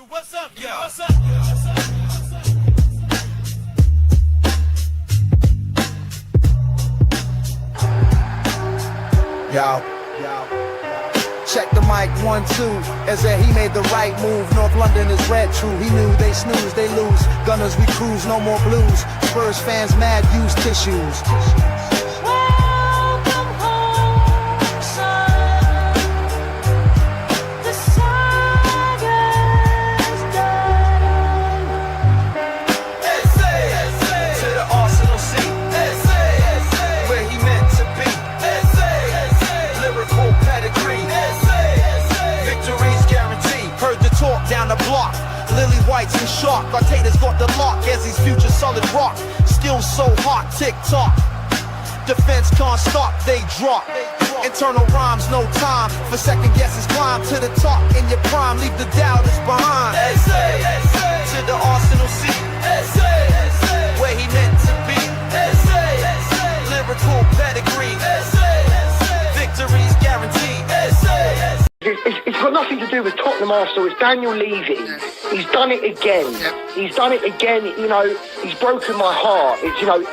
What's up, yo? What's up? Yo. Check the mic, 1, 2. As he made the right move. North London is red true. He knew they snooze, they lose. Gunners we cruise, no more blues. Spurs fans mad, use tissues. Down the block, Lily White's in shock. Arteta's got the lock as he's future solid rock. Still so hot, tick-tock. Defense can't stop, they drop. Internal rhymes, no time for second guesses. Climb to the top in your prime, leave the doubters behind. To the Arsenal seat, where he meant to be. Lyrical pedigree, victories guaranteed. It's got nothing to do with Tottenham Arsenal. It's Daniel Levy. He's done it again. He's done it again. You know, he's broken my heart. It's, you know,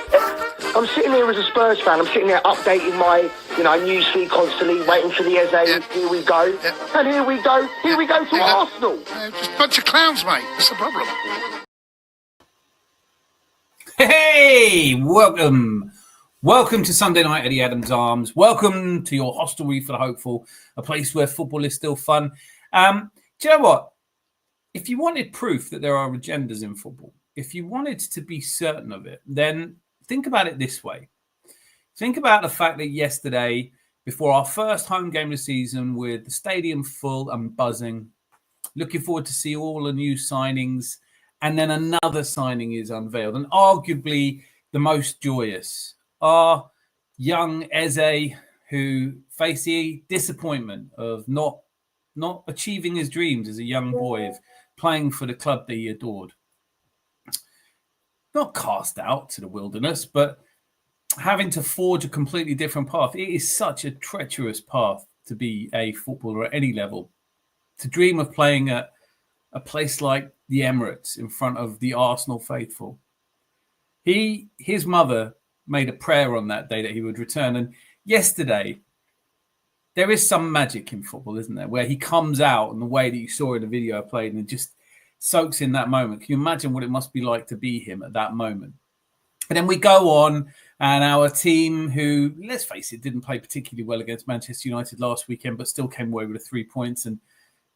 I'm sitting here as a Spurs fan. I'm sitting there updating my, you know, newsfeed constantly, waiting for the Eze. Here we go. And here we go. Here we go to Arsenal. Just a bunch of clowns, mate. That's the problem. Hey, welcome. Welcome to Sunday night at the Adams Arms. Welcome to your hostelry for the hopeful, a place where football is still fun. Do you know what? If you wanted proof that there are agendas in football, if you wanted to be certain of it, then think about it this way. Think about the fact that yesterday, before our first home game of the season, with the stadium full and buzzing, looking forward to see all the new signings, and then another signing is unveiled, and arguably the most joyous. Our young Eze, who faced the disappointment of not achieving his dreams as a young boy of playing for the club that he adored. Not cast out to the wilderness, but having to forge a completely different path. It is such a treacherous path to be a footballer at any level. To dream of playing at a place like the Emirates in front of the Arsenal faithful. His mother made a prayer on that day that he would return. And yesterday, there is some magic in football, isn't there? Where he comes out and the way that you saw in the video I played and just soaks in that moment. Can you imagine what it must be like to be him at that moment? And then we go on, and our team, who, let's face it, didn't play particularly well against Manchester United last weekend, but still came away with 3 points. And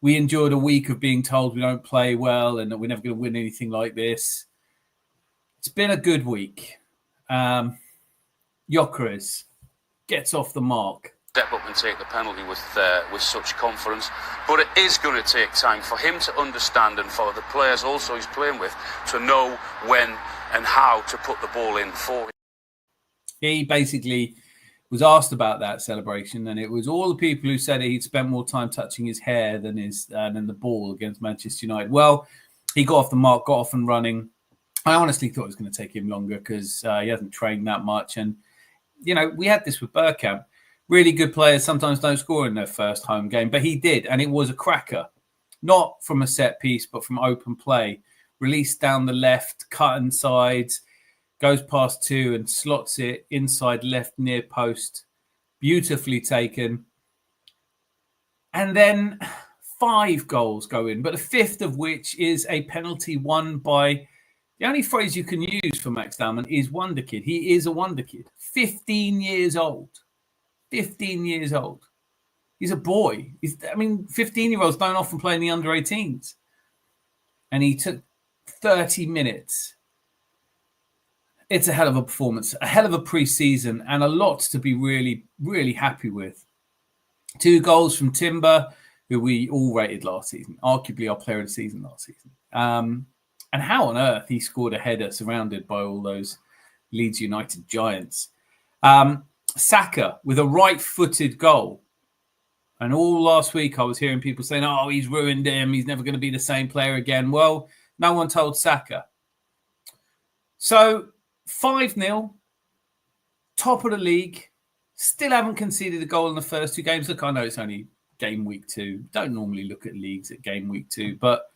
we endured a week of being told we don't play well and that we're never going to win anything like this. It's been a good week. Gyökeres gets off the mark. Step up and take the penalty with such confidence, but it is going to take time for him to understand and for the players also he's playing with to know when and how to put the ball in for him. He basically was asked about that celebration, and it was all the people who said he'd spent more time touching his hair than the ball against Manchester United. Well, he got off the mark, got off and running. I honestly thought it was going to take him longer because he hasn't trained that much. And, you know, we had this with Bergkamp. Really good players sometimes don't score in their first home game, but he did. And it was a cracker, not from a set piece, but from open play. Released down the left, cut inside, goes past two and slots it inside left near post. Beautifully taken. And then 5 goals go in, but the 5th of which is a penalty won by... The only phrase you can use for Max Dowman is wonder kid. He is a wonder kid. 15 years old. 15 years old. He's a boy. 15-year-olds don't often play in the under-18s. And he took 30 minutes. It's a hell of a performance, a hell of a pre-season, and a lot to be really, really happy with. 2 goals from Timber, who we all rated last season. Arguably our player of the season last season. And how on earth he scored a header surrounded by all those Leeds United giants. Saka with a right-footed goal. And all last week I was hearing people saying, oh, he's ruined him. He's never going to be the same player again. Well, no one told Saka. So 5-0, top of the league. Still haven't conceded a goal in the first 2 games. Look, I know it's only game week 2. Don't normally look at leagues at game week 2. But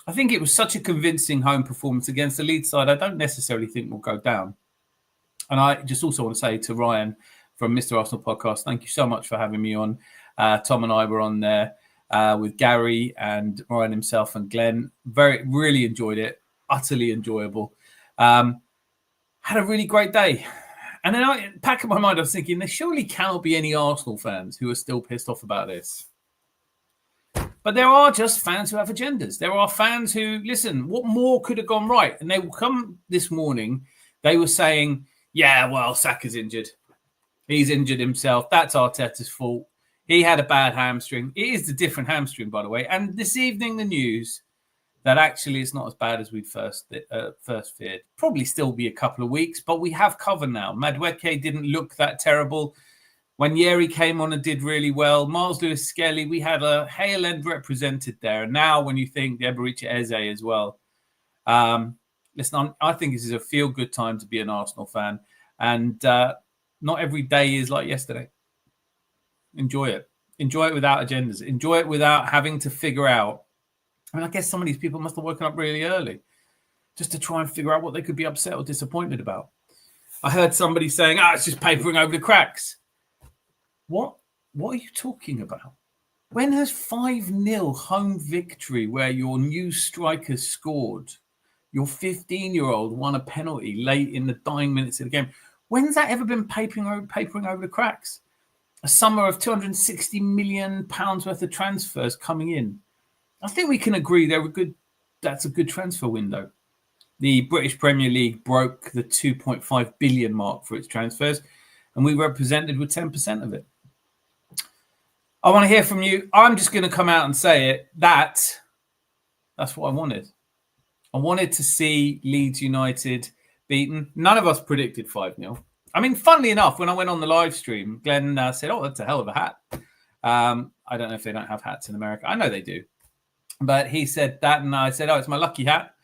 I think it was such a convincing home performance against the Leeds side. I don't necessarily think we'll go down. And I just also want to say to Ryan from Mr. Arsenal Podcast, thank you so much for having me on. Tom and I were on there with Gary and Ryan himself and Glenn. Really enjoyed it. Utterly enjoyable. Had a really great day. And then back in my mind, I was thinking, there surely cannot be any Arsenal fans who are still pissed off about this. But there are just fans who have agendas. There are fans who, listen, what more could have gone right? And they will come this morning, they were saying, yeah, well, Saka's injured. He's injured himself. That's Arteta's fault. He had a bad hamstring. It is the different hamstring, by the way. And this evening, the news that actually it's not as bad as we'd first feared. Probably still be a couple of weeks, but we have cover now. Madueke didn't look that terrible. When Yeri came on and did really well, Miles Lewis-Skelly, we had a Hale End represented there. And now when you think Ebericha Eze as well, listen, I think this is a feel-good time to be an Arsenal fan. And not every day is like yesterday. Enjoy it. Enjoy it without agendas. Enjoy it without having to figure out. I mean, I guess some of these people must have woken up really early just to try and figure out what they could be upset or disappointed about. I heard somebody saying, it's just papering over the cracks. What are you talking about? When has 5-0 home victory where your new striker scored, your 15-year-old won a penalty late in the dying minutes of the game? When's that ever been papering over the cracks? A summer of £260 million worth of transfers coming in. I think we can agree that's a good transfer window. The British Premier League broke the 2.5 billion mark for its transfers, and we represented with 10% of it. I want to hear from you. I'm just going to come out and say it. That's what I wanted. I wanted to see Leeds United beaten. None of us predicted 5-0. I mean, funnily enough, when I went on the live stream, Glenn said, that's a hell of a hat. I don't know if they don't have hats in America. I know they do. But he said that, and I said, it's my lucky hat.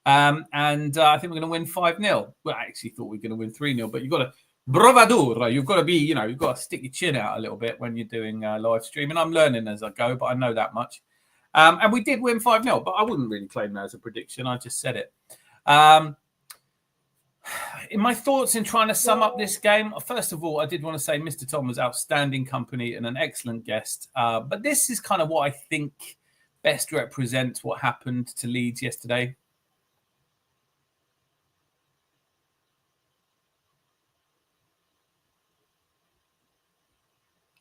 And I think we're going to win 5-0. Well, I actually thought we were going to win 3-0, but you've got to bravadura. You've got to be, you've got to stick your chin out a little bit when you're doing live stream. And I'm learning as I go, but I know that much. And we did win 5-0, but I wouldn't really claim that as a prediction. I just said it. In my thoughts in trying to sum up this game, first of all, I did want to say Mr. Tom was outstanding company and an excellent guest. But this is kind of what I think best represents what happened to Leeds yesterday.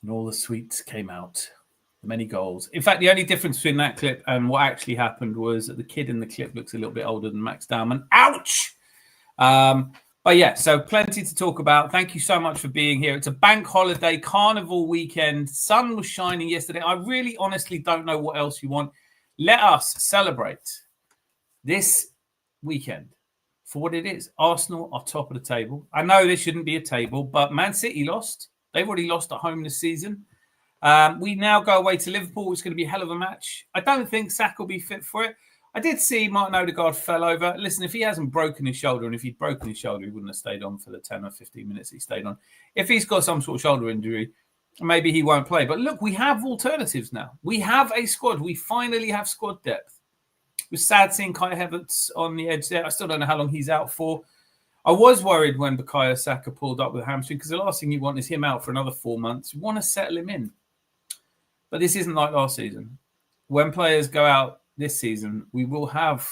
And all the sweets came out. Many goals. In fact, the only difference between that clip and what actually happened was that the kid in the clip looks a little bit older than Max Dowman. Ouch! But yeah, so plenty to talk about. Thank you so much for being here. It's a bank holiday, carnival weekend. Sun was shining yesterday. I really honestly don't know what else you want. Let us celebrate this weekend for what it is. Arsenal are top of the table. I know this shouldn't be a table, but Man City lost. They've already lost at home this season. We now go away to Liverpool. It's going to be a hell of a match. I don't think Saka will be fit for it. I did see Martin Odegaard fell over. Listen, if he hasn't broken his shoulder, and if he'd broken his shoulder, he wouldn't have stayed on for the 10 or 15 minutes he stayed on. If he's got some sort of shoulder injury, maybe he won't play. But look, we have alternatives now. We have a squad. We finally have squad depth. It was sad seeing Kai Havertz on the edge there. I still don't know how long he's out for. I was worried when Bukayo Saka pulled up with a hamstring because the last thing you want is him out for another 4 months. You want to settle him in. But this isn't like last season. When players go out this season, we will have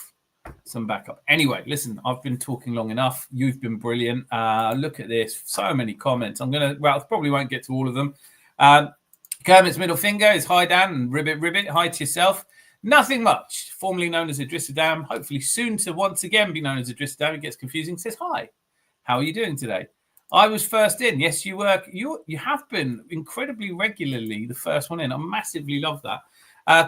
some backup. Anyway, listen, I've been talking long enough. You've been brilliant. Look at this. So many comments. I probably won't get to all of them. Kermit's middle finger is hi, Dan, and Ribbit. Hi to yourself. Nothing much. Formerly known as Idris Adam. Hopefully soon to once again be known as Idris Adam. It gets confusing. Says hi. How are you doing today? I was first in. Yes, you were. You have been incredibly regularly the first one in. I massively love that.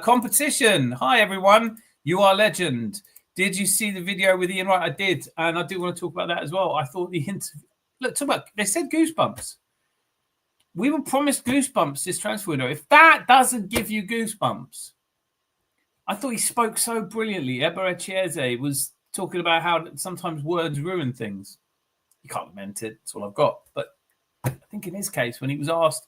Competition. Hi, everyone. You are legend. Did you see the video with Ian Wright? I did. And I do want to talk about that as well. I thought the interview... Look, talk about... They said Goosebumps. We were promised Goosebumps this transfer window. If that doesn't give you Goosebumps... I thought he spoke so brilliantly. Eberechieze was talking about how sometimes words ruin things. You can't lament it. That's all I've got. But I think in his case, when he was asked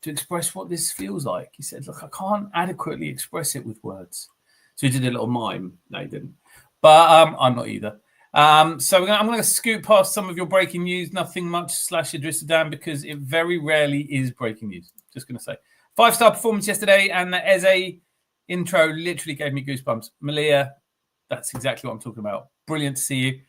to express what this feels like, he said, look, I can't adequately express it with words. So he did a little mime. No, he didn't. But I'm not either. So I'm going to scoot past some of your breaking news. Nothing much / Idrissa Dan, because it very rarely is breaking news. Just going to say 5-star performance yesterday, and the Eze intro literally gave me goosebumps. Malia, that's exactly what I'm talking about. Brilliant to see you.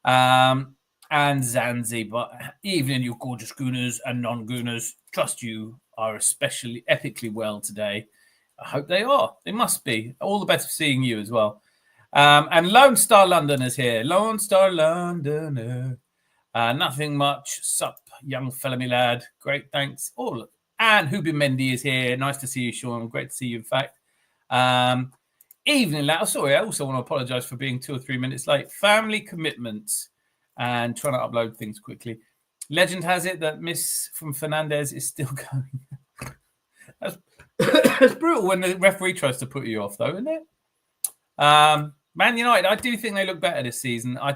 And Zanzi, but evening, you gorgeous gooners and non-gooners. Trust you are especially epically well today. I hope they are. They must be. All the better for seeing you as well. And Lone Star Londoner's here. Lone Star Londoner. Nothing much. Sup, young fella, me lad. Great, thanks. Oh, and Hubi Mendy is here. Nice to see you, Sean. Great to see you, in fact. Evening, lad. Oh, sorry, I also want to apologise for being 2 or 3 minutes late. Family commitments and trying to upload things quickly. Legend has it that Miss from Fernandez is still going. That's brutal when the referee tries to put you off, though, isn't it? Man United, I do think they look better this season. I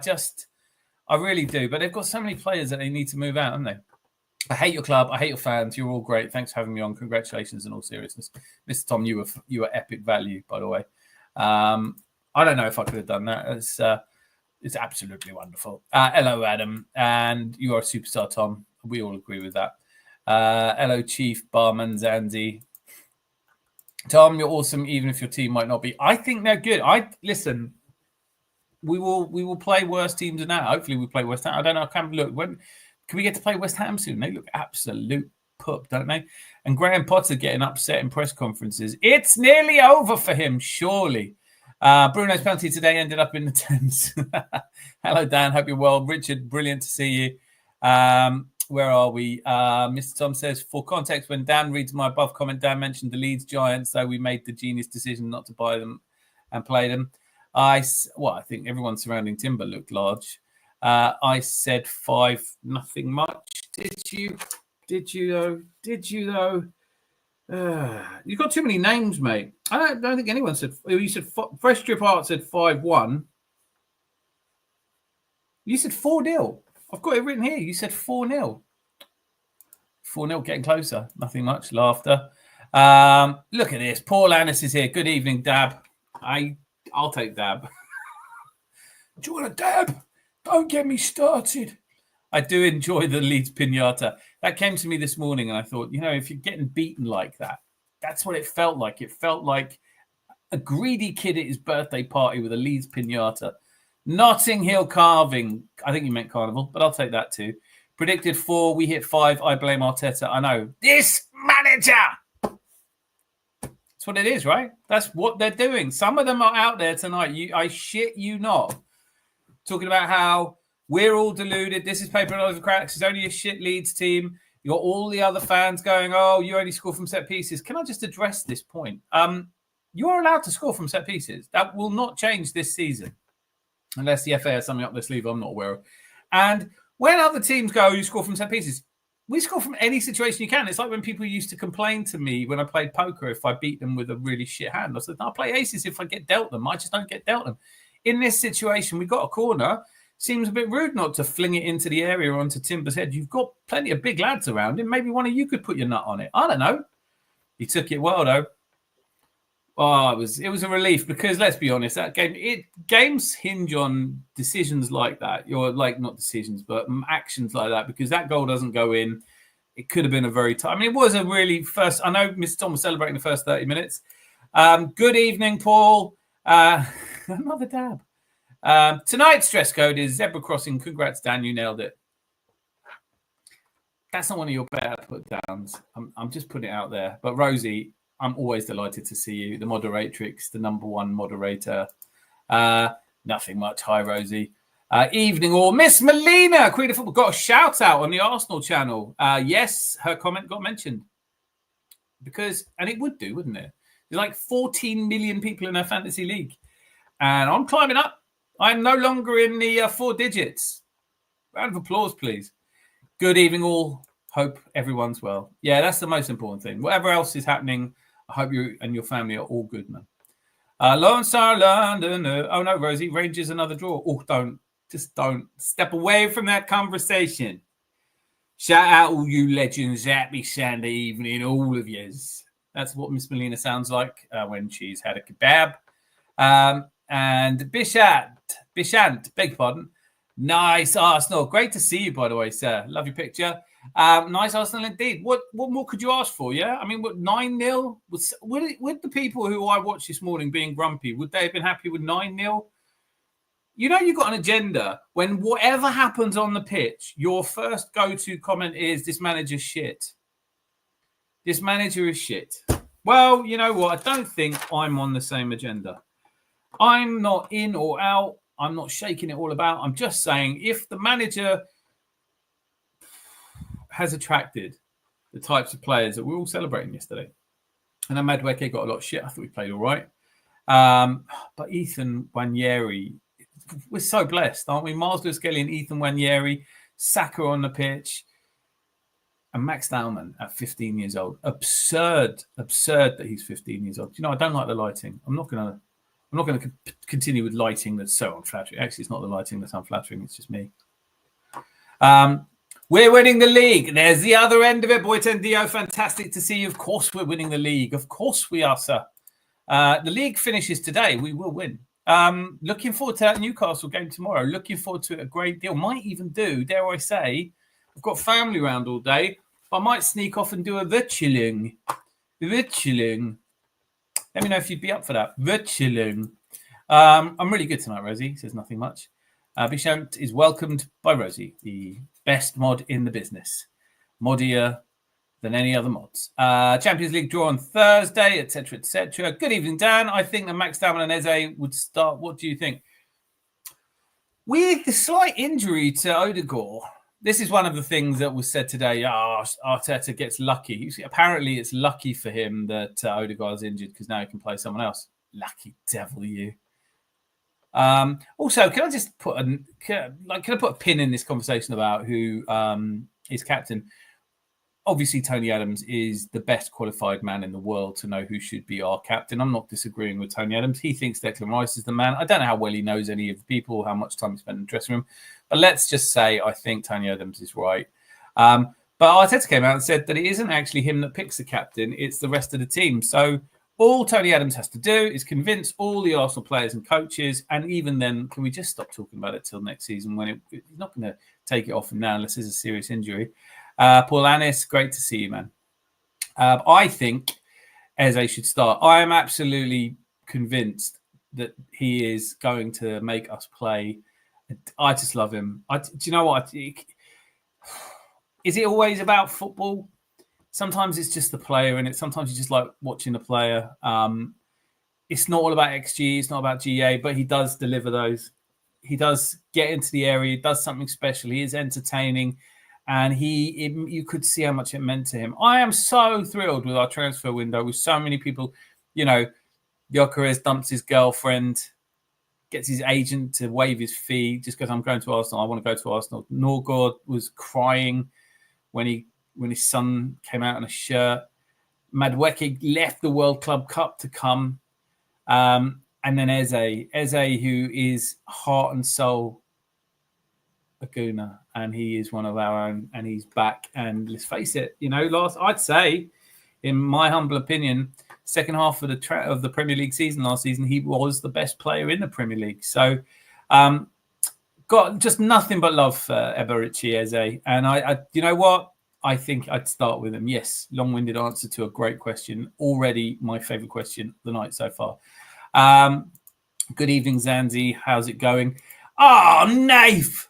really do. But they've got so many players that they need to move out, haven't they? I hate your club. I hate your fans. You're all great. Thanks for having me on. Congratulations in all seriousness. Mr. Tom, you were epic value, by the way. I don't know if I could have done that. It's absolutely wonderful. Hello, Adam. And you are a superstar, Tom. We all agree with that. Hello, Chief Barman Zanzi. Tom, you're awesome, even if your team might not be. I think they're good. Listen. We will play worse teams than that. Hopefully, we play West Ham. I don't know. I can't look. When can we get to play West Ham soon? They look absolute pup, don't they? And Graham Potter getting upset in press conferences. It's nearly over for him, surely. Bruno's penalty today ended up in the Thames. Hello, Dan. Hope you're well. Richard, brilliant to see you. Where are we? Mr. Tom says, for context, when Dan reads my above comment, Dan mentioned the Leeds Giants, so we made the genius decision not to buy them and play them. I think everyone surrounding Timber looked large. I said 5, nothing much. Did you though? You've got too many names, mate. I don't think anyone said. You said Fresh Strip Art said 5-1. You said 4-0. I've got it written here. You said 4-0. 4-0, getting closer. Nothing much. Laughter. Look at this. Paul Annis is here. Good evening, Dab. I'll take Dab. Do you want a dab? Don't get me started. I do enjoy the Leeds Pinata. That came to me this morning, and I thought, if you're getting beaten like that, that's what it felt like. It felt like a greedy kid at his birthday party with a Leeds Pinata. Notting Hill carving. I think you meant carnival, but I'll take that too. Predicted 4, we hit 5. I blame Arteta. I know. This manager. That's what it is, right? That's what they're doing. Some of them are out there tonight. I shit you not. Talking about how we're all deluded. This is paper and over cracks. It's only a shit Leeds team. You got all the other fans going, oh, you only score from set pieces. Can I just address this point? You are allowed to score from set pieces. That will not change this season. Unless the FA has something up their sleeve I'm not aware of. And when other teams go, you score from set pieces. We score from any situation you can. It's like when people used to complain to me when I played poker if I beat them with a really shit hand. I said, I'll play aces if I get dealt them. I just don't get dealt them. In this situation, we got a corner. Seems a bit rude not to fling it into the area or onto Timber's head. You've got plenty of big lads around him. Maybe one of you could put your nut on it. I don't know. He took it well, though. Oh, it was a relief because let's be honest, that games hinge on decisions like that. Not decisions, but actions like that. Because that goal doesn't go in. It could have been a very tight. It was a really first. I know Mr. Tom was celebrating the first 30 minutes. Good evening, Paul. Another dab. Tonight's dress code is zebra crossing. Congrats, Dan. You nailed it. That's not one of your better put downs. I'm just putting it out there. But Rosie, I'm always delighted to see you. The moderatrix, the number one moderator. Nothing much. Hi, Rosie. Evening all. Miss Melina, Queen of Football, got a shout out on the Arsenal channel. Yes, her comment got mentioned. And it would do, wouldn't it? There's like 14 million people in her fantasy league. And I'm climbing up. I'm no longer in the 4 digits. Round of applause, please. Good evening all. Hope everyone's well. Yeah, that's the most important thing. Whatever else is happening, I hope you and your family are all good, man. Lone Star London. Oh, no, Rosie. Rangers another draw. Oh, don't. Just don't. Step away from that conversation. Shout out all you legends. Happy Sunday evening, all of yous. That's what Miss Melina sounds like when she's had a kebab. And Bishant, beg pardon. Nice Arsenal. Great to see you, by the way, sir. Love your picture. Nice Arsenal indeed. What more could you ask for? Yeah, I mean, what 9-0? Would the people who I watched this morning being grumpy, would they have been happy with 9-0? You know, you've got an agenda. When whatever happens on the pitch, your first go-to comment is, "This manager's shit. This manager is shit." Well, you know what? I don't think I'm on the same agenda. I'm not in or out. I'm not shaking it all about. I'm just saying, if the manager has attracted the types of players that we were all celebrating yesterday, and Madueke got a lot of shit. I thought he played all right. But Ethan Wanyeri, we're so blessed, aren't we? Miles Lewis-Kelly and Ethan Wanyeri, Saka on the pitch, and Max Dowman at 15 years old. Absurd that he's 15 years old. You know, I don't like the lighting. I'm not going to continue with lighting that's so unflattering. Actually, it's not the lighting that's unflattering. It's just me. We're winning the league. There's the other end of it. Boyten Dio, fantastic to see you. Of course we're winning the league. Of course we are, sir. The league finishes today. We will win. Looking forward to that Newcastle game tomorrow. Looking forward to it a great deal. Might even do, dare I say, I've got family around all day. I might sneak off and do a vitchilling. Let me know if you'd be up for that. Vitchilling. I'm really good tonight, Rosie. Says nothing much. Bishant is welcomed by Rosie, the best mod in the business. Modier than any other mods. Champions League draw on Thursday, etc., etc. Good evening, Dan. I think that Max Damon and Eze would start. What do you think? With the slight injury to Odegaard, this is one of the things that was said today. Arteta gets lucky. Apparently, it's lucky for him that Odegaard's injured because now he can play someone else. Lucky devil, you. Also, can I just put can I put a pin in this conversation about who is captain? Obviously, Tony Adams is the best qualified man in the world to know who should be our captain. I'm not disagreeing with Tony Adams. He thinks Declan Rice is the man. I don't know how well he knows any of the people, how much time he spent in the dressing room. But let's just say I think Tony Adams is right. But Arteta came out and said that it isn't actually him that picks the captain. It's the rest of the team. So all Tony Adams has to do is convince all the Arsenal players and coaches. And even then, can we just stop talking about it till next season when he's not going to take it off him now unless there's a serious injury. Paul Annis, great to see you, man. I think Eze should start. I am absolutely convinced that he is going to make us play. I just love him. Do you know what? Is it always about football? Sometimes it's just the player in it. Sometimes you just like watching the player. It's not all about XG. It's not about GA, but he does deliver those. He does get into the area. He does something special. He is entertaining. And you could see how much it meant to him. I am so thrilled with our transfer window with so many people. You know, Gyökeres dumps his girlfriend, gets his agent to waive his fee just because I'm going to Arsenal. I want to go to Arsenal. Norgård was crying when his son came out in a shirt. Madueke left the World Club Cup to come. And then Eze, who is heart and soul a Gooner, and he is one of our own, and he's back. And let's face it, you know, I'd say, in my humble opinion, second half of the Premier League season last season, he was the best player in the Premier League. So, got just nothing but love for Eberici Eze. And I, you know what? I think I'd start with him. Yes, long-winded answer to a great question. Already my favourite question of the night so far. Good evening, Zanzi. How's it going? Oh, Naif!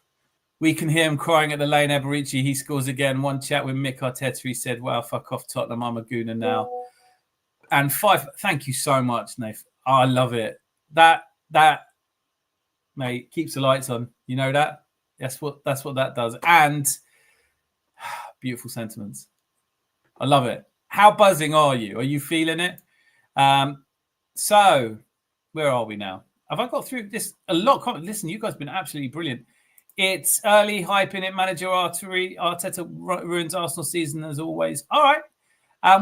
We can hear him crying at the lane. Eberici, he scores again. One chat with Mick Arteta. He said, "Wow, fuck off, Tottenham. I'm a Gooner now." And 5. Thank you so much, Naif. Oh, I love it. That mate keeps the lights on. You know that. That's what that does. And beautiful sentiments. I love it. How buzzing are you? Are you feeling it? So where are we now? Have I got through this? A lot. Listen, you guys have been absolutely brilliant. It's early hype in it. Manager Arteta ruins Arsenal season as always. All right.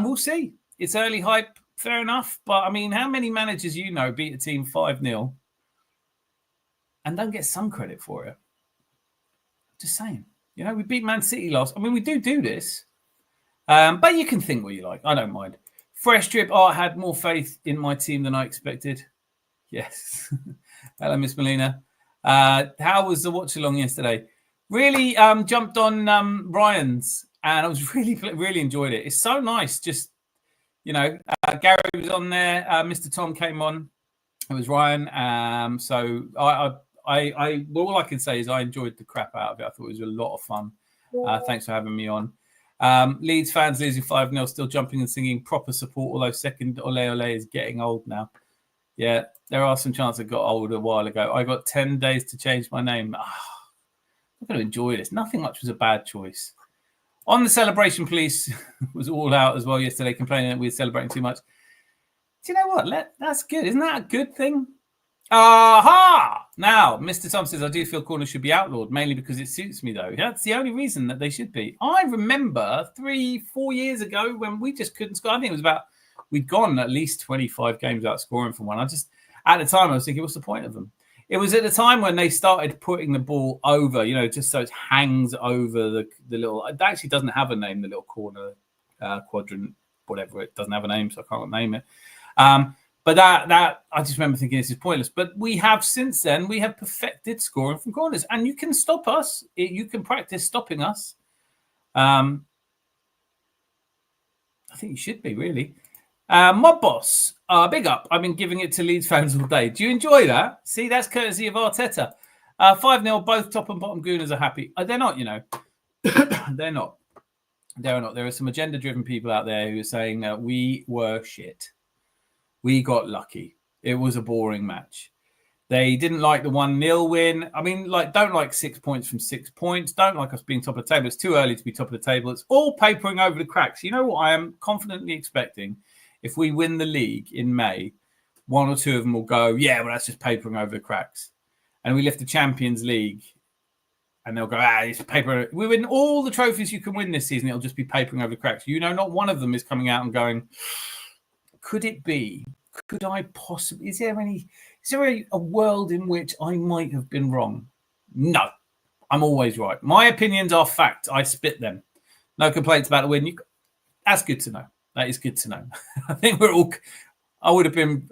We'll see. It's early hype. Fair enough. But, I mean, how many managers you know beat a team 5-0 and don't get some credit for it? Just saying. You know, we beat Man City last. I mean, we do this. But you can think what you like. I don't mind. Fresh Drip Art had more faith in my team than I expected. Yes. Hello, Miss Melina. How was the watch along yesterday? Really jumped on Ryan's, and I was really enjoyed it. It's so nice. Just, Gary was on there. Mr. Tom came on. It was Ryan. So all I can say is I enjoyed the crap out of it. I thought it was a lot of fun. Thanks for having me on. Leeds fans losing 5-0, still jumping and singing proper support, although second Ole Ole is getting old now. Yeah, there are some chances I got old a while ago. I got 10 days to change my name. I'm going to enjoy this. Nothing much was a bad choice. On the celebration, police was all out as well yesterday, complaining that we were celebrating too much. Do you know what? That's good. Isn't that a good thing? Aha! Now, Mr. Tom says, I do feel corners should be outlawed, mainly because it suits me, though. That's the only reason that they should be. I remember 3-4 years ago when we just couldn't score. I think it was we'd gone at least 25 games without scoring from one. At the time, I was thinking, what's the point of them? It was at the time when they started putting the ball over, just so it hangs over the little, it actually doesn't have a name, the little corner quadrant, whatever. It doesn't have a name, so I can't name it. But that I just remember thinking this is pointless. But we have since then, we have perfected scoring from corners. And you can stop us. You can practice stopping us. I think you should be, really. Mob Boss, big up. I've been giving it to Leeds fans all day. Do you enjoy that? See, that's courtesy of Arteta. 5-0, both top and bottom Gooners are happy. They're not, They're not. They're not. There are some agenda-driven people out there who are saying that we were shit. We got lucky. It was a boring match. They didn't like the 1-0 win. I mean, don't like 6 points from 6 points. Don't like us being top of the table. It's too early to be top of the table. It's all papering over the cracks. You know what I am confidently expecting? If we win the league in May, one or two of them will go, yeah, well, that's just papering over the cracks. And we lift the Champions League and they'll go, it's paper. We win all the trophies you can win this season. It'll just be papering over the cracks. Not one of them is coming out and going, could it be? Could I possibly? Is there a world in which I might have been wrong? No, I'm always right. My opinions are fact. I spit them. No complaints about the win. That's good to know. That is good to know. I think we're all. I would have been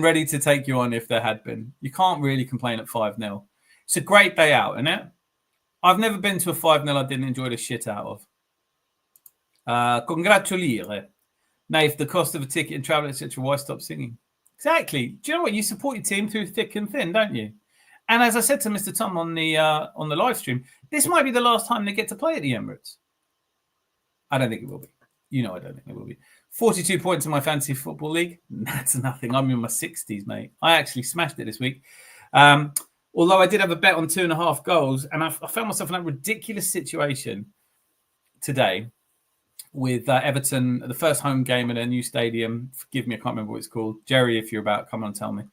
ready to take you on if there had been. You can't really complain at 5-0. It's a great day out, isn't it? I've never been to a 5-0 I didn't enjoy the shit out of. Congratulire. Now, if the cost of a ticket and travel, etc., why stop singing? Exactly. Do you know what? You support your team through thick and thin, don't you? And as I said to Mr. Tom on the live stream, this might be the last time they get to play at the Emirates. I don't think it will be. I don't think it will be. 42 points in my fantasy football league. That's nothing. I'm in my 60s, mate. I actually smashed it this week. Although I did have a bet on 2.5 goals, and I found myself in that ridiculous situation today with Everton, the first home game in a new stadium. Forgive me, I can't remember what it's called. Jerry, if you're about, come on and tell me.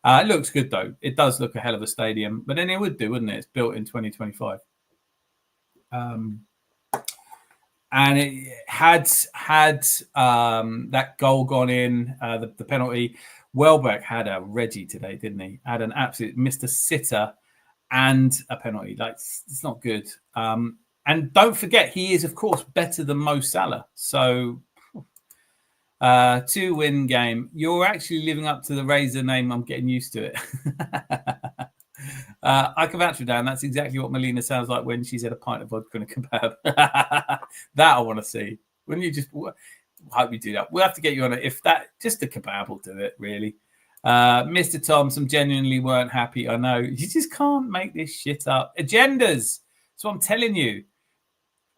It looks good, though. It does look a hell of a stadium, but then it would do, wouldn't it? It's built in 2025. And it had that goal gone in, the penalty. Welbeck had a Reggie today, didn't he? Had an absolute Mr. Sitter and a penalty. It's not good. And don't forget, he is, of course, better than Mo Salah. So, 2-win game. You're actually living up to the Razor name. I'm getting used to it. I can vouch for Dan. That's exactly what Melina sounds like when she's had a pint of vodka and a kebab. That I want to see. Wouldn't you just... I hope you do that. We'll have to get you on it. If that... Just a kebab will do it, really. Mr. Tom, some genuinely weren't happy. I know. You just can't make this shit up. Agendas. That's what I'm telling you.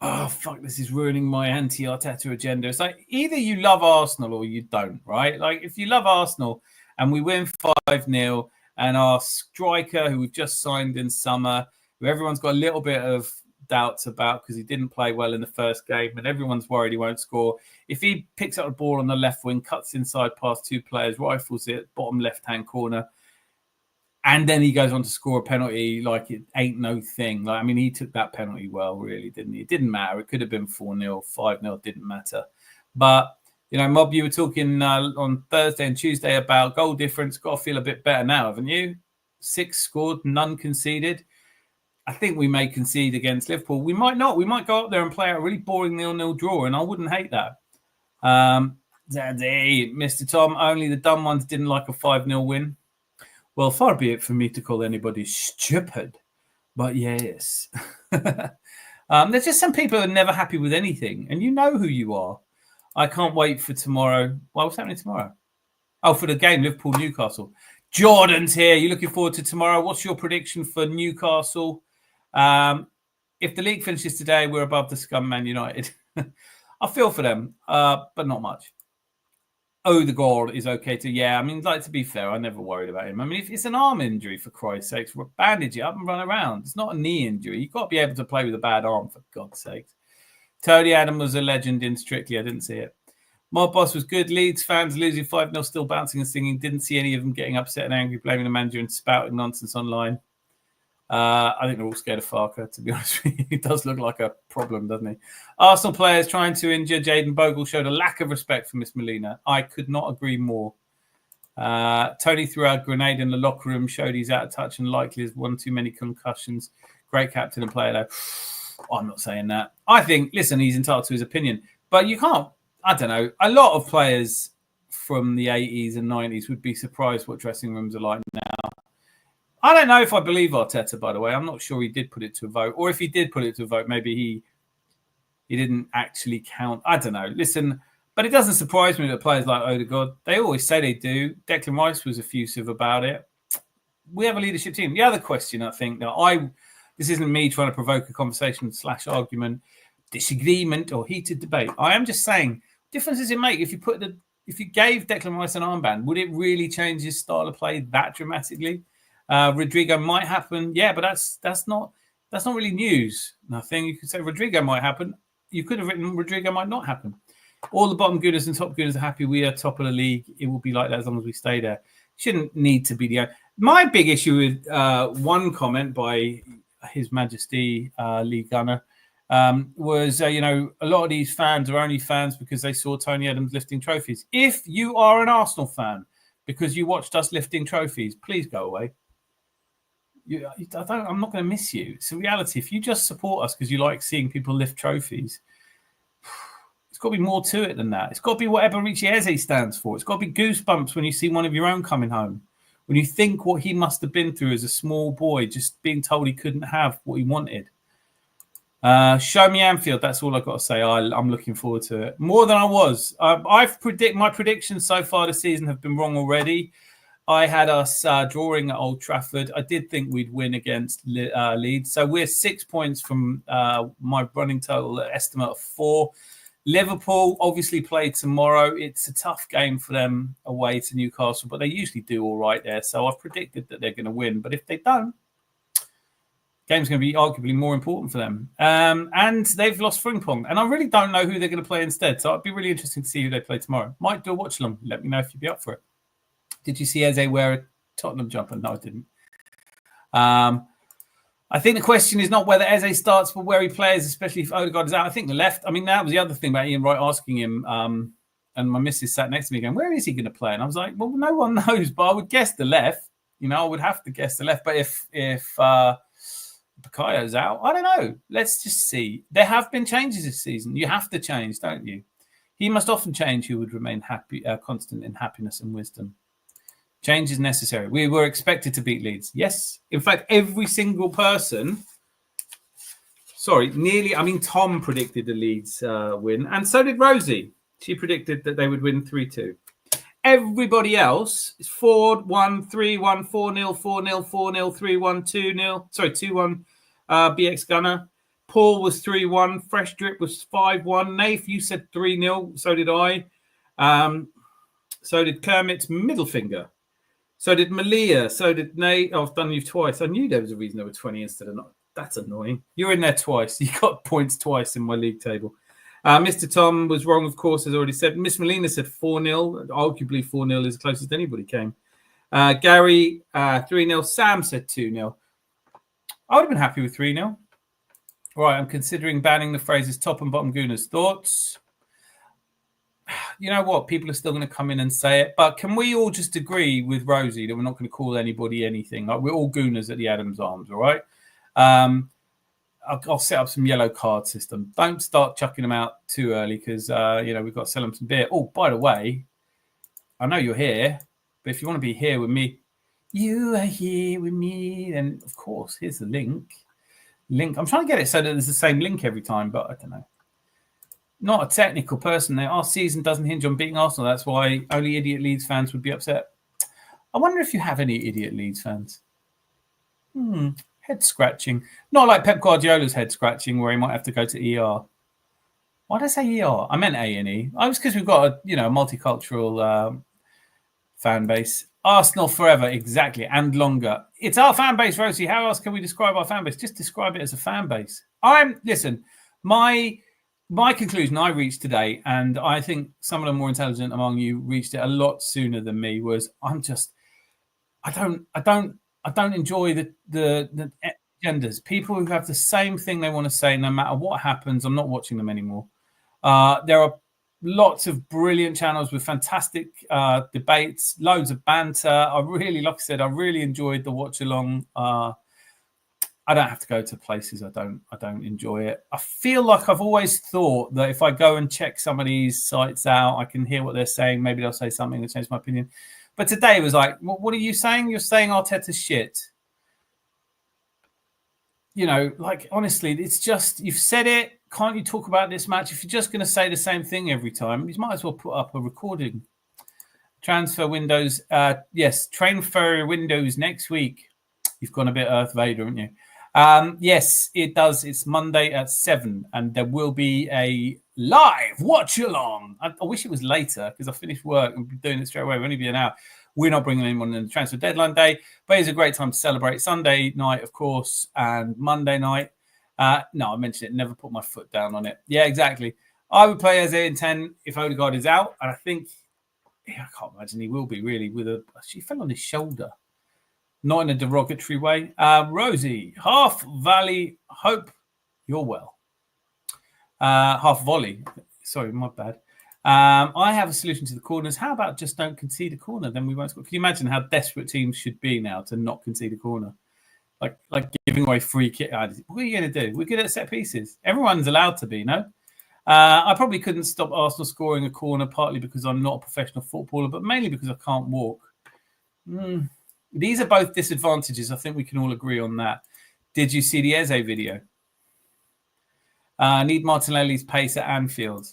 Oh, fuck, this is ruining my anti-Arteta agenda. It's like either you love Arsenal or you don't, right? Like if you love Arsenal and we win 5-0 and our striker who we've just signed in summer, who everyone's got a little bit of doubts about because he didn't play well in the first game and everyone's worried he won't score. If he picks up the ball on the left wing, cuts inside past two players, rifles it, bottom left-hand corner, and then he goes on to score a penalty like it ain't no thing. Like, I mean, he took that penalty well, really, didn't he? It didn't matter. It could have been 4-0, 5-0, didn't matter. But, Mob, you were talking on Thursday and Tuesday about goal difference. Got to feel a bit better now, haven't you? 6 scored, none conceded. I think we may concede against Liverpool. We might not. We might go up there and play out a really boring 0-0 draw, and I wouldn't hate that. Mr. Tom, only the dumb ones didn't like a 5-0 win. Well, far be it for me to call anybody stupid, but yes. There's just some people who are never happy with anything, and you know who you are. I can't wait for tomorrow. Well, what's happening tomorrow? Oh, for the game, Liverpool-Newcastle. Jordan's here. You looking forward to tomorrow? What's your prediction for Newcastle? If the league finishes today, we're above the scum Man United. I feel for them, but not much. Odegaard is okay to, yeah. I mean, like, to be fair, I never worried about him. I mean, if it's an arm injury, for Christ's sakes, bandage it up and run around. It's not a knee injury. You've got to be able to play with a bad arm, for God's sake. Tony Adam was a legend in Strictly. I didn't see it. Mob Boss was good. Leeds fans losing 5-0, still bouncing and singing. Didn't see any of them getting upset and angry, blaming the manager and spouting nonsense online. I think they're all scared of Farker, to be honest with you. He does look like a problem, doesn't he? Arsenal players trying to injure Jayden Bogle showed a lack of respect for Miss Molina. I could not agree more. Tony threw out a grenade in the locker room, showed he's out of touch and likely has won too many concussions. Great captain and player, though. I'm not saying that. I think, listen, he's entitled to his opinion. But you can't, I don't know, a lot of players from the 80s and 90s would be surprised what dressing rooms are like now. I don't know if I believe Arteta, by the way. I'm not sure he did put it to a vote. Or if he did put it to a vote, maybe he didn't actually count. I don't know. Listen, but it doesn't surprise me that players like Odegaard, they always say they do. Declan Rice was effusive about it. We have a leadership team. The other question, I think, that this isn't me trying to provoke a conversation / argument, disagreement or heated debate. I am just saying, difference does it make if you gave Declan Rice an armband? Would it really change his style of play that dramatically? Rodrigo might happen, yeah, but that's not really news. Nothing. You could say Rodrigo might happen. You could have written Rodrigo might not happen. All the bottom gooners and top gooners are happy we are top of the league. It will be like that as long as we stay there. Shouldn't need to be the. My big issue with one comment by His Majesty Lee Gunner was, a lot of these fans are only fans because they saw Tony Adams lifting trophies. If you are an Arsenal fan because you watched us lifting trophies, please go away. I'm not going to miss you. It's a reality. If you just support us because you like seeing people lift trophies, it's got to be more to it than that. It's got to be whatever Richie Eze stands for. It's got to be goosebumps when you see one of your own coming home. When you think what he must have been through as a small boy, just being told he couldn't have what he wanted. Show me Anfield. That's all I've got to say. I'm looking forward to it. More than I was. My predictions so far this season have been wrong already. I had us drawing at Old Trafford. I did think we'd win against Leeds. So we're 6 points from my running total estimate of 4. Liverpool obviously play tomorrow. It's a tough game for them away to Newcastle, but they usually do all right there. So I've predicted that they're going to win. But if they don't, game's going to be arguably more important for them. And they've lost Frimpong. And I really don't know who they're going to play instead. So it'd be really interesting to see who they play tomorrow. Might do a watch along. Let me know if you'd be up for it. Did you see Eze wear a Tottenham jumper? No, I didn't. I think the question is not whether Eze starts, but where he plays, especially if Odegaard is out. I think the left. I mean, that was the other thing about Ian Wright asking him. And my missus sat next to me going, where is he going to play? And I was like, well, no one knows, but I would guess the left. I would have to guess the left. But if Bakayo's out, I don't know. Let's just see. There have been changes this season. You have to change, don't you? He must often change who would remain happy, constant in happiness and wisdom. Change is necessary. We were expected to beat Leeds. Yes. In fact, every single person, Tom predicted the Leeds win, and so did Rosie. She predicted that they would win 3-2. Everybody else is 4-1, 3-1, 4-0, 4-0, 4-0, 3-1, 2-0. Sorry, 2-1 BX Gunner. Paul was 3-1. Fresh Drip was 5-1. Nath, you said 3-0. So did I. So did Kermit's middle finger. So did Malia. So did Nate. Oh, I've done you twice. I knew there was a reason there were 20 instead of not. That's annoying. You're in there twice. You got points twice in my league table. Mr. Tom was wrong, of course, as already said. Miss Molina said 4-0. Arguably 4-0 is the closest anybody came. Gary, 3-0. Sam said 2-0. I would have been happy with 3-0. Right, I'm considering banning the phrases top and bottom gooners. Thoughts? You know what? People are still going to come in and say it. But can we all just agree with Rosie that we're not going to call anybody anything? Like, we're all gooners at the Adams Arms, all right? I'll set up some yellow card system. Don't start chucking them out too early because, we've got to sell them some beer. Oh, by the way, I know you're here, but if you want to be here with me, You are here with me. Then, of course, here's the link. I'm trying to get it so that there's the same link every time, but I don't know. Not a technical person. Our season doesn't hinge on beating Arsenal. That's why only idiot Leeds fans would be upset. I wonder if you have any idiot Leeds fans. Head scratching. Not like Pep Guardiola's head scratching, where he might have to go to ER. Why did I say ER? I meant A&E. Oh, it's because we've got a multicultural fan base. Arsenal forever, exactly, and longer. It's our fan base, Rosie. How else can we describe our fan base? Just describe it as a fan base. Listen, my conclusion I reached today, and I think some of the more intelligent among you reached it a lot sooner than me, was I don't enjoy the agendas. People who have the same thing they want to say no matter what happens. I'm not watching them anymore. There are lots of brilliant channels with fantastic debates, loads of banter. I really enjoyed the watch along. I don't have to go to places I don't enjoy it. I feel like I've always thought that if I go and check some of these sites out, I can hear what they're saying. Maybe they'll say something that changes my opinion. But today it was like, what are you saying? You're saying Arteta's shit. Honestly, it's just, you've said it. Can't you talk about this match? If you're just going to say the same thing every time, you might as well put up a recording. Transfer windows. Yes, transfer windows next week. You've gone a bit Earth Vader, haven't you? Yes, it does. It's Monday at 7, and there will be a live watch along. I wish it was later because I finished work and doing it straight away. It'll only be an hour. We're not bringing anyone in the transfer deadline day, but it's a great time to celebrate. Sunday night, of course, and Monday night. No, I mentioned it. Never put my foot down on it. Yeah, exactly. I would play as in 10 if Odegaard is out, and I think I can't imagine he will be really. She fell on his shoulder. Not in a derogatory way. Rosie, Half Valley, hope you're well. Half Volley. Sorry, my bad. I have a solution to the corners. How about just don't concede a corner? Then we won't score. Can you imagine how desperate teams should be now to not concede a corner? Like giving away free kick. What are you going to do? We're good at set pieces. Everyone's allowed to be, no? I probably couldn't stop Arsenal scoring a corner, partly because I'm not a professional footballer, but mainly because I can't walk. These are both disadvantages. I think we can all agree on that. Did you see the Eze video? Need Martinelli's pace at Anfield.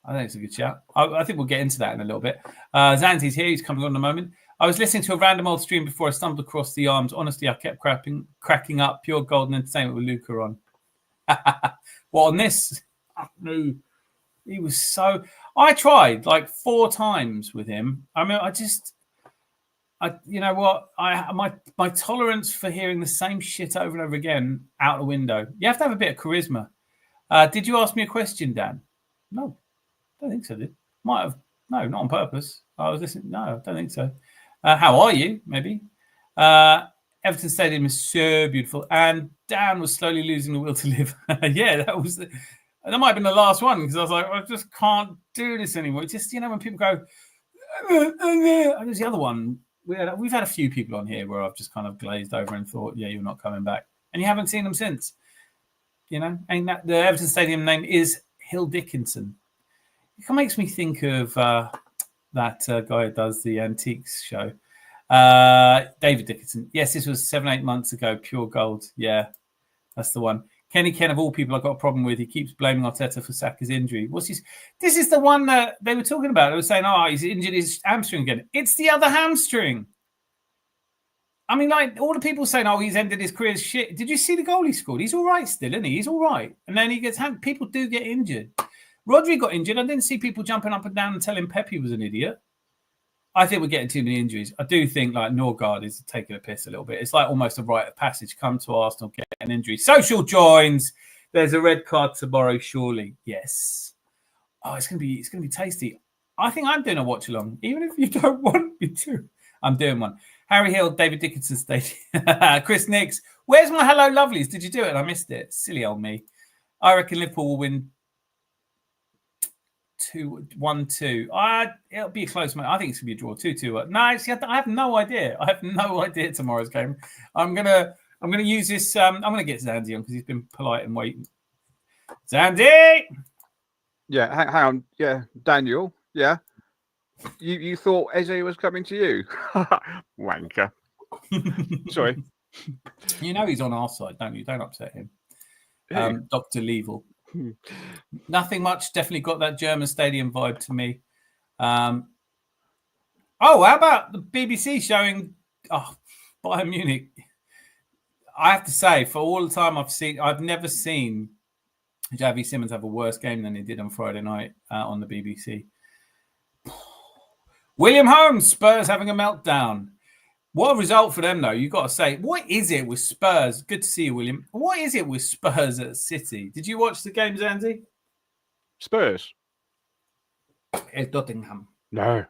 I think it's a good shout. I think we'll get into that in a little bit. Zanzi's here. He's coming on in a moment. I was listening to a random old stream before I stumbled across the arms. Honestly, I kept cracking up. Pure golden entertainment with Luca on. What, on this? No. He was so... I tried like 4 times with him. I mean, you know what? My tolerance for hearing the same shit over and over again out the window. You have to have a bit of charisma. Did you ask me a question, Dan? No, I don't think so. Might have. No, not on purpose. I was listening. No, I don't think so. How are you? Maybe. Everton Stadium is so beautiful, and Dan was slowly losing the will to live. Yeah, that might have been the last one because I was like, I just can't do this anymore. It's just, when people go, and there's the other one. We've had a few people on here where I've just kind of glazed over and thought, yeah, you're not coming back. And you haven't seen them since. And that the Everton Stadium name is Hill Dickinson. It makes me think of that guy who does the Antiques show. David Dickinson. Yes, this was 7-8 months ago. Pure gold. Yeah, that's the one. Kenny Ken, of all people, I've got a problem with. He keeps blaming Arteta for Saka's injury. This is the one that they were talking about. They were saying, he's injured his hamstring again. It's the other hamstring. I mean, like, all the people saying, he's ended his career as shit. Did you see the goal he scored? He's all right still, isn't he? He's all right. And then he gets people do get injured. Rodri got injured. I didn't see people jumping up and down and telling Pep he was an idiot. I think we're getting too many injuries. I do think like Norgard is taking a piss a little bit. It's like almost a rite of passage. Come to Arsenal, get an injury. Social joins. There's a red card tomorrow, surely. Yes. It's gonna be tasty. I think I'm doing a watch along, even if you don't want me to. I'm doing one. Harry Hill, David Dickinson Stadium. Chris Nix. Where's my hello lovelies? Did you do it? I missed it. Silly old me. I reckon Liverpool will win 1-2. It'll be a close match. I think it's gonna be a draw. 2-2. No, actually, I have no idea. I have no idea tomorrow's game. I'm gonna use this. I'm gonna get Zandy on because he's been polite and waiting. Zandy. Yeah, hang on. Yeah, Daniel. Yeah. You thought Eze was coming to you? Wanker. Sorry. You know he's on our side, don't you? Don't upset him. Dr. Level. Nothing much. Definitely got that German stadium vibe to me. How about the BBC showing Bayern Munich? I have to say, for all the time I've never seen Javi Simmons have a worse game than he did on Friday night on the BBC. William Holmes, Spurs having a meltdown. What a result for them, though. You've got to say, what is it with Spurs? Good to see you, William. What is it with Spurs at City? Did you watch the game, Zanzi? Spurs? It's Tottenham. No.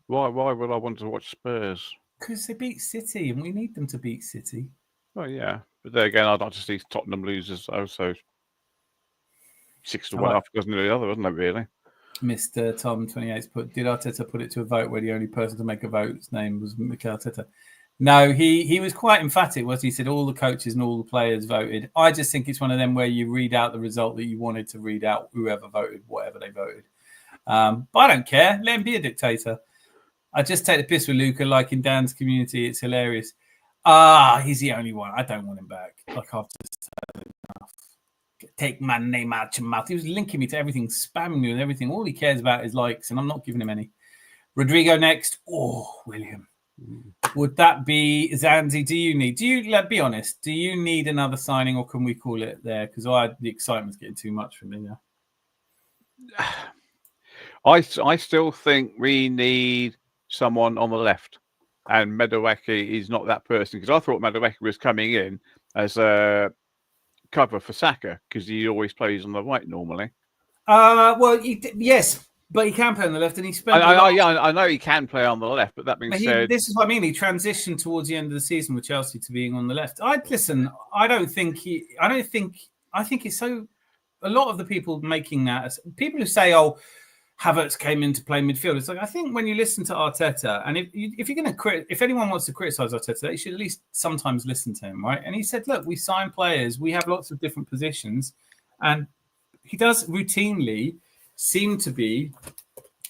Why would I want to watch Spurs? Because they beat City, and we need them to beat City. Oh, yeah. But there again, I'd like to see Tottenham losers also 6-1 after wasn't the other, wasn't it, really? Mr. Tom 28 did Arteta put it to a vote where the only person to make a vote's name was Mikel Arteta? No, he was quite emphatic, wasn't he? He said all the coaches and all the players voted. I just think it's one of them where you read out the result that you wanted to read out, whoever voted, whatever they voted. But I don't care. Let him be a dictator. I just take the piss with Luca, like in Dan's community. It's hilarious. He's the only one. I don't want him back. Like I've just had enough. Take my name out your mouth. He was linking me to everything, spamming me with everything. All he cares about is likes, and I'm not giving him any. Rodrigo next. Oh, William. Would that be Zanzi? Be honest, do you need another signing, or can we call it there? Because the excitement's getting too much for me now. I still think we need someone on the left, and Madueke is not that person, because I thought Madueke was coming in as a cover for Saka because he always plays on the right normally. Yes, but he can play on the left, and he spent. I know he can play on the left, but that being said, this is what I mean. He transitioned towards the end of the season with Chelsea to being on the left. I think it's so. A lot of the people making that, people who say, "Oh, Havertz came in to play midfield." It's like, I think when you listen to Arteta, and if anyone wants to criticize Arteta, they should at least sometimes listen to him, right? And he said, "Look, we sign players. We have lots of different positions," and he does routinely seem to be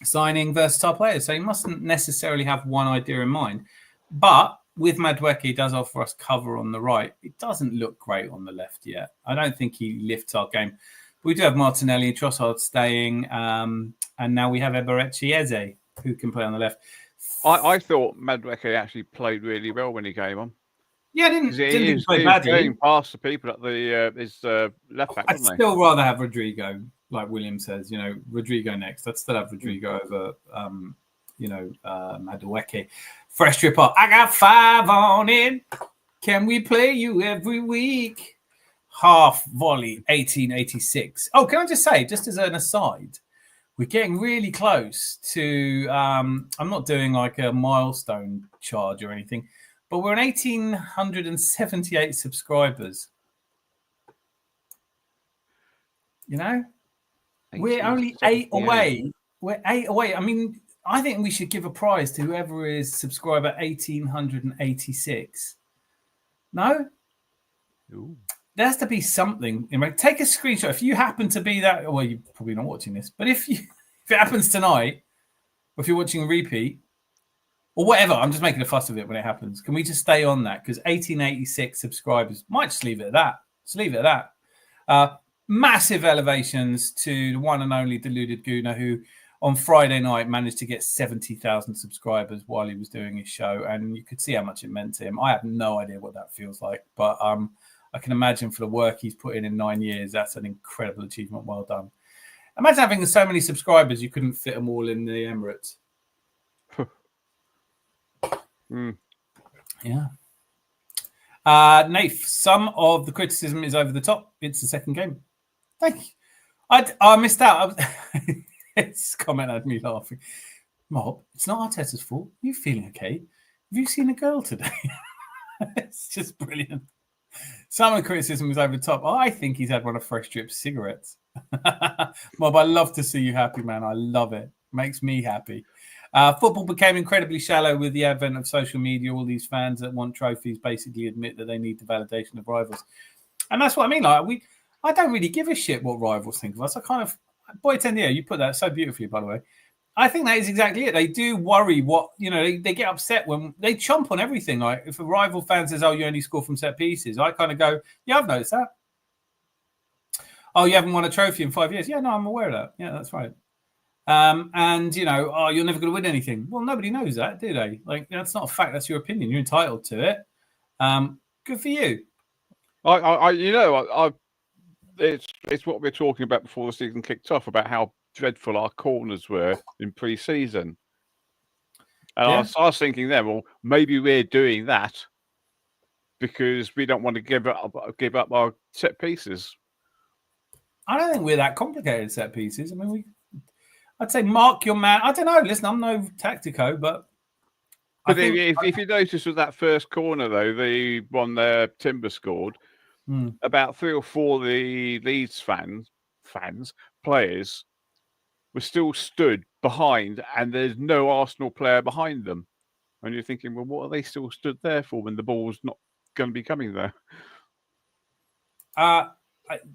signing versatile players. So he mustn't necessarily have one idea in mind. But with Madueke, he does offer us cover on the right. It doesn't look great on the left yet. I don't think he lifts our game. We do have Martinelli and Trossard staying, and now we have Eberechi Eze, who can play on the left. I thought Madueke actually played really well when he came on. Yeah, didn't play badly. Going past the people at his left back. I'd still rather have Rodrigo, like William says. Rodrigo next. I'd still have Rodrigo over, Madueke. Fresh trip up. I got 5 on it. Can we play you every week? Half volley, 1886. Oh, can I just say, just as an aside, we're getting really close to. I'm not doing like a milestone charge or anything, but we're on 1,878 subscribers. We're only 8 away. We're 8 away. I mean, I think we should give a prize to whoever is subscriber 1,886. No? Ooh. There has to be something. Take a screenshot. If you happen to be that, well, you're probably not watching this, but if it happens tonight, or if you're watching a repeat, or whatever, I'm just making a fuss of it when it happens. Can we just stay on that? Because 1886 subscribers, might just leave it at that. Just leave it at that. Massive elevations to the one and only Deluded Gooner, who on Friday night managed to get 70,000 subscribers while he was doing his show. And you could see how much it meant to him. I have no idea what that feels like, but I can imagine for the work he's put in 9 years, that's an incredible achievement. Well done. Imagine having so many subscribers, you couldn't fit them all in the Emirates. Yeah. Nath, some of the criticism is over the top. It's the second game. Thank you. I missed out. It's comment had me laughing. Mob, it's not Arteta's fault. Are you feeling okay? Have you seen a girl today? It's just brilliant. Some of the criticism is over the top. I think he's had one of Fresh Drip's cigarettes. Mob, I love to see you happy, man. I love it. Makes me happy. Football became incredibly shallow with the advent of social media. All these fans that want trophies basically admit that they need the validation of rivals. And that's what I mean. I don't really give a shit what rivals think of us. Boy Tendier, you put that so beautifully, by the way. I think that is exactly it. They do worry they get upset when they chomp on everything. Like if a rival fan says, "Oh, you only score from set pieces," I kind of go, "Yeah, I've noticed that." Oh, you haven't won a trophy in 5 years? Yeah, no, I'm aware of that. Yeah, that's right. And oh, you're never going to win anything. Well, nobody knows that, do they? Like that's not a fact. That's your opinion. You're entitled to it. Good for you. It's what we were talking about before the season kicked off about how dreadful our corners were in pre-season. And I was thinking then, well, maybe we're doing that because we don't want to give up our set pieces. I don't think we're that complicated set pieces. I mean, I'd say mark your man. I don't know. Listen, I'm no tactico, but if you notice with that first corner though, the one there Timber scored, about 3 or 4 of the Leeds players were still stood behind, and there's no Arsenal player behind them. And you're thinking, well, what are they still stood there for when the ball's not going to be coming there?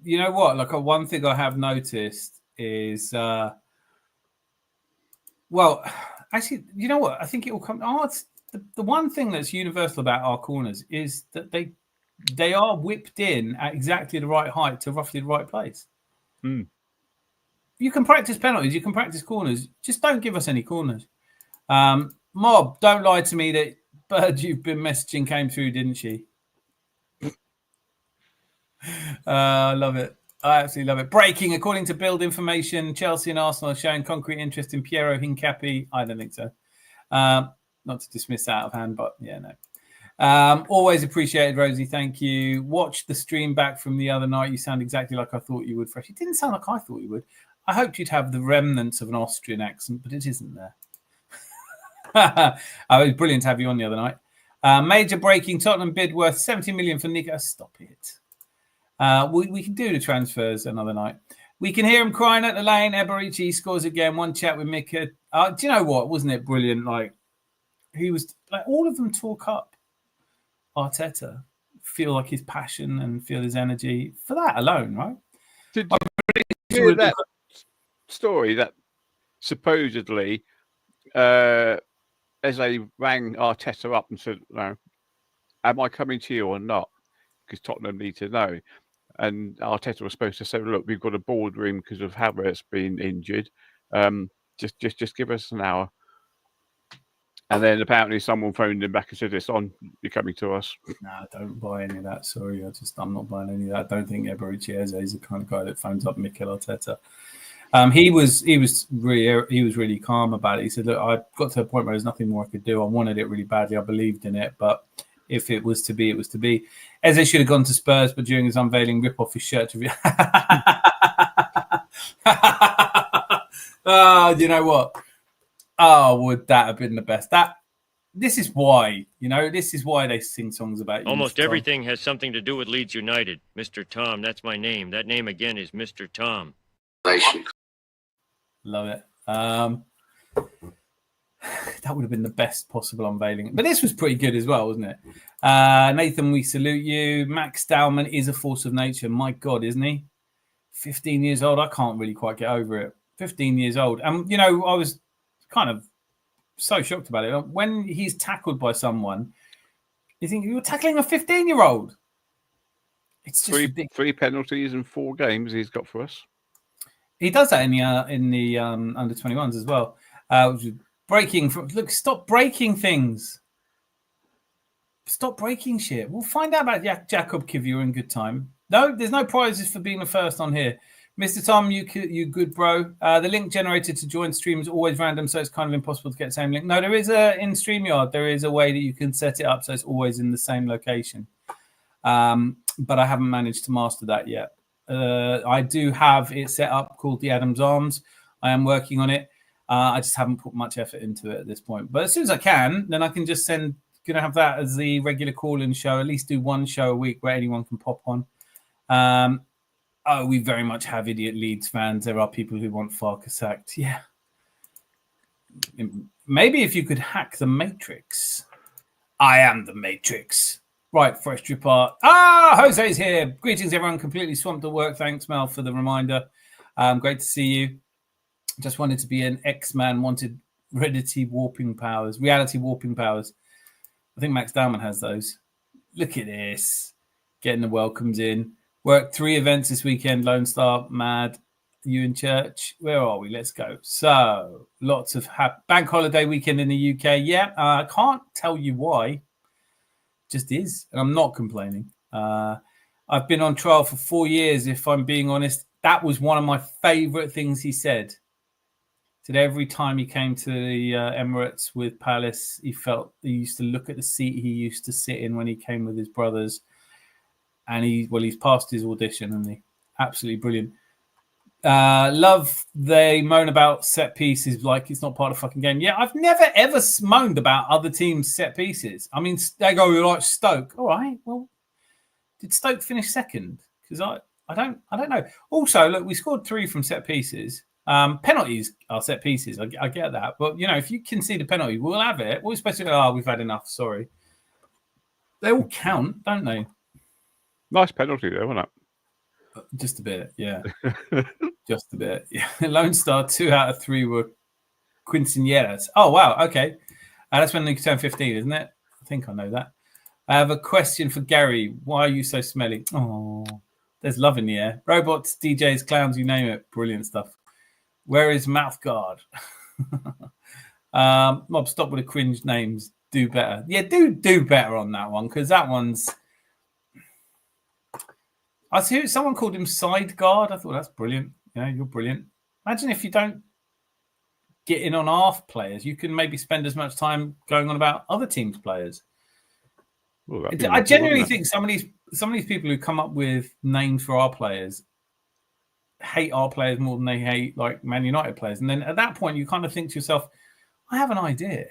You know what? Like one thing I have noticed is, actually, you know what? I think it will come. The one thing that's universal about our corners is that they are whipped in at exactly the right height to roughly the right place. You can practice penalties, you can practice corners. Just don't give us any corners. Mob, don't lie to me that Bird you've been messaging came through, didn't she? I love it. I absolutely love it. Breaking, according to Build Information, Chelsea and Arsenal are showing concrete interest in Piero Hincapié. I don't think so. Not to dismiss that out of hand, but yeah, no. Always appreciated, Rosie. Thank you. Watch the stream back from the other night. You sound exactly like I thought you would, Fresh. It didn't sound like I thought you would. I hoped you'd have the remnants of an Austrian accent, but it isn't there. It was brilliant to have you on the other night. Major breaking, Tottenham bid worth 70 million for Nico. Stop it. We can do the transfers another night. We can hear him crying at the lane. Eberici scores again. One chat with Mika. Do you know what? Wasn't it brilliant? Like he was like all of them talk up Arteta, feel like his passion and feel his energy for that alone, right? Did you hear that story that supposedly Eze rang Arteta up and said, "No, am I coming to you or not?" Because Tottenham need to know. And Arteta was supposed to say, "Look, we've got a boardroom because of Havertz been injured. Just give us an hour." And then apparently someone phoned him back and said, "It's on. You're coming to us." Nah, don't buy any of that. Sorry, I'm not buying any of that. I don't think Eberici Eze is the kind of guy that phones up Mikel Arteta. He was really calm about it. He said, "Look, I got to a point where there's nothing more I could do. I wanted it really badly. I believed in it, but if it was to be, it was to be." Eze should have gone to Spurs, but during his unveiling, rip off his shirt to. You know what? Oh, would that have been the best? This is why they sing songs about you. Almost everything has something to do with Leeds United. Mr. Tom, that's my name. That name again is Mr. Tom. Love it. That would have been the best possible unveiling. But this was pretty good as well, wasn't it? Nathan, we salute you. Max Dowman is a force of nature. My God, isn't he? 15 years old. I can't really quite get over it. 15 years old. And, I was kind of so shocked about it. When he's tackled by someone, you think you're tackling a 15-year-old. It's just three penalties in 4 games he's got for us. He does that in the under 21s as well. Breaking. Look, stop breaking things. Stop breaking shit. We'll find out about Jacob Kivior in good time. No, there's no prizes for being the first on here. Mr. Tom, you good bro. The link generated to join stream is always random, so it's kind of impossible to get the same link. No, there is in StreamYard, there is a way that you can set it up so it's always in the same location. But I haven't managed to master that yet. I do have it set up called the Adams Arms. I am working on it. I just haven't put much effort into it at this point. But as soon as I can, then I can just going to have that as the regular call-in show, at least do one show a week where anyone can pop on. We very much have idiot Leeds fans. There are people who want Farke sacked. Yeah. Maybe if you could hack the Matrix. I am the Matrix. Right, fresh drip art. Jose's here. Greetings, everyone. Completely swamped at work. Thanks, Mel, for the reminder. Great to see you. Just wanted to be an X-Man, wanted reality warping powers. I think Max Dowman has those. Look at this. Getting the welcomes in. Worked 3 events this weekend. Lone Star, mad. You in church? Where are we? Let's go. So, lots of bank holiday weekend in the UK. Yeah, I can't tell you why. Just is. And I'm not complaining. I've been on trial for 4 years, if I'm being honest. That was one of my favourite things he said. Said every time he came to the Emirates with Palace, he used to look at the seat he used to sit in when he came with his brothers. And he's passed his audition, and he absolutely brilliant. Love they moan about set pieces like it's not part of the fucking game. Yeah, I've never ever moaned about other teams' set pieces. I mean, they go like Stoke. All right, well, did Stoke finish second? Because I don't know. Also, look, we scored 3 from set pieces. Penalties are set pieces. I get that, but if you concede a penalty, we'll have it. We're supposed to. We've had enough. Sorry. They all count, don't they? Nice penalty there, wasn't it? Just a bit, yeah. Just a bit. Yeah. Lone Star, 2 out of 3 were quinceañeras. Oh, wow. Okay. That's when they turn 15, isn't it? I think I know that. I have a question for Gary. Why are you so smelly? Oh, there's love in the air. Robots, DJs, clowns, you name it. Brilliant stuff. Where is mouth guard? Mob, stop with the cringe names. Do better. Yeah, do better on that one, because that one's... I see someone called him side guard. I thought that's brilliant. You're brilliant. Imagine if you don't get in on half players, you can maybe spend as much time going on about other teams' players. Well, I genuinely think some of these people who come up with names for our players hate our players more than they hate like Man United players. And then at that point, you kind of think to yourself, I have an idea.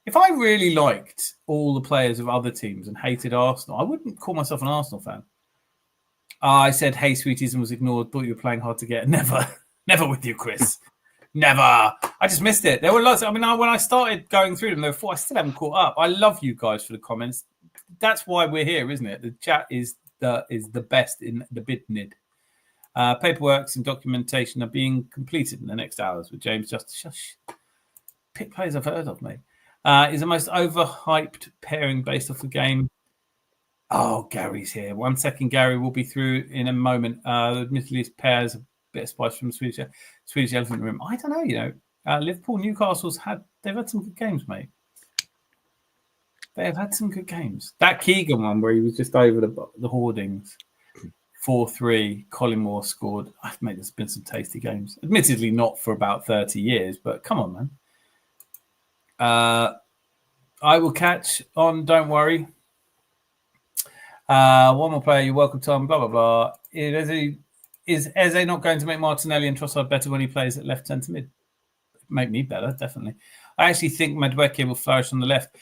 If I really liked all the players of other teams and hated Arsenal, I wouldn't call myself an Arsenal fan. I said, hey, sweeties, and was ignored. Thought you were playing hard to get. Never with you, Chris. Never. I just missed it. There were lots. I mean, when I started going through them, there were 4. I still haven't caught up. I love you guys for the comments. That's why we're here, isn't it? The chat is the best in the bidnid. Paperwork and documentation are being completed in the next hours with James Justice. Shush. Pick players I've heard of, mate. Is the most overhyped pairing based off the game. Oh, Gary's here. 1 second, Gary will be through in a moment. Admittedly, his pairs a bit of spice from Swedish Elephant Room. I don't know. Liverpool, Newcastle's they've had some good games, mate. They have had some good games. That Keegan one where he was just over the hoardings. 4-3. Collymore scored. Mate, there's been some tasty games. Admittedly, not for about 30 years, but come on, man. I will catch on. Don't worry. One more player. You're welcome, Tom. Blah, blah, blah. Is Eze not going to make Martinelli and Trossard better when he plays at left centre mid? Make me better, definitely. I actually think Madueke will flourish on the left.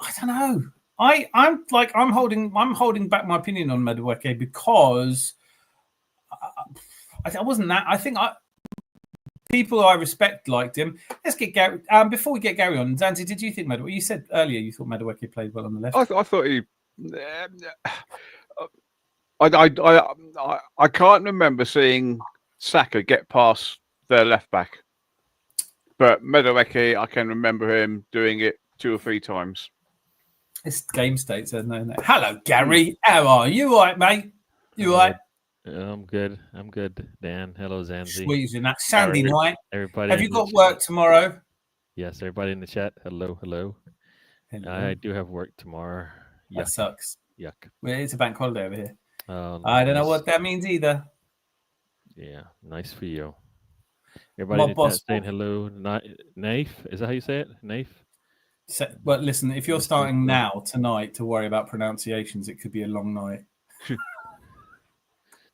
I don't know. I'm holding back my opinion on Madueke because I wasn't that. I think people I respect liked him. Let's get Gary. Before we get Gary on, Zanzi, did you think Madueke? You said earlier you thought Madueke played well on the left. I thought he. I can't remember seeing Saka get past their left back, but Madueke, I can remember him doing it 2 or 3 times. It's game state, isn't it? Hello, Gary. How are you? All right, mate? You all right? I'm good. Dan. Hello, Zanzi. Squeezing that Sandy night. Everybody. Have you got work tomorrow? Yes, everybody in the chat. Hello. I do have work tomorrow. Yuck. That sucks. Yuck. Well, it's a bank holiday over here. Nice. I don't know what that means either. Yeah, nice for you. Everybody in the chat saying hello. Naif? Is that how you say it? Naif? Well, listen, if you're starting now, tonight, to worry about pronunciations, it could be a long night.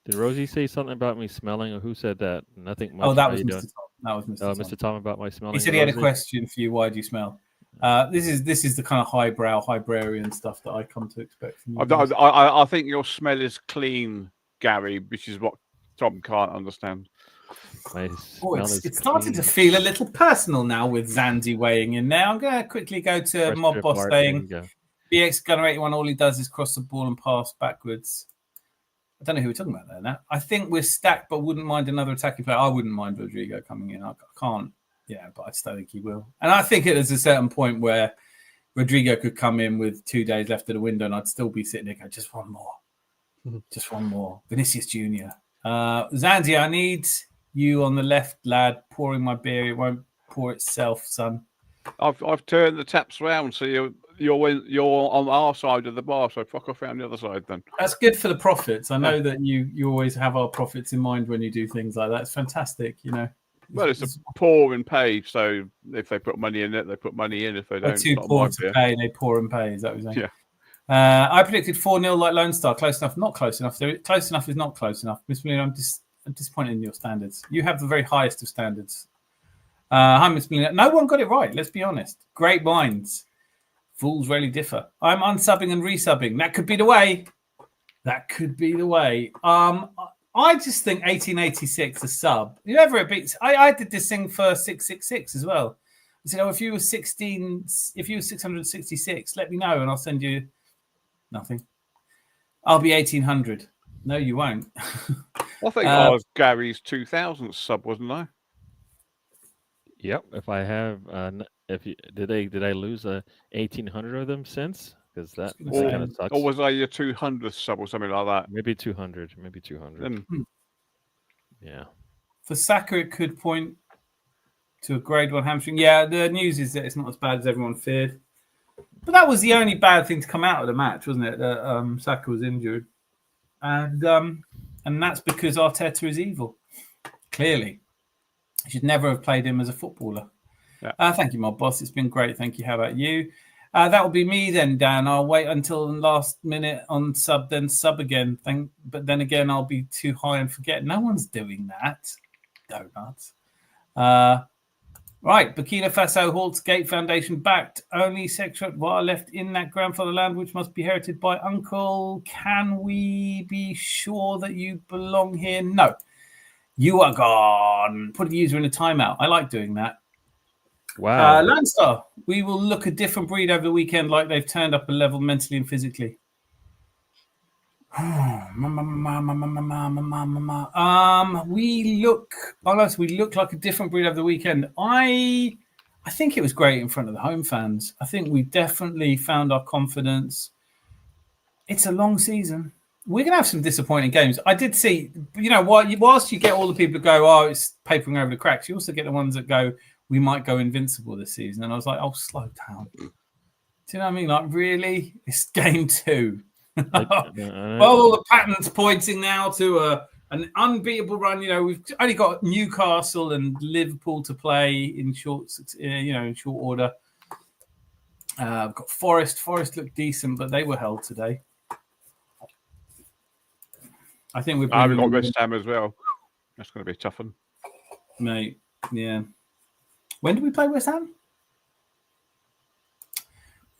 Did Rosie say something about me smelling, or who said that? Nothing much. Oh, that was Mr. Tom. That was Mr. Tom. Mr. Tom about my smelling. He said he had a question for you. Why do you smell? This is the kind of highbrowian stuff that I come to expect from you. I think your smell is clean, Gary, which is what Tom can't understand. It's starting to feel a little personal now with Zandy weighing in there. I'm going to quickly go to Mob Boss saying BX Gunner 81, all he does is cross the ball and pass backwards. I don't know who we're talking about there now. I think we're stacked, but wouldn't mind another attacking player. I wouldn't mind Rodrigo coming in. I can't. Yeah, but I just don't think he will. And I think there's a certain point where Rodrigo could come in with 2 days left of the window, and I'd still be sitting there going, just one more. Just one more. Vinicius Jr. Zanzi, I need you on the left, lad, pouring my beer. It won't pour itself, son. I've turned the taps round, so you're on our side of the bar, so fuck off around the other side then. That's good for the profits. I know that you always have our profits in mind when you do things like that. It's fantastic, you know. Well, it's a pour and pay, so if they put money in it, they put money in. If they don't, too poor to pay, they pour and pay. Is that what you're saying? Yeah. I predicted 4-0 like Lone Star. Close enough, not close enough. Close enough is not close enough. Miss Molina, I'm disappointed in your standards. You have the very highest of standards. Hi, Miss Molina. No one got it right. Let's be honest. Great minds. Fools rarely differ. I'm unsubbing and resubbing. That could be the way. That could be the way. I just think 1886 a sub. Whoever it beats. I did this thing for 666 as well. I said, if you were 666, let me know and I'll send you nothing. I'll be 1800. No, you won't. I think I was Gary's 2000 sub, wasn't I? Yep. If I have, did I lose 1,800 of them since? Because that kind of sucks. Or was I your 200th sub or something like that? Maybe 200. Maybe 200. Yeah. For Saka, it could point to a grade 1 hamstring. Yeah, the news is that it's not as bad as everyone feared. But that was the only bad thing to come out of the match, wasn't it? That Saka was injured. And that's because Arteta is evil. Clearly. You should never have played him as a footballer. Yeah. Thank you, my boss. It's been great. Thank you. How about you? That will be me then, Dan. I'll wait until the last minute on sub, then sub again. But then again, I'll be too high and forget. No one's doing that. Donuts. Right. Burkina Faso Halt's Gate Foundation backed. Only Secretariat VAR left in that grandfather land, which must be inherited by uncle. Can we be sure that you belong here? No. You are gone. Put the user in a timeout. I like doing that. Wow. Landstar, we will look a different breed over the weekend, like they've turned up a level mentally and physically. We look like a different breed over the weekend. I think it was great in front of the home fans. I think we definitely found our confidence. It's a long season. We're going to have some disappointing games. I did see, whilst you get all the people who go, it's papering over the cracks, you also get the ones that go, we might go invincible this season. And I was like, slow down. Do you know what I mean? Like, really? It's game 2. Well, all the patterns pointing now to an unbeatable run. We've only got Newcastle and Liverpool to play in short order. We've got Forest. Forest looked decent, but they were held today. I think we've got West Ham as well. That's going to be a tough one. Mate, yeah. When do we play West Ham?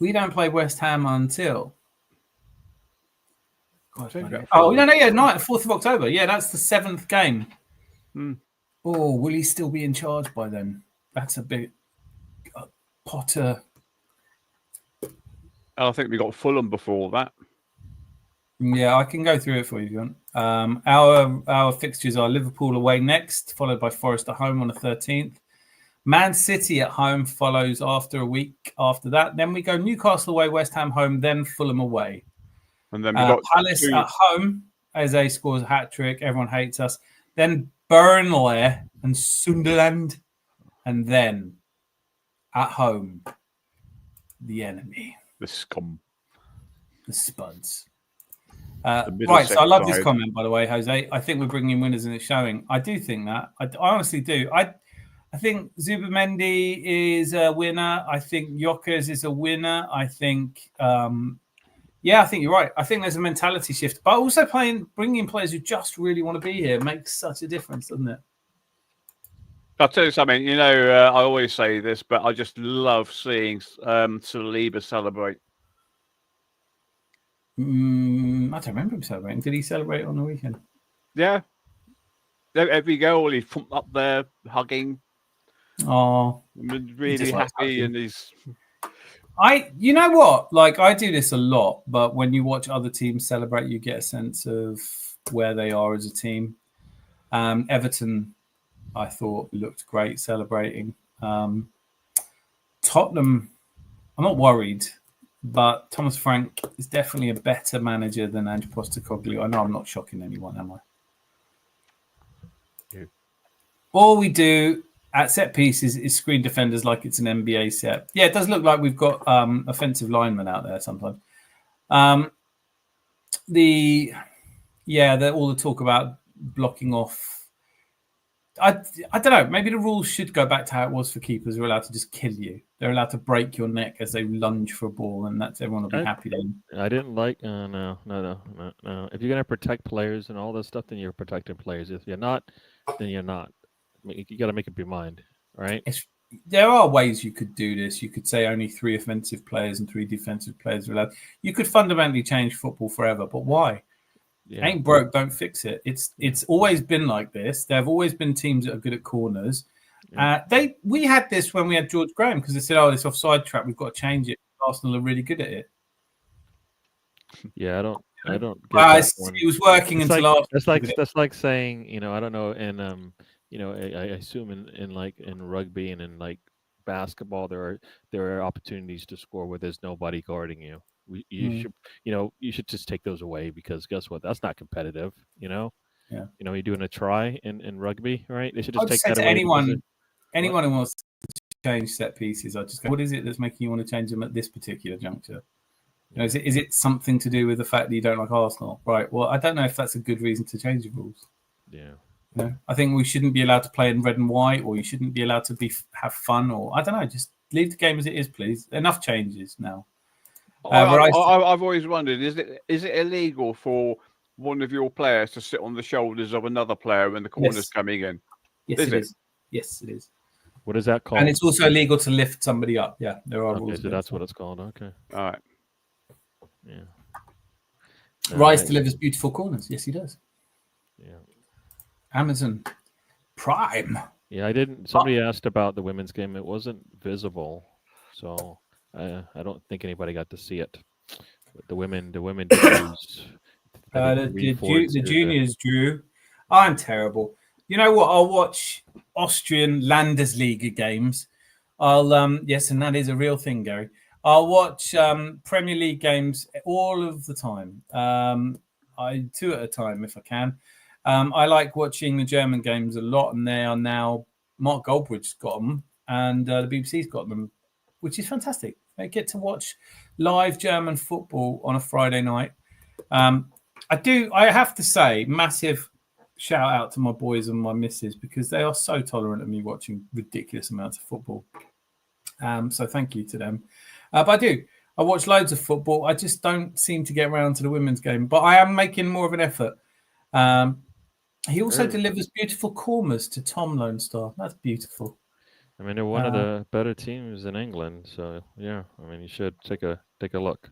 We don't play West Ham until... night, 4th of October. Yeah, that's the 7th game. Oh, will he still be in charge by then? That's a bit... Potter. I think we got Fulham before that. Yeah, I can go through it for you if you want. Our fixtures are Liverpool away next, followed by Forest at home on the 13th. Man City at home follows after a week after that. Then we go Newcastle away, West Ham home, then Fulham away. And then we got Palace at home. Eze scores a hat-trick. Everyone hates us. Then Burnley and Sunderland. And then at home, the enemy. The scum. The Spuds. Right, so I love this comment, by the way, Jose. I think we're bringing in winners and it's showing. I do think that. I honestly do. I think Zubamendi is a winner. I think Yokkers is a winner. I think, I think you're right. I think there's a mentality shift. But also bringing in players who just really want to be here makes such a difference, doesn't it? I'll tell you something. I always say this, but I just love seeing Saliba celebrate. I don't remember him celebrating. Did he celebrate on the weekend? Yeah. Every goal, he's up there hugging. Oh, really happy, and he's. You know what? Like, I do this a lot, but when you watch other teams celebrate, you get a sense of where they are as a team. Everton, I thought, looked great celebrating. Tottenham, I'm not worried, but Thomas Frank is definitely a better manager than Ange Postecoglou. I know I'm not shocking anyone, am I? Yeah. All we do at set pieces is screen defenders like it's an NBA set. Yeah, it does look like we've got offensive linemen out there sometimes. All the talk about blocking off. I don't know. Maybe the rules should go back to how it was for keepers. They're allowed to just kill you. They're allowed to break your neck as they lunge for a ball, and that's everyone will be happy then. I didn't like. No. If you're gonna protect players and all this stuff, then you're protecting players. If you're not, then you're not. You got to make up your mind, right? There are ways you could do this. You could say only 3 offensive players and 3 defensive players are allowed. You could fundamentally change football forever, but why? Yeah. Ain't broke, don't fix it. It's always been like this. There have always been teams that are good at corners. Yeah. We had this when we had George Graham because they said, "Oh, this offside trap, we've got to change it." Arsenal are really good at it. Yeah, I don't get that one. It was working It's until like, after. that's like saying, I don't know, and I assume in rugby and in like basketball there are opportunities to score where there's nobody guarding you. You should just take those away because guess what? That's not competitive. Yeah. You're doing a try in rugby, right? They should I'll just just take say that to away. anyone who wants to change set pieces, I just go, what is it that's making you want to change them at this particular juncture? Is it something to do with the fact that you don't like Arsenal? Right. Well, I don't know if that's a good reason to change the rules. Yeah. I think we shouldn't be allowed to play in red and white, or you shouldn't be allowed to have fun, or I don't know. Just leave the game as it is, please. Enough changes now. I've always wondered: is it illegal for one of your players to sit on the shoulders of another player when the corner's coming in? Yes, it is. Yes, it is. What is that called? And it's also illegal to lift somebody up. Yeah, there are rules. So that's what it's called. Okay. All right. Yeah. Rice delivers beautiful corners. Yes, he does. Yeah. Amazon Prime. Yeah, I didn't. Somebody asked about the women's game. It wasn't visible, so I don't think anybody got to see it. But the women did lose. The juniors drew. I'm terrible. You know what? I'll watch Austrian Landesliga games. Yes, and that is a real thing, Gary. I'll watch Premier League games all of the time. 2 at a time if I can. I like watching the German games a lot, and they are now Mark Goldbridge's got them, and the BBC's got them, which is fantastic. They get to watch live German football on a Friday night. I have to say, massive shout out to my boys and my missus because they are so tolerant of me watching ridiculous amounts of football. So thank you to them. But I watch loads of football. I just don't seem to get around to the women's game, but I am making more of an effort. He also delivers beautiful corners to Tom Lone Star. That's beautiful. I mean, they're one of the better teams in England, so yeah. I mean, you should take a look.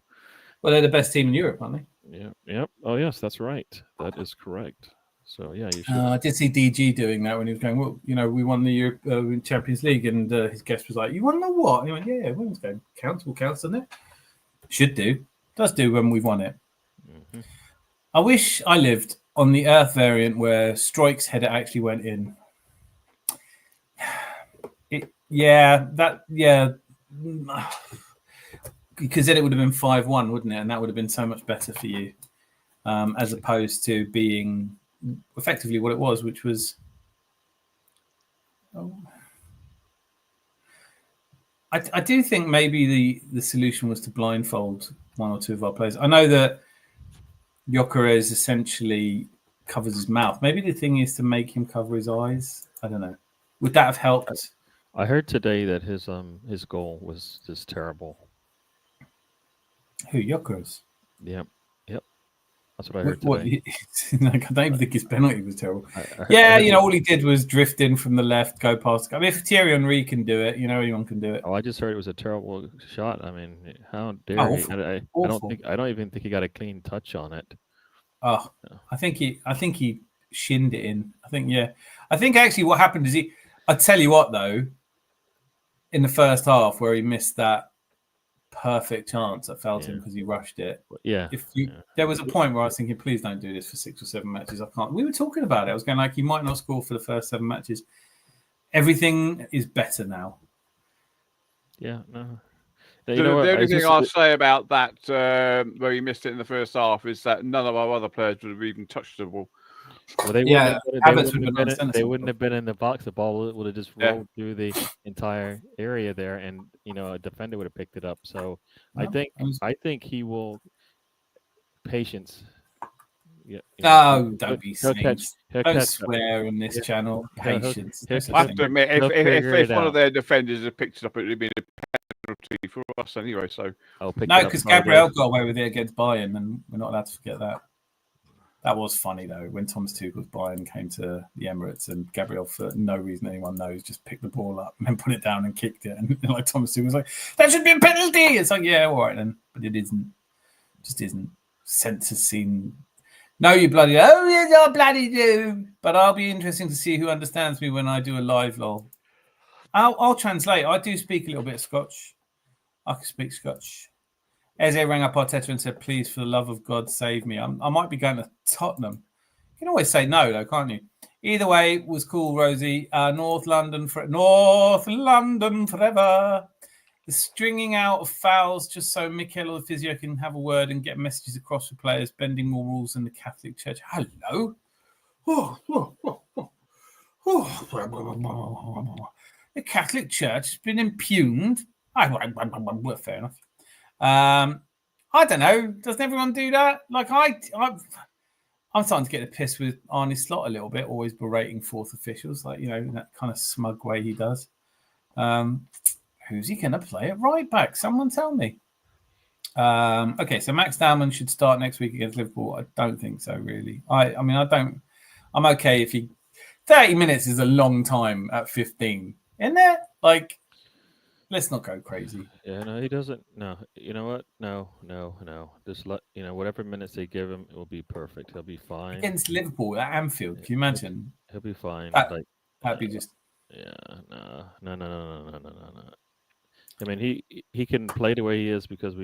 Well, they're the best team in Europe, aren't they? Yeah. Yep. Oh, yes, that's right. That is correct. So yeah, you should. I did see DG doing that when he was going. Well, we won the Europe Champions League, and his guest was like, "You want to know what?" And he went, "Yeah, women's game counts. Will counts, doesn't it? Should do. Does do when we've won it." Mm-hmm. I wish I lived on the Earth variant where Stroik's header actually went in. Because then it would have been 5-1, wouldn't it? And that would have been so much better for you, as opposed to being effectively what it was, which was. I do think maybe the solution was to blindfold 1 or 2 of our players. I know that Gyökeres essentially covers his mouth. Maybe the thing is to make him cover his eyes. I don't know. Would that have helped? I heard today that his goal was just terrible. Who, Gyökeres? Yep. That's what I heard today. I don't even think his penalty was terrible. All he did was drift in from the left, go past. I mean, if Thierry Henry can do it, anyone can do it. Oh, I just heard it was a terrible shot. I mean, how dare he? I don't even think he got a clean touch on it. Oh, no. I think he shinned it in. I think actually what happened is I tell you what though, in the first half where he missed that perfect chance. I felt him because he rushed it. Yeah. There was a point where I was thinking, please don't do this for 6 or 7 matches. I can't. We were talking about it. I was going like, he might not score for the first 7 matches. Everything is better now. Yeah, no. The only thing I'll say about that, where he missed it in the first half, is that none of our other players would have even touched the ball. Well, they wouldn't have been in the box. The ball would have just rolled through the entire area there, and a defender would have picked it up. So I think he will patience. Yeah. Don't be saints. Don't swear on this channel. Patience. I have to admit, if one of their defenders had picked it up, it would have been a penalty for us anyway. So no, because Gabriel got away with it against Bayern, and we're not allowed to forget that. That was funny though, when Thomas Tuchel's Bayern came to the Emirates, and Gabriel, for no reason anyone knows, just picked the ball up and then put it down and kicked it, and like Thomas Tuchel was like, "That should be a penalty." It's like, yeah, all right then, but it isn't. Just isn't. Sense has seen. No, you bloody. Oh, yes, I bloody do. But I'll be interesting to see who understands me when I do a live lol. I'll translate. I do speak a little bit of Scotch. I can speak Scotch. Eze rang up Arteta and said, "Please, for the love of God, save me." I might be going to Tottenham. You can always say no, though, can't you? Either way, it was cool, Rosie. North London forever. The stringing out of fouls just so Mikel or the physio can have a word and get messages across for players, bending more rules than the Catholic Church. Hello? The Catholic Church has been impugned. Fair enough. I don't know. Doesn't everyone do that? Like I'm starting to get the piss with Arne Slot a little bit, always berating fourth officials, like in that kind of smug way he does. Who's he going to play at right back? Someone tell me. Okay, so Max Dowman should start next week against Liverpool. I don't think so, really. I don't. I'm okay if he. 30 minutes is a long time at 15, isn't it? Like, let's not go crazy. Yeah, no, he doesn't. No, you know what? No. Just let whatever minutes they give him, it will be perfect. He'll be fine against Liverpool at Anfield. Can you imagine? He'll be fine. That'd be just. Yeah, no. I mean, he can play the way he is because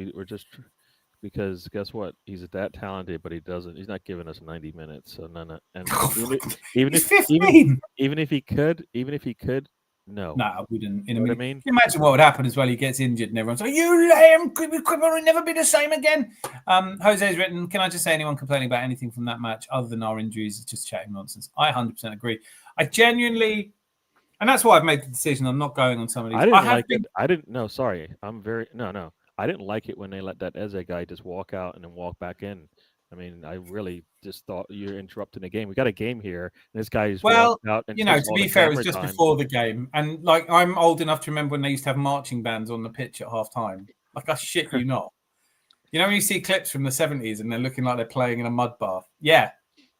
because guess what? He's that talented, but he's not giving us 90 minutes. So none. And even if he could, no. No, I wouldn't. You know what I mean? Can you imagine what would happen as well? He gets injured and everyone's like, "You let him, will never be the same again." Jose's written, "Can I just say anyone complaining about anything from that match other than our injuries is just chatting nonsense?" I 100% agree. I genuinely, and that's why I've made the decision. I'm not going on some of these. I didn't. No, sorry. I didn't like it when they let that Eze guy just walk out and then walk back in. I mean, I really just thought you're interrupting the game. We got a game here. And this guy is walked out. And to be fair, it was just before the game. And like, I'm old enough to remember when they used to have marching bands on the pitch at half time. Like, I shit you not. When you see clips from the 70s and they're looking like they're playing in a mud bath. Yeah,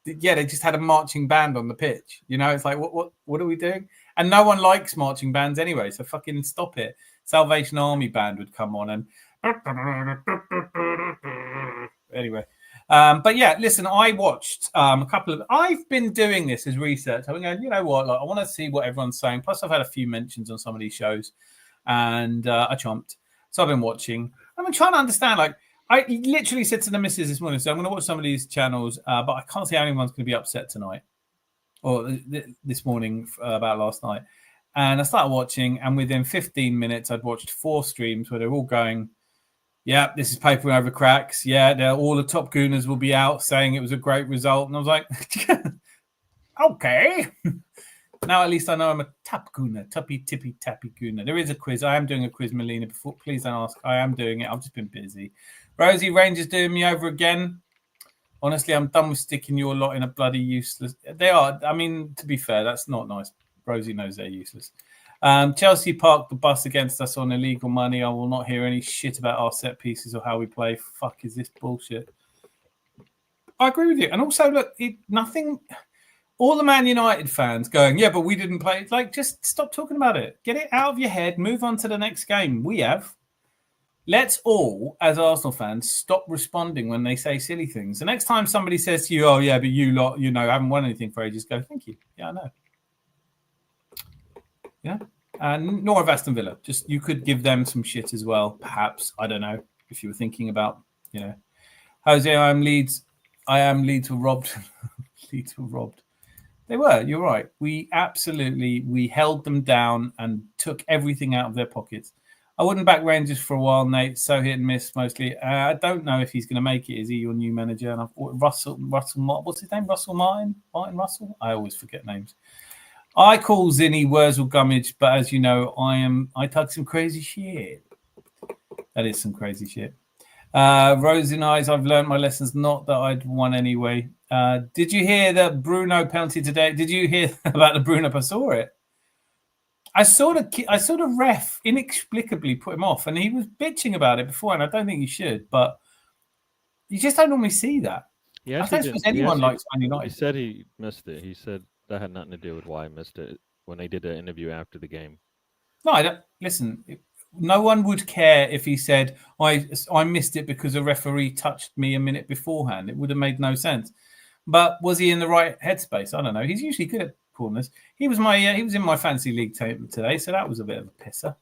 they just had a marching band on the pitch. It's like, what are we doing? And no one likes marching bands anyway, so fucking stop it. Salvation Army band would come on and anyway. But yeah, listen, I watched a couple of. I've been doing this as research. I've been going, you know what? Like, I want to see what everyone's saying. Plus, I've had a few mentions on some of these shows, and I chomped. So I've been watching. I've been trying to understand. Like, I literally said to the missus this morning, so I'm going to watch some of these channels, but I can't see how anyone's going to be upset tonight or this morning about last night. And I started watching, and within 15 minutes, I'd watched 4 streams where they're all going, "Yeah, this is papering over cracks. Yeah, all the top gooners will be out saying it was a great result." And I was like, okay. Now at least I know I'm a top gooner, tippy tappy gooner. There is a quiz. I am doing a quiz, Melina. Before, please don't ask. I am doing it. I've just been busy. Rosie, Rangers doing me over again. Honestly, I'm done with sticking your lot in a bloody useless. They are. I mean, to be fair, that's not nice. Rosie knows they're useless. Chelsea parked the bus against us on illegal money. I will not hear any shit about our set pieces or how we play. Fuck is this bullshit? I agree with you. And also, look, nothing. All the Man United fans going, "Yeah, but we didn't play." It's like, just stop talking about it. Get it out of your head. Move on to the next game. We have. Let's all, as Arsenal fans, stop responding when they say silly things. The next time somebody says to you, "Oh, yeah, but you lot, haven't won anything for ages," go, "Thank you. Yeah, I know." Yeah. And nor have Aston Villa. Just you could give them some shit as well, perhaps. I don't know if you were thinking about, Jose, I am Leeds were robbed. Leeds were robbed. They were. You're right. We held them down and took everything out of their pockets. I wouldn't back Rangers for a while, Nate. So hit and miss mostly. I don't know if he's going to make it. Is he your new manager? And I've got Russell. What's his name? Russell Martin. Martin Russell. I always forget names. I call Zinny Wurzel Gummidge, but as you know, I tug some crazy shit. That is some crazy shit. Rose in eyes. I've learned my lessons. Not that I'd won anyway. Did you hear that Bruno penalty today? Did you hear about the Bruno? I saw it. I saw the ref inexplicably put him off, and he was bitching about it before. And I don't think he should, but you just don't normally see that. I don't suppose anyone likes Man United. He said he missed it. He said that had nothing to do with why I missed it when they did the interview after the game. No, I don't. Listen, no one would care if he said I missed it because a referee touched me a minute beforehand. It would have made no sense. But was he in the right headspace? I don't know. He's usually good at corners. He was in my fantasy league team today, so that was a bit of a pisser.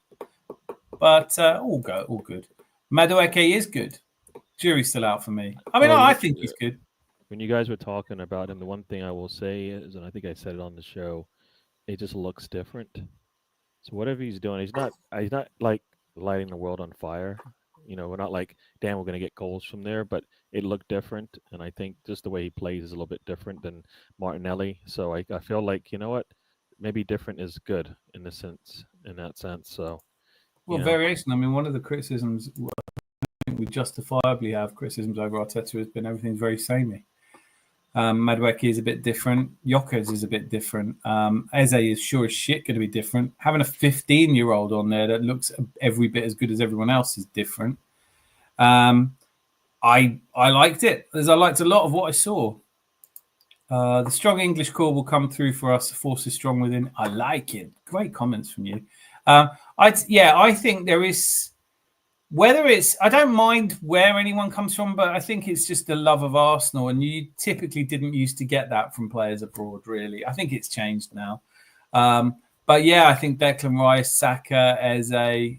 But all good. Madueke is good. Jury's still out for me. I mean, I think he's good. When you guys were talking about him, the one thing I will say is, and I think I said it on the show, it just looks different. So whatever he's doing, he's not like lighting the world on fire. We're not like, damn, we're going to get goals from there, but it looked different. And I think just the way he plays is a little bit different than Martinelli. So I feel like, you know what, maybe different is good in that sense. So, variation. I mean, one of the criticisms I think we justifiably have criticisms over Arteta has been everything's very samey. Madueke is a bit different. Yokkers is a bit different. Eze is sure as shit going to be different. Having a 15-year-old on there that looks every bit as good as everyone else is different. I liked it, as I liked a lot of what I saw. The strong English core will come through for us. The force is strong within. I like it. Great comments from you. I think there is. Whether it's, I don't mind where anyone comes from, but I think it's just the love of Arsenal. And you typically didn't used to get that from players abroad, really. I think it's changed now. But yeah, I think Declan Rice, Saka, Eze,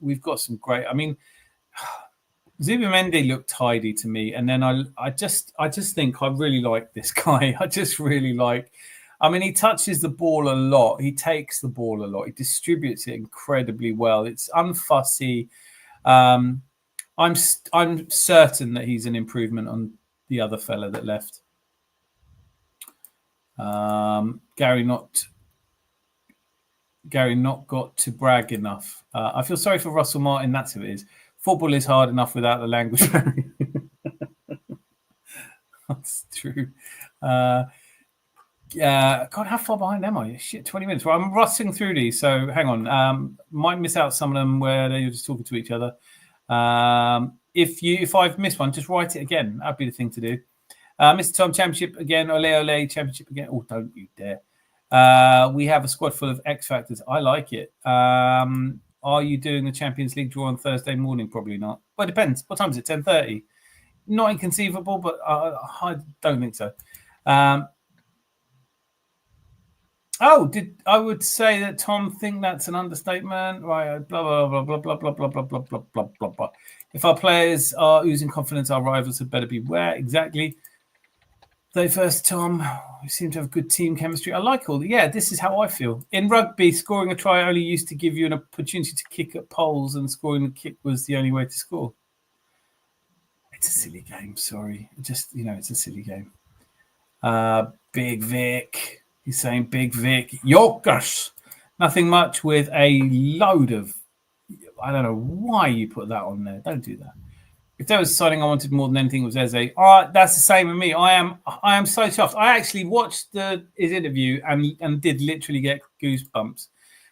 we've got some great, I mean, Zubimendi looked tidy to me. And then I just think I really like this guy. I just really like, I mean, he touches the ball a lot. He takes the ball a lot. He distributes it incredibly well. It's unfussy. I'm certain that he's an improvement on the other fella that left. Gary not got to brag enough. I feel sorry for Russell Martin. That's who it is. Football is hard enough without the language barrier. That's true. God, how far behind am I? Shit, 20 minutes. Well, I'm rustling through these, so hang on. Might miss out some of them where they're just talking to each other. If I've missed one, just write it again. That'd be the thing to do. Mr. Tom, championship again. Ole Ole, championship again. Oh, don't you dare. We have a squad full of X Factors. I like it. Are you doing the Champions League draw on Thursday morning? Probably not. Well, it depends. What time is it? 10:30? Not inconceivable, but I don't think so. I would say that Tom think that's an understatement, right? Blah blah blah blah blah blah blah blah blah blah blah blah. If our players are oozing confidence, our rivals had better beware. Exactly. They first, Tom. We seem to have good team chemistry. I like all the. Yeah, this is how I feel. In rugby, scoring a try only used to give you an opportunity to kick at poles, and scoring the kick was the only way to score. It's a silly game. Sorry, just it's a silly game. Big Vic. He's saying Big Vic. Yorkers. Nothing much with a load of. I don't know why you put that on there. Don't do that. If there was a signing I wanted more than anything, it was Eze. That's the same with me. I am so chuffed. I actually watched his interview and did literally get goosebumps.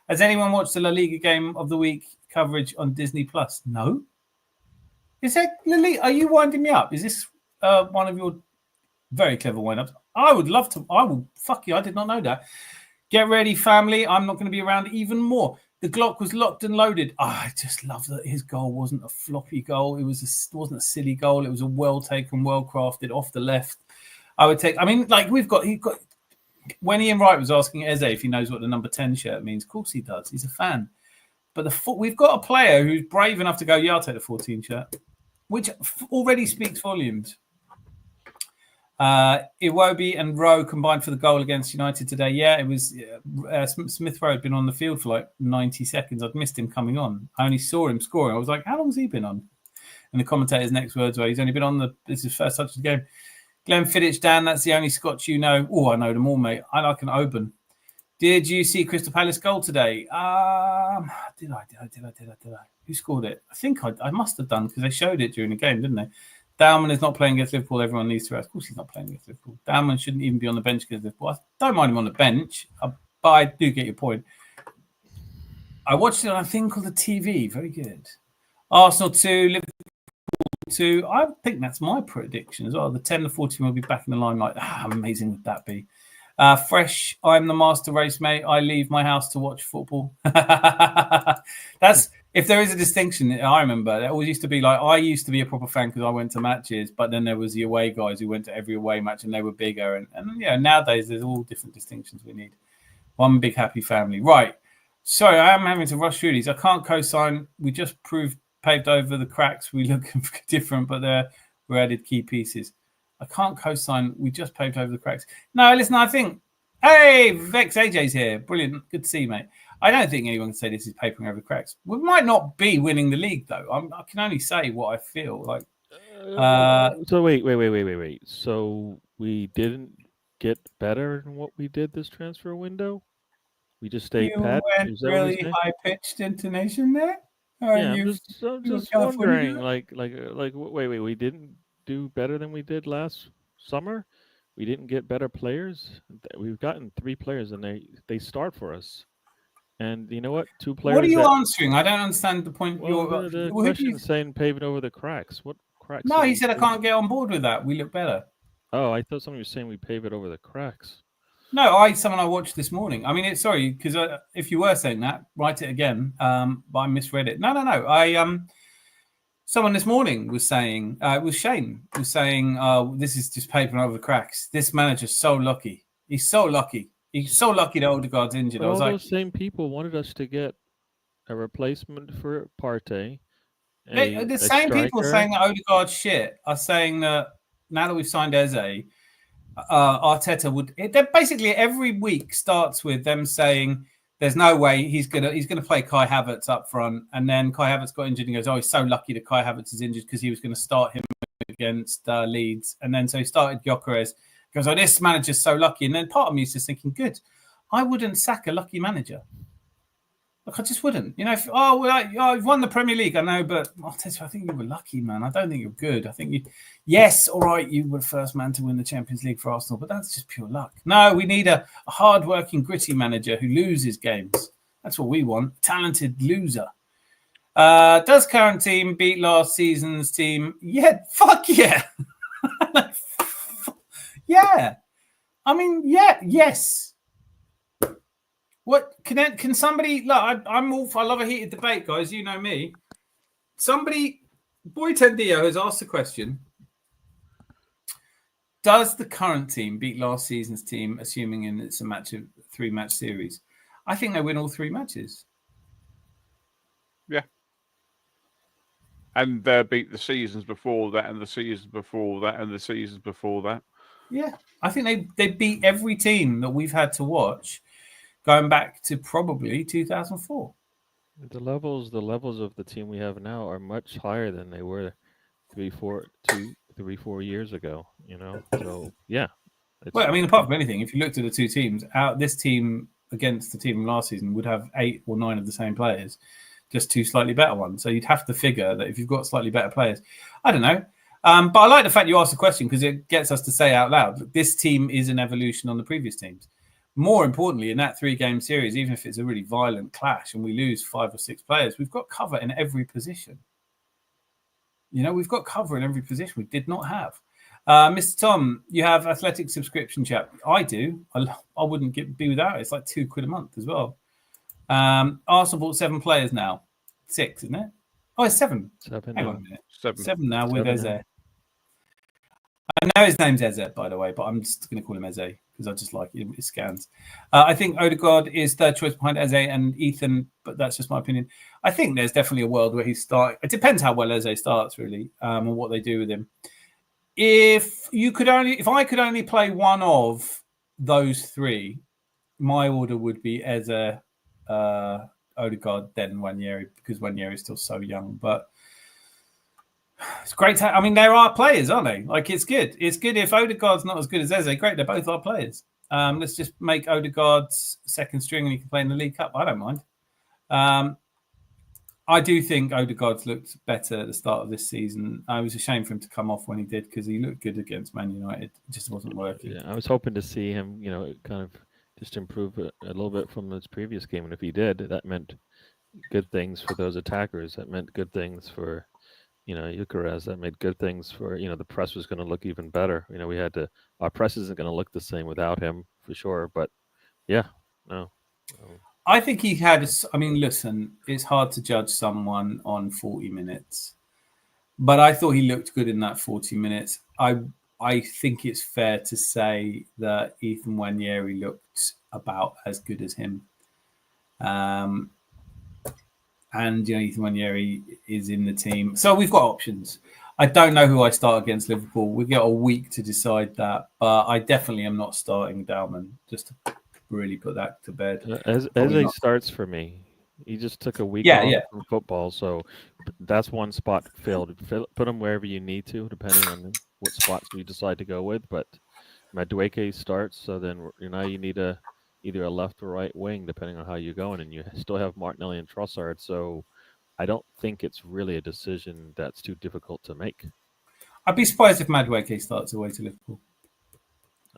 Has anyone watched the La Liga game of the week coverage on Disney Plus? No. Is that La Liga? Are you winding me up? Is this one of your very clever wind-ups? I would love to. I will. Fuck you. I did not know that. Get ready, family. I'm not going to be around even more. The Glock was locked and loaded. I just love that his goal wasn't a floppy goal. It wasn't a silly goal. It was a well taken, well crafted off the left. I would take. I mean, like he got when Ian Wright was asking Eze if he knows what the number 10 shirt means, of course he does. He's a fan. But we've got a player who's brave enough to go, yeah, I'll take the 14 shirt, which already speaks volumes. Iwobi and Rowe combined for the goal against United today. Yeah, it was Smith Rowe had been on the field for like 90 seconds. I'd missed him coming on. I only saw him scoring. I was like, how long has he been on? And the commentator's next words were, he's only been on this is his first touch of the game. Glenn Fiddich, Dan, that's the only Scotch you know. Oh, I know them all, mate. I like an Oban. Did you see Crystal Palace goal today? Did I? Who scored it? I think I must have done because they showed it during the game, didn't they? Dalman is not playing against Liverpool. Everyone needs to rest. Of course, he's not playing against Liverpool. Dalman shouldn't even be on the bench against Liverpool. I don't mind him on the bench, but I do get your point. I watched it on a thing called the TV. Very good. Arsenal 2, Liverpool 2. I think that's my prediction as well. The 10 to 14 will be back in the limelight. How amazing would that be? Fresh, I'm the master race mate. I leave my house to watch football. That's if there is a distinction. I remember there always used to be like I used to be a proper fan because I went to matches, but then there was the away guys who went to every away match and they were bigger. And yeah, nowadays there's all different distinctions we need. One big happy family, right? Sorry, I am having to rush through these. I can't co-sign. We just paved over the cracks. We look different, but there were added key pieces. I can't co-sign. We just paved over the cracks. No, listen, I think, hey, Vex AJ's here. Brilliant. Good to see you, mate. I don't think anyone can say this is papering over the cracks. We might not be winning the league, though. I can only say what I feel like. So wait. So we didn't get better than what we did this transfer window? We just stayed pat? Went really high-pitched intonation there? Yeah, I'm just wondering, wait, we didn't do better than we did last summer? We didn't get better players? We've gotten 3 players and they start for us. And you know what? 2 players. What are you answering? I don't understand the point. Well, the question is saying paving over the cracks. What cracks? No, he said I can't get on board with that. We look better. Oh, I thought somebody was saying we pave it over the cracks. No, someone I watched this morning. I mean, sorry, because if you were saying that, write it again. But I misread it. No. Someone this morning was saying, it was Shane, was saying, this is just papering over the cracks. This manager's so lucky. He's so lucky. He's so lucky that Odegaard's injured. But those same people wanted us to get a replacement for Partey. The same people saying that Odegaard's shit are saying that now that we've signed Eze, Arteta would. Basically every week starts with them saying there's no way he's gonna play Kai Havertz up front, and then Kai Havertz got injured and goes, oh, he's so lucky that Kai Havertz is injured because he was going to start him against Leeds, and then so he started Gyökeres. Goes, oh, this manager's so lucky, and then part of me is just thinking, good, I wouldn't sack a lucky manager. Like, I just wouldn't. You know, you've won the Premier League, I know, but I think you were lucky, man. I don't think you're good. I think yes, all right, you were the first man to win the Champions League for Arsenal, but that's just pure luck. No, we need a hard-working, gritty manager who loses games. That's what we want. Talented loser. Does current team beat last season's team? Yeah, fuck yeah. Yeah. I mean, yeah, yes. What can somebody look? I love a heated debate, guys. You know me. Somebody, Boy Tendio has asked the question: does the current team beat last season's team, assuming it's a 3-match series? I think they win all 3 matches. Yeah. And beat the seasons before that, and the seasons before that, and the seasons before that. Yeah, I think they beat every team that we've had to watch, going back to probably 2004. The levels of the team we have now are much higher than they were 3-4 years ago. You know, so yeah. Well, I mean, apart from anything, if you looked at the 2 teams, this team against the team last season would have 8 or 9 of the same players, just 2 slightly better ones. So you'd have to figure that if you've got slightly better players, I don't know. But I like the fact you asked the question because it gets us to say out loud, this team is an evolution on the previous teams. More importantly, in that 3-game series, even if it's a really violent clash and we lose 5 or 6 players, we've got cover in every position. You know, we've got cover in every position we did not have. Mr. Tom, you have athletic subscription chat. I do. I wouldn't be without it. It's like £2 a month as well. Arsenal bought 7 players now. 6, isn't it? Oh, it's 7. Hang on a minute. 7 now with Eze. I know his name's Eze, by the way, but I'm just going to call him Eze. because I just like his scans. I think Odegaard is third choice behind Eze and Ethan, but that's just my opinion. I think there's definitely a world where he's starting. It depends how well Eze starts, really, and what they do with him. If I could only play one of those three, my order would be Eze, Odegaard, then Nwaneri, because Nwaneri is still so young. But it's great. I mean, there are players, aren't they? Like, it's good. It's good if Odegaard's not as good as Eze. Great, they both are players. Let's just make Odegaard's second string and he can play in the League Cup. I don't mind. I do think Odegaard's looked better at the start of this season. I was ashamed for him to come off when he did because he looked good against Man United. It just wasn't working. Yeah, I was hoping to see him, kind of just improve a little bit from his previous game. And if he did, that meant good things for those attackers. That meant good things for, Eucharist. That made good things for, the press was going to look even better. Our press isn't going to look the same without him for sure. But yeah, no. I think he had. I mean, listen, it's hard to judge someone on 40 minutes, but I thought he looked good in that 40 minutes. I think it's fair to say that Ethan Nwaneri looked about as good as him. And Ethan Nwaneri is in the team, so we've got options. I don't know who I start against Liverpool. We get a week to decide that, but I definitely am not starting Dalman. Just to really put that to bed. As he starts for me, he just took a week off from football, so that's one spot filled. Put him wherever you need to, depending on what spots you decide to go with. But Madueke starts, so then you need either a left or right wing, depending on how you're going, and you still have Martinelli and Trossard. So I don't think it's really a decision that's too difficult to make. I'd be surprised if Madueke starts away to Liverpool.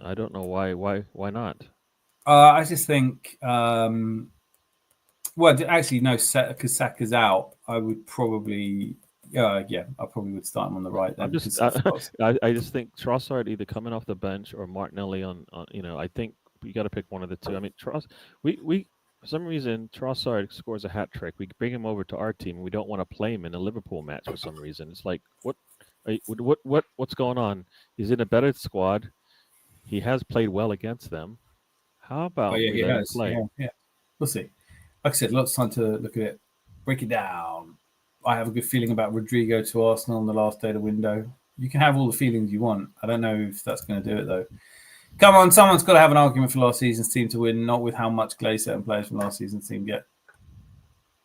I don't know why. Why not? I just think, actually, no, because Saka's out. I would probably, I probably would start him on the right. Then, I just think Trossard either coming off the bench or Martinelli on I think you got to pick one of the two. I mean, we for some reason Trossard scores a hat trick. We bring him over to our team, and we don't want to play him in a Liverpool match for some reason. It's like what's going on? He's in a better squad. He has played well against them. How about we let him play? Yeah, we'll see. Like I said, lots of time to look at it, break it down. I have a good feeling about Rodrigo to Arsenal on the last day of the window. You can have all the feelings you want. I don't know if that's going to do it, though. Come on, someone's got to have an argument for last season's team to win, not with how much glaze certain players from last season's team get.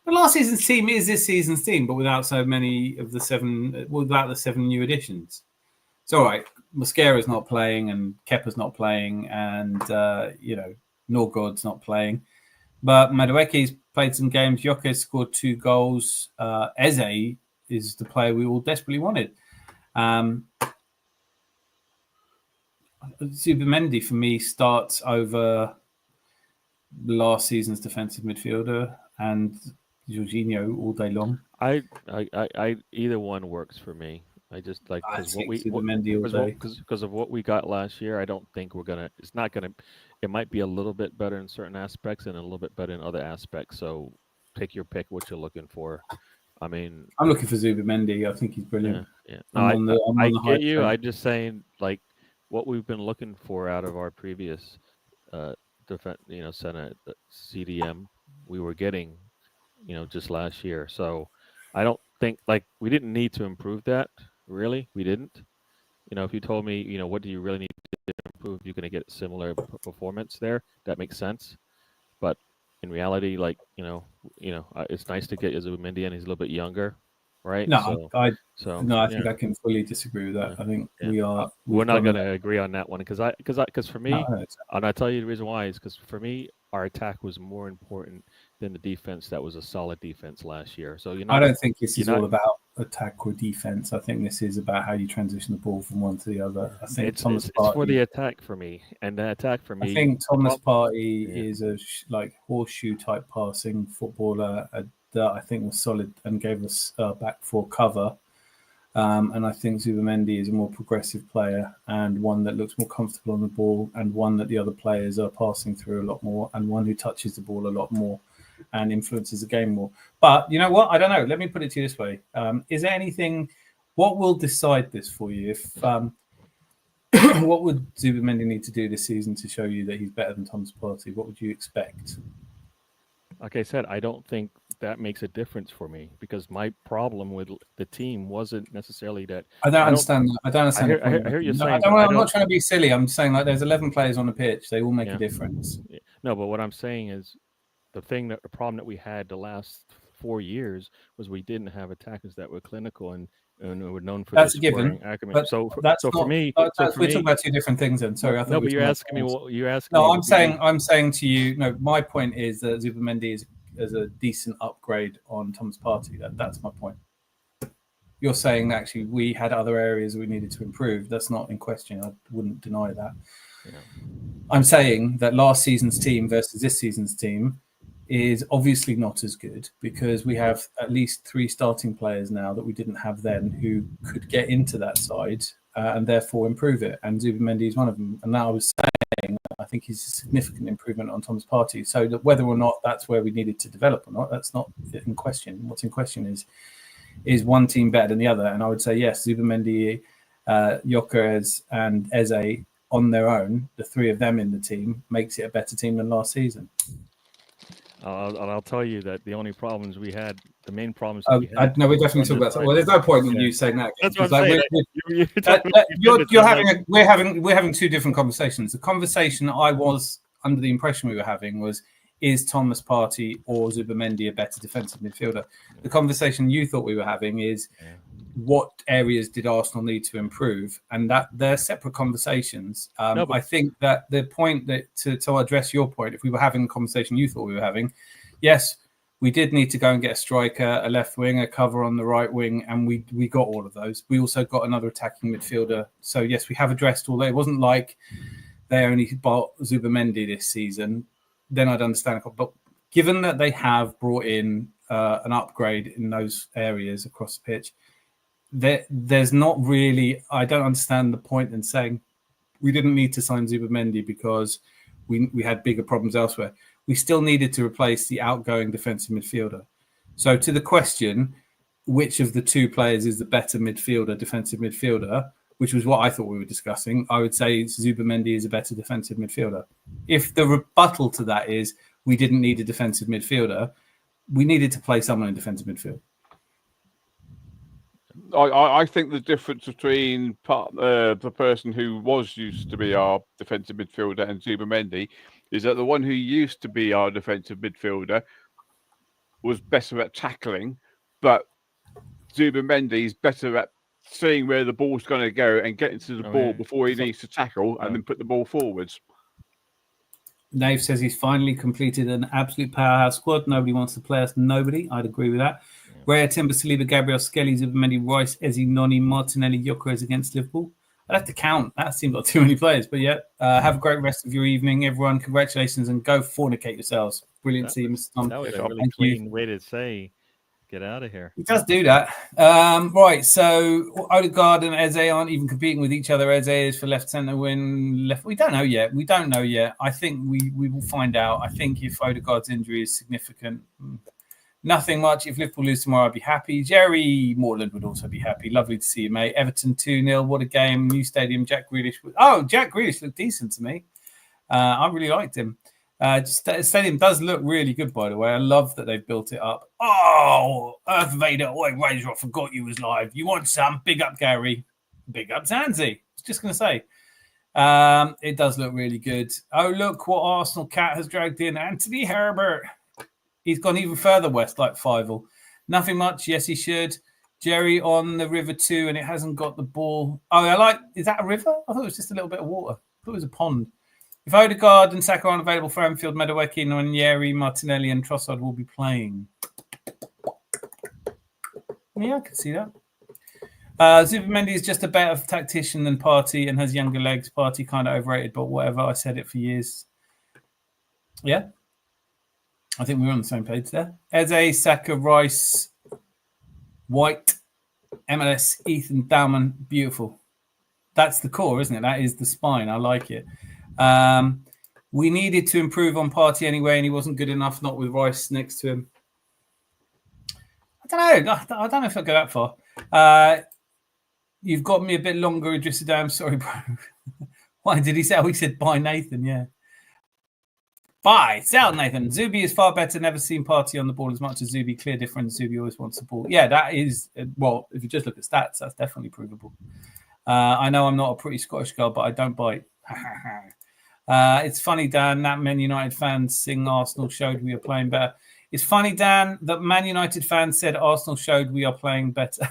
But last season's team is this season's team, but without so many of the seven new additions. It's all right. Mosquera's not playing, and Kepa's not playing, and Norgod's not playing. But Madueke's played some games. Yoke scored 2 goals. Eze is the player we all desperately wanted. Zubimendi for me starts over last season's defensive midfielder and Jorginho all day long. I either one works for me. I just like because of what we got last year. I don't think we're gonna. It's not gonna. It might be a little bit better in certain aspects and a little bit better in other aspects. So take your pick. What you're looking for. I mean, I'm looking for Zubimendi. I think he's brilliant. Yeah. No, I get you. I'm just saying, like what we've been looking for out of our previous, Senate CDM, we were getting, just last year. So I don't think we didn't need to improve that. Really, we didn't. If you told me, what do you really need to improve, you're going to get similar performance there. That makes sense. But in reality, it's nice to get Zubimendi in. He's a little bit younger, right? No, I think I can fully disagree with that. I think we're not going to agree on that one because for me, and I tell you the reason why is because for me, our attack was more important than the defense. That was a solid defense last year. So I don't think this is all about attack or defense. I think this is about how you transition the ball from one to the other. I think it's for the attack for me, and the attack for me. I think Thomas Partey is a horseshoe type passing footballer that I think was solid and gave us back for cover. And I think Zubimendi is a more progressive player and one that looks more comfortable on the ball and one that the other players are passing through a lot more and one who touches the ball a lot more and influences the game more. But you know what? I don't know. Let me put it to you this way. Is there anything, what will decide this for you? If what would Zubimendi need to do this season to show you that he's better than Thomas Partey? What would you expect? Like I said, I don't think that makes a difference for me, because my problem with the team wasn't necessarily that. I don't understand that. I don't understand. I hear you saying. I'm not trying to be silly. I'm saying, like, there's 11 players on the pitch. They all make a difference. No, but what I'm saying is the problem that we had the last 4 years was we didn't have attackers that were clinical and were known for that's their a given. scoring acumen. But So we're for me, talking about two different things. Then sorry, I thought. No, but you're asking me. No, I'm saying to you. No, my point is that Zubimendi is a decent upgrade on Thomas Partey. That's my point. You're saying that actually we had other areas we needed to improve. That's not in question. I wouldn't deny that. Yeah. I'm saying that last season's team versus this season's team is obviously not as good, because we have at least 3 starting players now that we didn't have then who could get into that side and therefore improve it. And Zubimendi is one of them. And now I was saying I think he's a significant improvement on Thomas Partey. So that whether or not that's where we needed to develop or not, that's not in question. What's in question is one team better than the other? And I would say yes, Zubimendi, Gyökeres and Eze on their own, the 3 of them in the team, makes it a better team than last season. I'll tell you that the only problems we had, the main problems we had. No, we're definitely talking about that. Well, there's no point in you saying that. That's what I'm saying. We're having 2 different conversations. The conversation I was under the impression we were having was, is Thomas Partey or Zubimendi a better defensive midfielder? The conversation you thought we were having is, what areas did Arsenal need to improve? And that they're separate conversations. I think that the point that to address your point, if we were having the conversation you thought we were having, yes, we did need to go and get a striker, a left wing, a cover on the right wing, and we got all of those. We also got another attacking midfielder. So yes, we have addressed all that. It wasn't like they only bought Zubimendi this season. Then I'd understand. But given that they have brought in an upgrade in those areas across the pitch, there's not really. I don't understand the point in saying we didn't need to sign Zubimendi because we had bigger problems elsewhere. We still needed to replace the outgoing defensive midfielder. So to the question, which of the 2 players is the better midfielder, defensive midfielder, which was what I thought we were discussing, I would say Zubimendi is a better defensive midfielder. If the rebuttal to that is we didn't need a defensive midfielder, we needed to play someone in defensive midfield. I think the difference between the person who was used to be our defensive midfielder and Zubimendi is that the one who used to be our defensive midfielder was better at tackling, but Zubimendi is better at seeing where the ball's going to go and getting to the ball before he needs to tackle and then put the ball forwards. Nave says he's finally completed an absolute powerhouse squad. Nobody wants to play us. Nobody. I'd agree with that. Raya, Timber, Saliba, Gabriel, Skelly, Zubimendi, Rice, Eze, Noni, Martinelli, Gyökeres against Liverpool. I'd have to count. That seems like too many players. But yeah, have a great rest of your evening, everyone. Congratulations and go fornicate yourselves. Brilliant team. That was a really clean way to say, get out of here. He does do that. Right, so Odegaard and Eze aren't even competing with each other. Eze is for left centre wing. Left. We don't know yet. I think we will find out. I think if Odegaard's injury is significant, nothing much. If Liverpool lose tomorrow, I'd be happy. Jerry Mortland would also be happy. Lovely to see you, mate. Everton 2-0. What a game. New stadium. Jack Grealish. Jack Grealish looked decent to me. I really liked him. The stadium does look really good, by the way. I love that they've built it up. Oh, Earth Vader. Oi, Razor, I forgot you was live. You want some? Big up, Gary. Big up, Zanzi. I was just going to say. It does look really good. Oh, look what Arsenal cat has dragged in. Anthony Herbert. He's gone even further west, like Fievel. Nothing much. Yes, he should. Jerry on the River 2, and it hasn't got the ball. Oh, is that a river? I thought it was just a little bit of water. I thought it was a pond. If Odegaard and Saka aren't available for Anfield, Madueke, Nwaneri, Martinelli, and Trossard will be playing. Yeah, I can see that. Zubimendi is just a better tactician than Partey and has younger legs. Partey kind of overrated, but whatever. I said it for years. Yeah. I think we were on the same page there. Eze, Saka, Rice, White, MLS, Ethan, Dauman. Beautiful. That's the core, isn't it? That is the spine. I like it. We needed to improve on Partey anyway, and he wasn't good enough, not with Rice next to him. I don't know if I'll go that far. You've got me a bit longer, Idris Adam. Sorry, bro. Why did he say? Oh, he said bye, Nathan. Yeah. Bye. Sell, Nathan. Zubi is far better. Never seen Party on the ball as much as Zubi. Clear difference. Zubi always wants the ball. Yeah, that is, well, if you just look at stats, that's definitely provable. I know I'm not a pretty Scottish girl, but I don't bite. It's funny, Dan, that Man United fans sing Arsenal showed we are playing better. It's funny, Dan, that Man United fans said Arsenal showed we are playing better.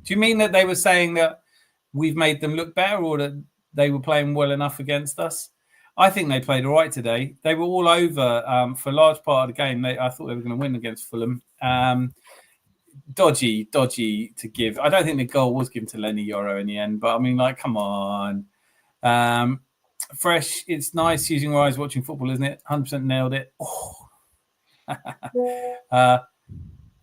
Do you mean that they were saying that we've made them look better, or that they were playing well enough against us? I think they played all right today. They were all over for a large part of the game. I thought they were going to win against Fulham. Dodgy to give. I don't think the goal was given to Lenny Yoro in the end, but I mean, like, come on. Fresh, it's nice using your eyes watching football, isn't it? 100% nailed it. Oh.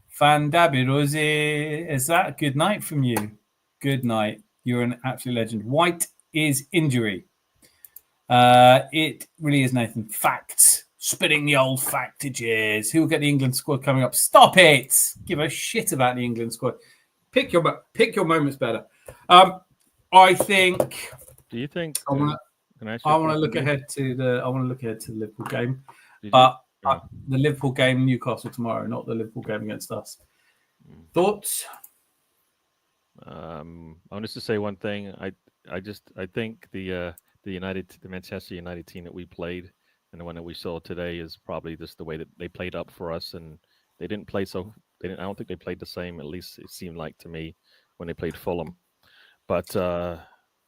Fan Dabirosi, is that good night from you? Good night. You're an absolute legend. White is injury. It really is, Nathan. Facts. Spitting the old factages. Who will get the England squad coming up? Stop it. Give a shit about the England squad. Pick your moments better. I think. Do you think? I want to look ahead to the Liverpool game, but the Liverpool game Newcastle tomorrow, not the Liverpool game against us. Thoughts? I want to say one thing. I think the Manchester United team that we played and the one that we saw today is probably just the way that they played up for us, and they didn't play I don't think they played the same. At least it seemed like to me when they played Fulham. But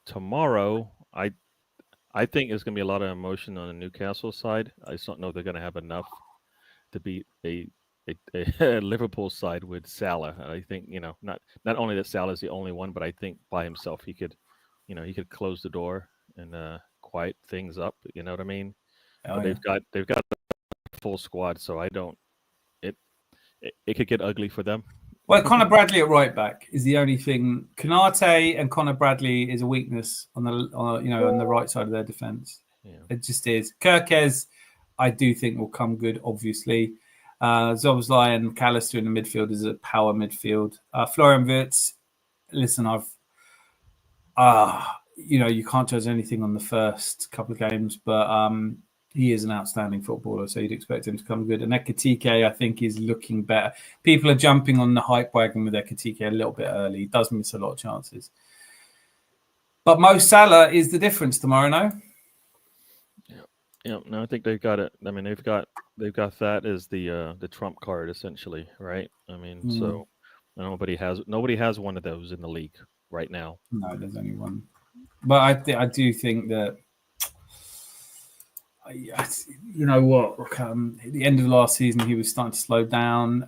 tomorrow, I think there's going to be a lot of emotion on the Newcastle side. I just don't know if they're going to have enough to beat a Liverpool side with Salah. I think, not only that Salah is the only one, but I think by himself he could close the door and quiet things up. You know what I mean? But they've got a full squad, so I don't. It could get ugly for them. Well, Conor Bradley at right back is the only thing. Konate and Conor Bradley is a weakness on the right side of their defence. Yeah. It just is. Kirkes, I do think will come good. Obviously, Zobzlai and McAllister in the midfield is a power midfield. Florian Wirtz, listen, you can't judge anything on the first couple of games, but he is an outstanding footballer, so you'd expect him to come good. And Ekitike, I think, is looking better. People are jumping on the hype wagon with Ekitike a little bit early. He does miss a lot of chances. But Mo Salah is the difference tomorrow, no? Yeah, no, I think they've got it. I mean, they've got that as the trump card, essentially, right? I mean, so nobody has one of those in the league right now. No, there's only one. But I do think that, you know what, at the end of last season, he was starting to slow down.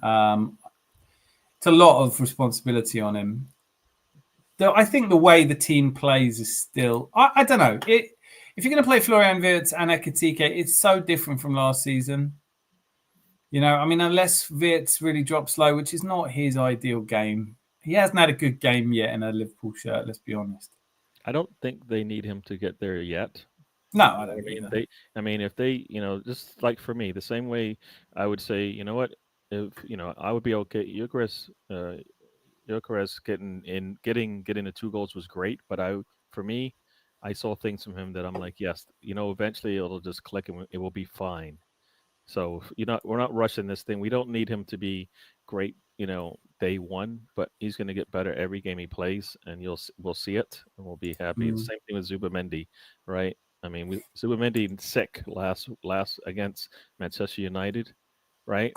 It's a lot of responsibility on him. I think the way the team plays is still, I don't know. If you're going to play Florian Wirtz and Ekitike, it's so different from last season. I mean, unless Wirtz really drops low, which is not his ideal game. He hasn't had a good game yet in a Liverpool shirt, let's be honest. I don't think they need him to get there yet. No, I don't either. If they, just like for me, the same way I would say, you know what, if, I would be okay. Gyökeres getting the 2 goals was great, but for me, I saw things from him that I'm like, yes, eventually it'll just click and it will be fine. So we're not rushing this thing. We don't need him to be great, day one, but he's going to get better every game he plays, and we'll see it, and we'll be happy. It's the same thing with Zubimendi, right? I mean, Zubimendi sick last against Manchester United, right?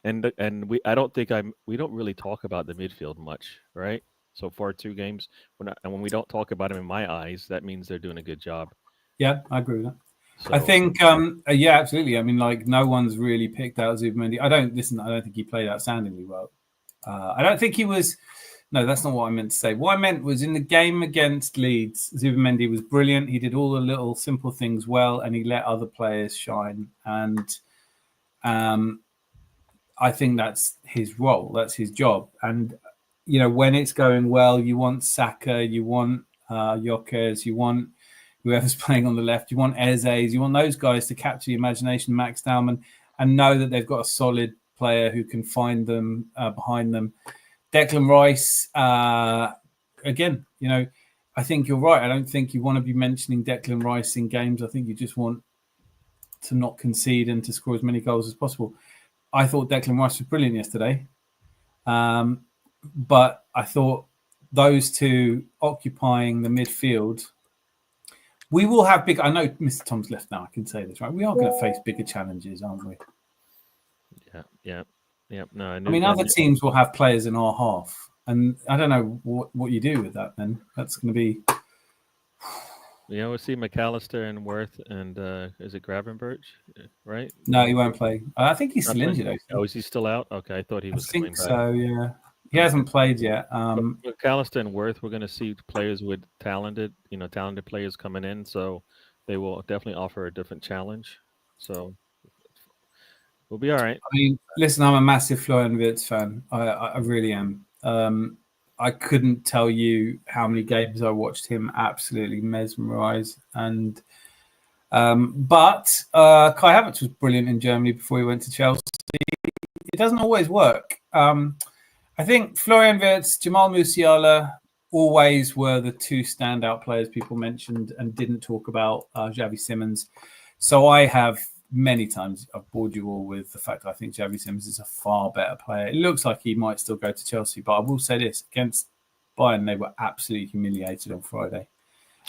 and we don't really talk about the midfield much, right? So far 2 games, and when we don't talk about them, in my eyes, that means they're doing a good job. Yeah, I agree with that. So, I think, yeah, absolutely. I mean, like, no one's really picked out Zubimendi. I don't think he played outstandingly well. I don't think he was. No, that's not what I meant to say. What I meant was in the game against Leeds, Zubimendi was brilliant. He did all the little simple things well, and he let other players shine. And I think that's his role. That's his job. And when it's going well, you want Saka, you want Gyökeres, you want whoever's playing on the left, you want Eze's, you want those guys to capture the imagination, Max Dowman, and know that they've got a solid player who can find them behind them. Declan Rice, again, I think you're right. I don't think you want to be mentioning Declan Rice in games. I think you just want to not concede and to score as many goals as possible. I thought Declan Rice was brilliant yesterday. But I thought those two occupying the midfield, we will have big. I know Mr. Tom's left now. I can say this, right? We are going to face bigger challenges, aren't we? Yeah. No, I mean, other teams will have players in our half, and I don't know what you do with that. Then that's going to be. We'll see McAllister and Worth and is it Gravenberch, right? No, he won't play. I think he's still injured. Oh, is he still out? Okay, I thought he was. I think so. Yeah, he hasn't played yet. McAllister and Worth, we're going to see players with talented players coming in, so they will definitely offer a different challenge. So we'll be all right. I mean, listen, I'm a massive Florian Wirtz fan. I really am. I couldn't tell you how many games I watched him absolutely mesmerize. And but Kai Havertz was brilliant in Germany before he went to Chelsea. It doesn't always work. I think Florian Wirtz, Jamal Musiala always were the two standout players people mentioned and didn't talk about Xavi Simons. So I have many times I've bored you all with the fact that I think Xavi Simons is a far better player. It looks like he might still go to Chelsea, but I will say this, against Bayern, they were absolutely humiliated on Friday,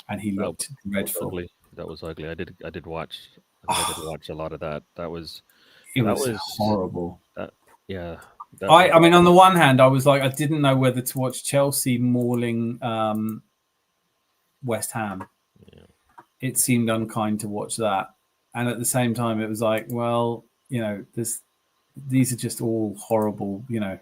and he looked dreadful. Ugly. That was ugly. I did watch a lot of that. That was horrible. I mean, on the one hand, I was like, I didn't know whether to watch Chelsea mauling West Ham. Yeah. It seemed unkind to watch that. And at the same time, it was like, well, these are just all horrible, Yeah,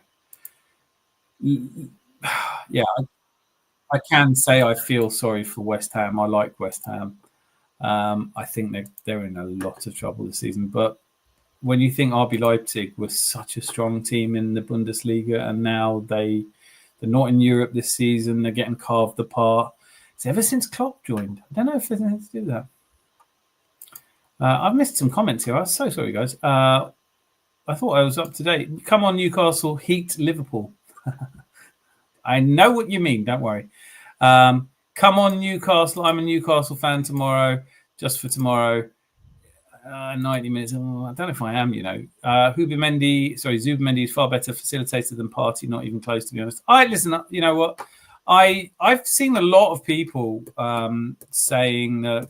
I can say I feel sorry for West Ham. I like West Ham. I think they're in a lot of trouble this season. But when you think RB Leipzig was such a strong team in the Bundesliga, and now they're not in Europe this season, they're getting carved apart. It's ever since Klopp joined. I don't know if there's anything to do with that. I've missed some comments here. I'm so sorry, guys. I thought I was up to date. Come on, Newcastle, heat Liverpool. I know what you mean. Don't worry. Come on, Newcastle. I'm a Newcastle fan tomorrow, just for tomorrow. 90 minutes. Oh, I don't know if I am, Zubimendi is far better facilitator than Partey, not even close, to be honest. Listen, you know what? I've seen a lot of people saying that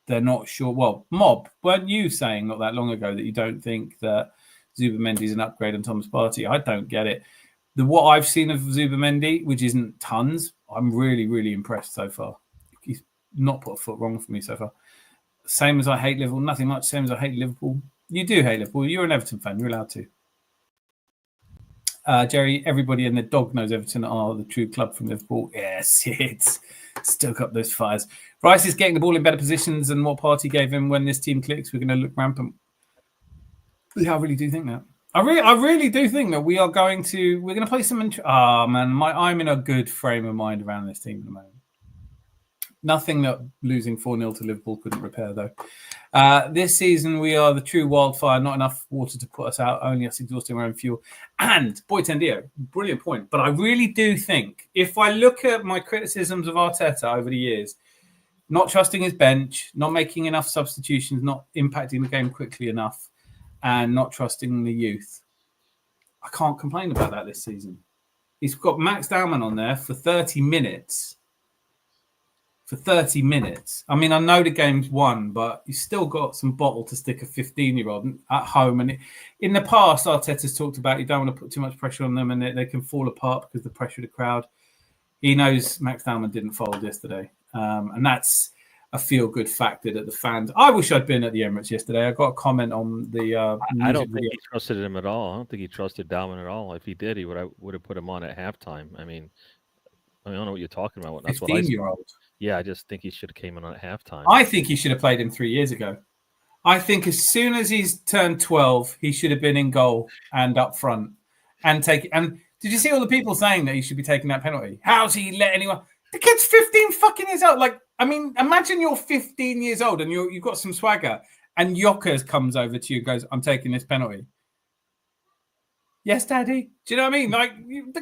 they're not sure. Well, Mob, weren't you saying not that long ago that you don't think that Zubimendi is an upgrade on Thomas Partey? I don't get it. What I've seen of Zubimendi, which isn't tons, I'm really, really impressed so far. He's not put a foot wrong for me so far. Same as I hate Liverpool, nothing much. Same as I hate Liverpool. You do hate Liverpool. You're an Everton fan. You're allowed to. Jerry, everybody and their dog knows Everton are the true club from Liverpool. Yes, it's stoke up those fires. Rice is getting the ball in better positions than what Partey gave him. When this team clicks, we're going to look rampant. Yeah, I really do think that. I really do think that we're going to play some. I'm in a good frame of mind around this team at the moment. Nothing that losing 4-0 to Liverpool couldn't repair, though. This season, we are the true wildfire. Not enough water to put us out, only us exhausting our own fuel. And, Boy Tendio, brilliant point. But I really do think, if I look at my criticisms of Arteta over the years, not trusting his bench, not making enough substitutions, not impacting the game quickly enough, and not trusting the youth, I can't complain about that this season. He's got Max Dowman on there for 30 minutes. I mean, I know the game's won, but you still got some bottle to stick a 15-year-old at home. And in the past, Arteta's talked about you don't want to put too much pressure on them and they can fall apart because of the pressure of the crowd. He knows Max Dowman didn't fold yesterday. And that's a feel-good factor that the fans... I wish I'd been at the Emirates yesterday. I got a comment on the... I don't think he trusted him at all. I don't think he trusted Dowman at all. If he did, he would have put him on at halftime. I don't know what you're talking about. That's what 15-year-old. Yeah, I just think he should have came in at halftime. I think he should have played him 3 years ago. I think as soon as he's turned 12, he should have been in goal and up front and take. And did you see all the people saying that he should be taking that penalty? How's he let anyone? The kid's 15 fucking years old. Imagine you're 15 years old and you've got some swagger, and Yokkers comes over to you and goes, "I'm taking this penalty." Yes, Daddy. Do you know what I mean?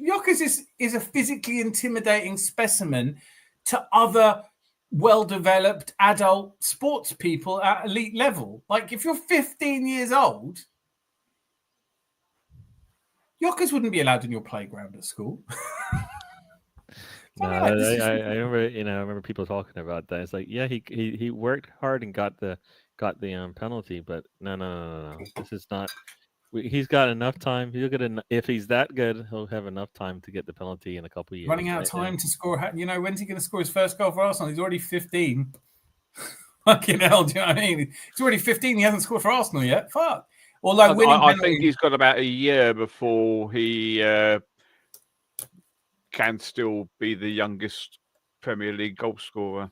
Yokkers is a physically intimidating specimen to other well-developed adult sports people at elite level. Like, if you're 15 years old, Yockers wouldn't be allowed in your playground at school. No, I remember, I remember people talking about that. It's like, yeah, he worked hard and got the penalty, but no. This is not. He's got enough time. If he's that good, he'll have enough time to get the penalty in a couple of years. Running out of time to score. When's he going to score his first goal for Arsenal? He's already 15. Fucking hell, do you know what I mean? He's already 15. He hasn't scored for Arsenal yet. Fuck. Although I think he's got about a year before he can still be the youngest Premier League goal scorer.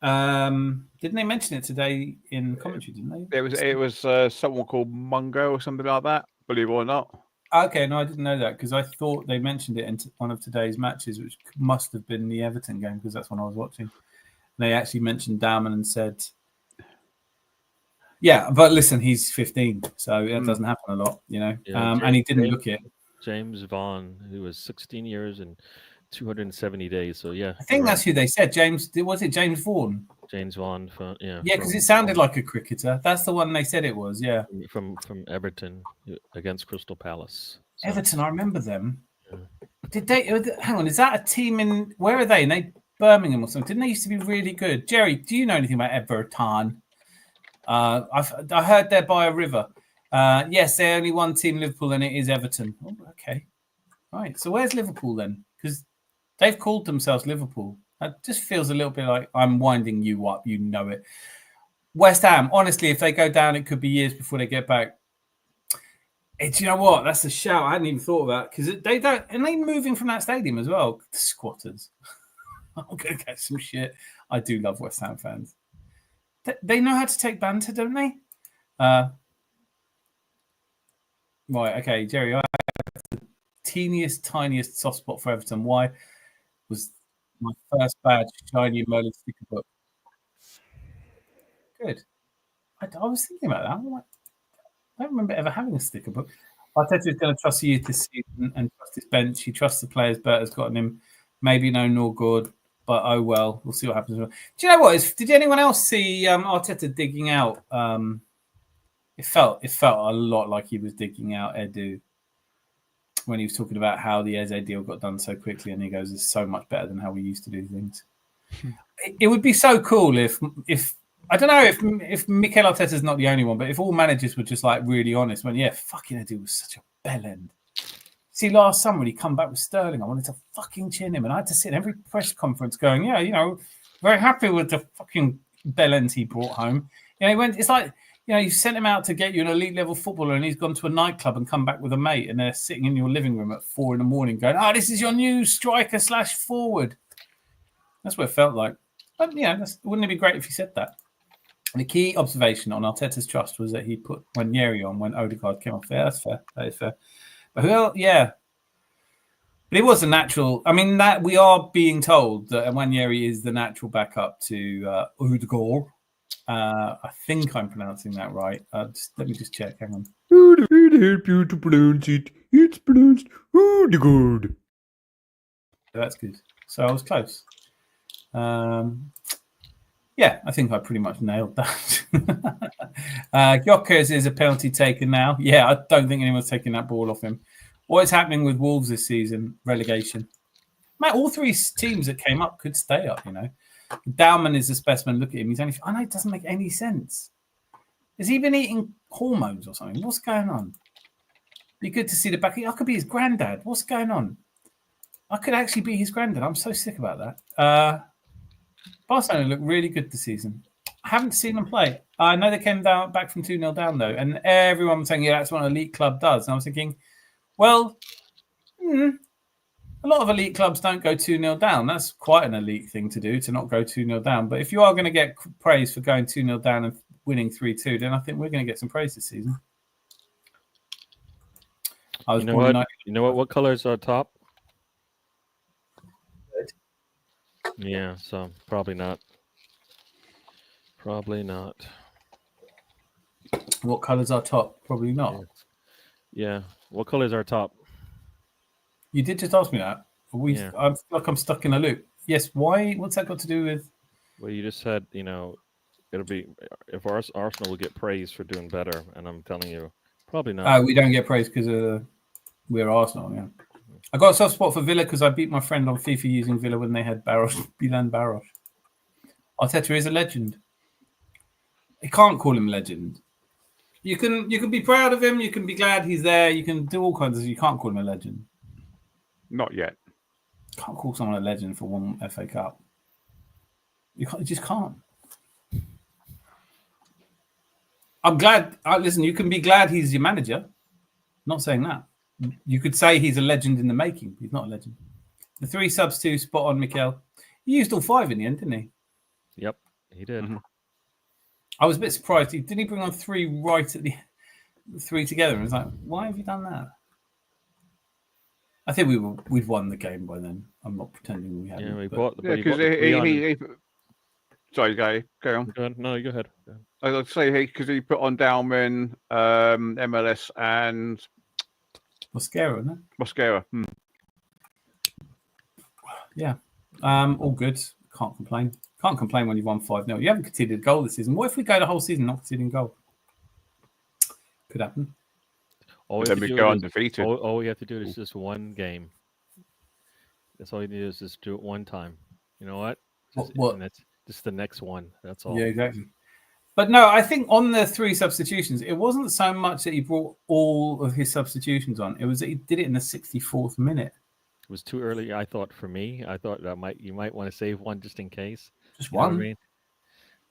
Didn't they mention it today in commentary? Didn't they? It was someone called Mungo or something like that. Believe it or not. Okay, no, I didn't know that because I thought they mentioned it in one of today's matches, which must have been the Everton game because that's when I was watching. They actually mentioned Dowman and said, "Yeah, but listen, he's 15, so that doesn't happen a lot, Yeah, and he didn't look it." James Vaughan, who was 16 years and 270 days. So yeah, I think that's who they said. James Vaughan? James Vaughan, yeah, because it sounded like a cricketer. That's the one they said it was. Yeah, from Everton against Crystal Palace. So. Everton, I remember them. Yeah. Did they? Hang on, is that a team in? Where are they? Birmingham or something? Didn't they used to be really good? Jerry, do you know anything about Everton? I heard they're by a river. Yes, they're only one team, Liverpool, and it is Everton. Oh, okay, right. So where's Liverpool then? Because they've called themselves Liverpool. That just feels a little bit like I'm winding you up. You know it. West Ham, honestly, if they go down, it could be years before they get back. Hey, do you know what? That's a shout. I hadn't even thought of that because they don't. And they moving from that stadium as well. The squatters. I'm going to get some shit. I do love West Ham fans. They know how to take banter, don't they? Right, okay, Jerry, I have the tiniest soft spot for Everton. Why was my first badge shiny Merlin sticker book? Good. I was thinking about that. I don't remember ever having a sticker book. Arteta is going to trust you this season and trust his bench. He trusts the players better has gotten him. Maybe no nor good. But oh well, we'll see what happens. Do you know what? Did anyone else see Arteta digging out? It felt a lot like he was digging out Edu when he was talking about how the Eze deal got done so quickly, and he goes, "It's so much better than how we used to do things." It would be so cool if I don't know if Mikel Arteta's not the only one, but if all managers were just like really honest, when fucking Edu was such a bellend. See, last summer when he come back with Sterling, I wanted to fucking chin him, and I had to sit in every press conference going, very happy with the fucking bellend he brought home. He went. It's like you sent him out to get you an elite level footballer, and he's gone to a nightclub and come back with a mate, and they're sitting in your living room at 4 a.m. going, this is your new striker / forward. That's what it felt like. But wouldn't it be great if he said that? And the key observation on Arteta's trust was that he put Nwaneri on when Odegaard came off. Yeah, that's fair. That is fair. But but it was a natural. I mean, that we are being told that Nwaneri is the natural backup to Odegaard. I think I'm pronouncing that right. Let me just check. Hang on. It's pronounced Odegaard. That's good. So I was close. Yeah, I think I pretty much nailed that. Gyökeres is a penalty taker now. Yeah, I don't think anyone's taking that ball off him. What is happening with Wolves this season? Relegation. Mate, all three teams that came up could stay up, Dowman is a specimen. Look at him. I know it doesn't make any sense. Has he been eating hormones or something? What's going on? Be good to see the back. I could be his granddad. What's going on? I could actually be his granddad. I'm so sick about that. Barcelona look really good this season. I haven't seen them play. I know they came back from 2-0 down, though, and everyone was saying, that's what an elite club does. And I was thinking, well, a lot of elite clubs don't go 2-0 down. That's quite an elite thing to do, to not go 2-0 down. But if you are going to get praise for going 2-0 down and winning 3-2, then I think we're going to get some praise this season. You know what colors are top? Yeah, so probably not. Probably not. What colors are top? Probably not. Yeah. What colors are top? You did just ask me that. I feel like I'm stuck in a loop. Yes. Why? What's that got to do with? Well, you just said, it'll be if Arsenal will get praise for doing better, and I'm telling you, probably not. We don't get praise because we're Arsenal. Yeah. I got a soft spot for Villa because I beat my friend on FIFA using Villa when they had Bilan Baros. Arteta is a legend. You can't call him legend. You can be proud of him. You can be glad he's there. You can do all kinds of. You can't call him a legend. Not yet. Can't call someone a legend for one FA Cup. You just can't. I'm glad. Listen, you can be glad he's your manager. Not saying that. You could say he's a legend in the making. He's not a legend. The 3 subs too, spot on, Mikel. He used all 5 in the end, didn't he? Yep, he did. Mm-hmm. I was a bit surprised. Didn't he bring on 3 right at the 3 together? And it's like, why have you done that? I think we'd won the game by then. I'm not pretending we hadn't. Yeah, we but... bought. Yeah, because he. Sorry, go on. Go ahead. No, you go ahead. I was going to say because he put on Dalman, MLS, and Mosquera, isn't it? Mosquera. Yeah. All good. Can't complain. Can't complain when you've won 5-0. You haven't conceded a goal this season. What if we go the whole season not conceding a goal? Could happen. Then we go undefeated. All we have to do is just one game. That's all you need is just do it one time. You know what? What? And that's just the next one. That's all. Yeah, exactly. But no, I think on the 3 substitutions, it wasn't so much that he brought all of his substitutions on. It was that he did it in the 64th minute. It was too early, I thought, for me. I thought you might want to save one just in case. Just one. I mean?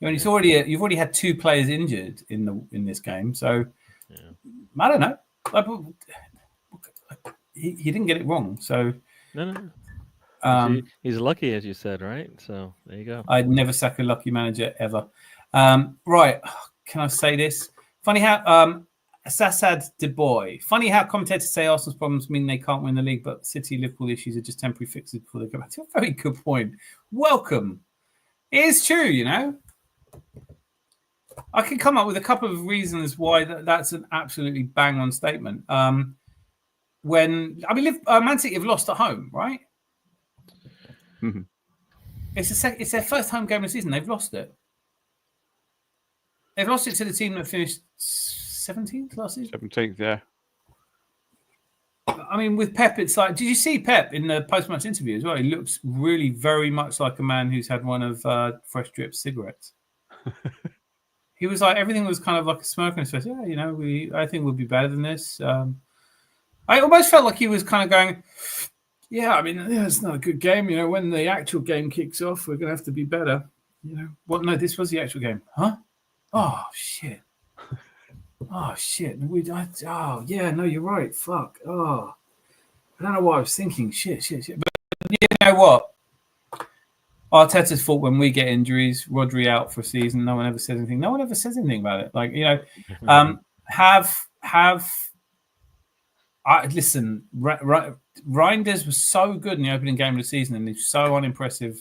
It's you've already had 2 players injured in this game, so I don't know. He didn't get it wrong, so no. He's lucky, as you said, right? So there you go. I'd never sack a lucky manager ever. Right? Can I say this? Funny how Sassad De Boy. Funny how commentators say Arsenal's problems mean they can't win the league, but City Liverpool issues are just temporary fixes before they go back. It's a very good point. Welcome. It is true, I can come up with a couple of reasons why that's an absolutely bang-on statement. Man City have lost at home, right? Mm-hmm. It's their first home game of the season. They've lost it. They've lost it to the team that finished 17th last season. 17th, yeah. I mean, with Pep, it's like, did you see Pep in the post-match interview as well? He looks really very much like a man who's had one of Fresh Drip's cigarettes. He was like, everything was kind of like a smirk on his face. Yeah, I think we'll be better than this. I almost felt like he was kind of going, yeah, I mean, it's not a good game. When the actual game kicks off, we're going to have to be better. What? No, this was the actual game. Huh? Oh, shit. Oh, shit. Yeah, no, you're right. Fuck. Oh, I don't know what I was thinking. Shit. But you know what? Arteta's fault when we get injuries. Rodri out for a season. No one ever says anything. No one ever says anything about it. Like, listen, Reinders was so good in the opening game of the season and he's so unimpressive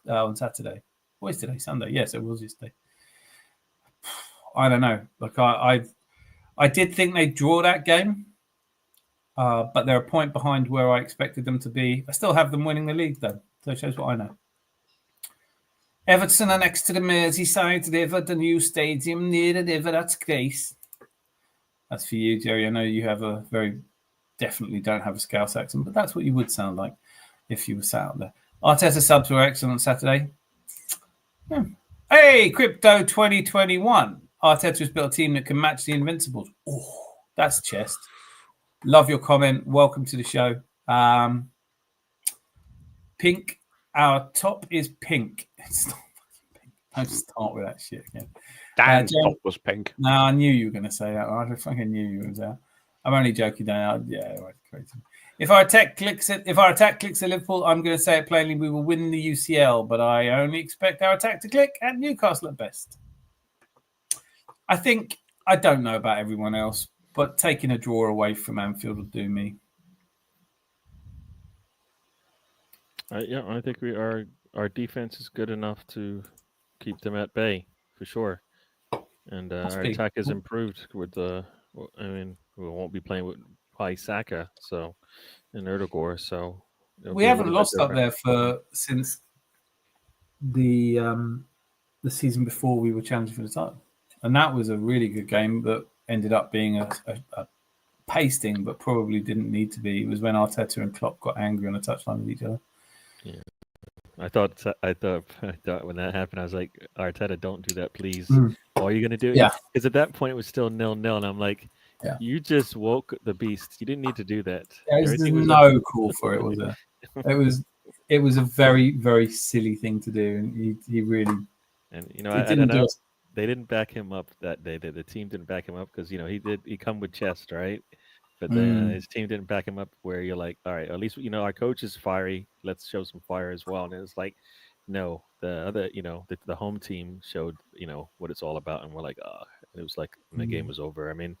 on Saturday. What is today? Sunday. Yes, it was yesterday. I don't know. Like, I did think they'd draw that game, but they're a point behind where I expected them to be. I still have them winning the league, though. So it shows what I know. Everton are next to the Merseyside River, the new stadium near the river. That's Grace. That's for you, Jerry. I know you have definitely don't have a Scouse accent, but that's what you would sound like if you were sat out there. Arteta subs were excellent on Saturday. Yeah. Hey, Crypto 2021. Arteta has built a team that can match the Invincibles. Oh, that's chest. Love your comment. Welcome to the show. Pink. Our top is pink. It's not pink. Don't start with that shit again. Dan's top was pink. No, I knew you were going to say that. I fucking knew you were there. I'm only joking, Dan. Yeah, right, crazy. If our attack clicks at Liverpool, I'm going to say it plainly: we will win the UCL. But I only expect our attack to click at Newcastle at best. I don't know about everyone else, but taking a draw away from Anfield will do me. I think our defense is good enough to keep them at bay for sure, and our attack has improved with we won't be playing with Saka, and Erdogan, so we haven't lost up there since the season before we were challenging for the title, and that was a really good game that ended up being a pasting, but probably didn't need to be. It was when Arteta and Klopp got angry on a touchline with each other. Yeah. I thought when that happened, I was like, Arteta, don't do that, please. What are you gonna do? Yeah. Because at that point it was still 0-0, and I'm like, Yeah. you just woke the beast. You didn't need to do that. There's no call for it, was there? It was a very, very silly thing to do, and he really. And I don't know. They didn't back him up that day. The team didn't back him up because he come with chest, right? But then his team didn't back him up. Where you're like, all right, at least our coach is fiery. Let's show some fire as well. And it's like, no, the other, the home team showed, what it's all about, and we're like, it was like when the game was over. I mean,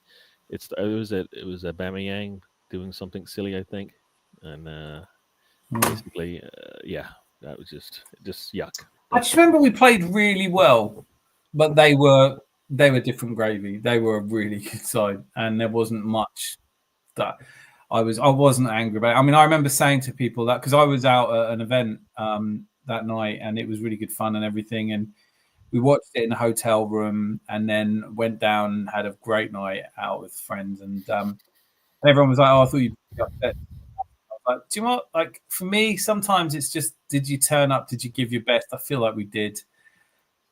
it was a Aubameyang doing something silly, I think, and basically, that was just yuck. I just remember we played really well, but they were different gravy. They were a really good side, and there wasn't much that I wasn't angry about. I mean, I remember saying to people that because I was out at an event that night, and it was really good fun and everything, and we watched it in a hotel room, and then went down and had a great night out with friends, and everyone was like, "Oh, I thought you'd be upset." Like, do you know what? Like, for me, sometimes it's just, did you turn up? Did you give your best? I feel like we did,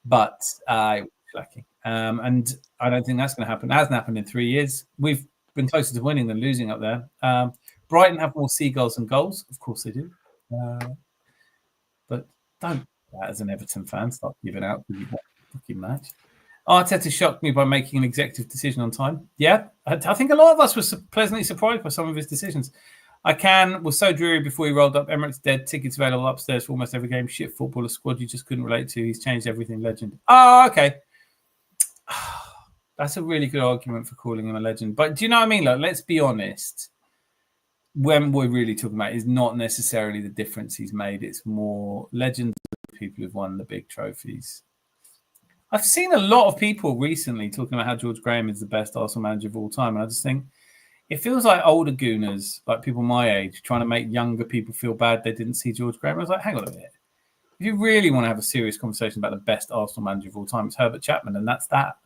but it was lacking. And I don't think that's going to happen. It hasn't happened in 3 years. We've been closer to winning than losing up there. Brighton have more seagulls than goals. Of course they do. But don't, as an Everton fan, start giving out the fucking match. Arteta shocked me by making an executive decision on time. Yeah, I think a lot of us were pleasantly surprised by some of his decisions. Was so dreary before he rolled up. Emirates dead. Tickets available upstairs for almost every game. Shit footballer squad you just couldn't relate to. He's changed everything. Legend. Oh, okay. That's a really good argument for calling him a legend. But do you know what I mean? Like, let's be honest. When we're really talking about is not necessarily the difference he's made. It's more legends of people who've won the big trophies. I've seen a lot of people recently talking about how George Graham is the best Arsenal manager of all time. And I just think, it feels like older gooners, like people my age, trying to make younger people feel bad they didn't see George Graham. I was like, hang on a minute. If you really want to have a serious conversation about the best Arsenal manager of all time, it's Herbert Chapman, and that's that.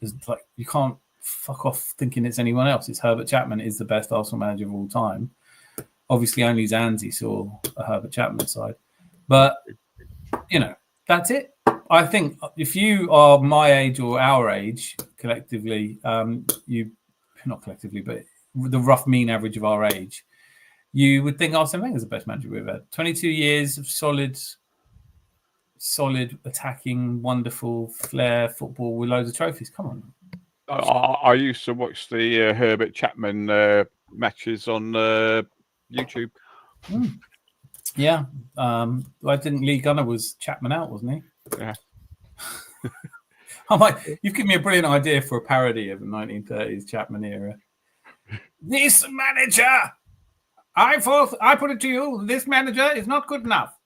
It's like, you can't fuck off thinking it's anyone else. It's Herbert Chapman is the best Arsenal manager of all time. Obviously, only Zanzi saw a Herbert Chapman side. But, that's it. I think if you are my age or our age, collectively, not collectively, but the rough mean average of our age, you would think Arsene Wenger is the best manager we've had. 22 years of solid attacking, wonderful flair football with loads of trophies. Come on. I used to watch the Herbert Chapman matches on YouTube. Yeah. I think Lee Gunner was Chapman out, wasn't he? Yeah. You've given me a brilliant idea for a parody of the 1930s Chapman era. This manager, I put it to you, this manager is not good enough.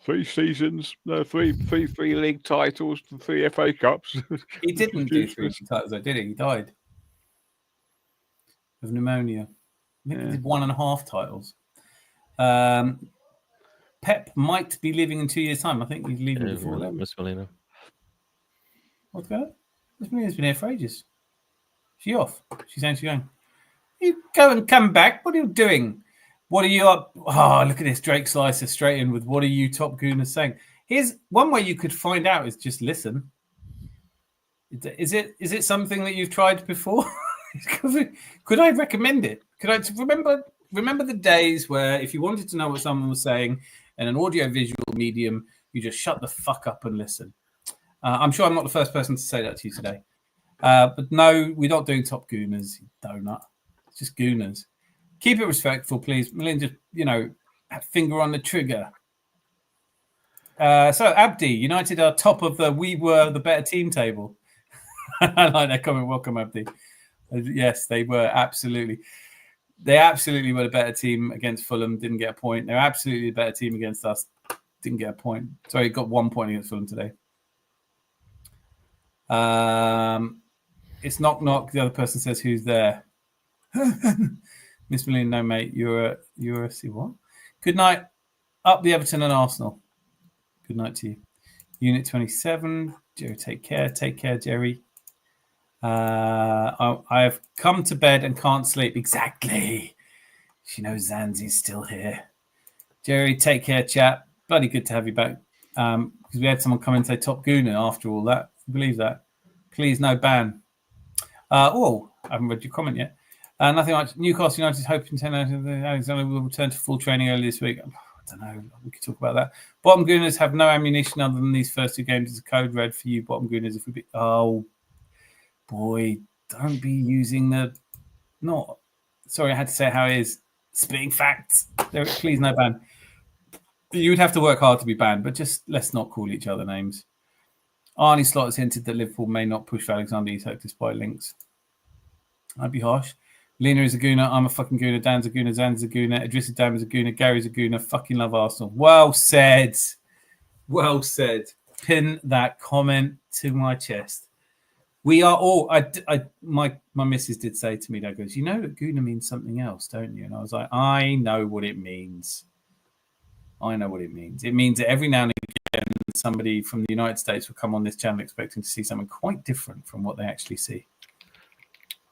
3 seasons, three league titles, 3 FA Cups. He didn't do 3 titles, though, did he? He died of pneumonia. I think he did 1.5 titles. Pep might be leaving in 2 years' time. I think he's leaving before then. Miss Molina. What's going on? Miss Molina's been here for ages. She off. She's saying she's going. You go and come back. What are you doing? What are you up? Oh, look at this. Drake Slicer straight in with what are you top gooners saying? Here's one way you could find out is just listen. Is it something that you've tried before? Could I recommend it? Could I remember the days where if you wanted to know what someone was saying in an audio-visual medium, you just shut the fuck up and listen. I'm sure I'm not the first person to say that to you today. But no, we're not doing top gooners, you donut. It's just gooners. Keep it respectful, please. Melinda, finger on the trigger. So, Abdi, United are top of the we were the better team table. I like that comment. Welcome, Abdi. Yes, they were absolutely. They absolutely were the better team against Fulham. Didn't get a point. They're absolutely the better team against us. Didn't get a point. Sorry, got 1 point against Fulham today. It's knock knock. The other person says, "Who's there?" Miss Millie, no mate. You're a see what? Good night. Up the Everton and Arsenal. Good night to you. Unit 27. Jerry, take care. Take care, Jerry. I have come to bed and can't sleep. Exactly. She knows Zanzi's still here. Jerry, take care, chap. Bloody good to have you back. Because we had someone come and say Top Gooner after all that. Believe that. Please, no ban. I haven't read your comment yet. Nothing much. Newcastle United is hoping 10 out of the Alexander will return to full training early this week. I don't know. We could talk about that. Bottom Gooners have no ammunition other than these first 2 games. It's a code red for you, Bottom Gooners. If we be, oh boy, don't be using the not. Sorry, I had to say how it is. Spitting facts. Please, no ban. You would have to work hard to be banned, but just let's not call each other names. Arnie Slot has hinted that Liverpool may not push for Alexander Isak despite links. I'd be harsh. Lena is a gooner. I'm a fucking gooner. Dan's a gooner. Zan's a gooner. Idris Dam is a gooner. Gary's a gooner. Fucking love Arsenal. Well said. Well said. Pin that comment to my chest. We are all. My missus did say to me, that goes, you know that gooner means something else, don't you? And I was like, I know what it means. I know what it means. It means that every now and again, somebody from the United States will come on this channel expecting to see something quite different from what they actually see.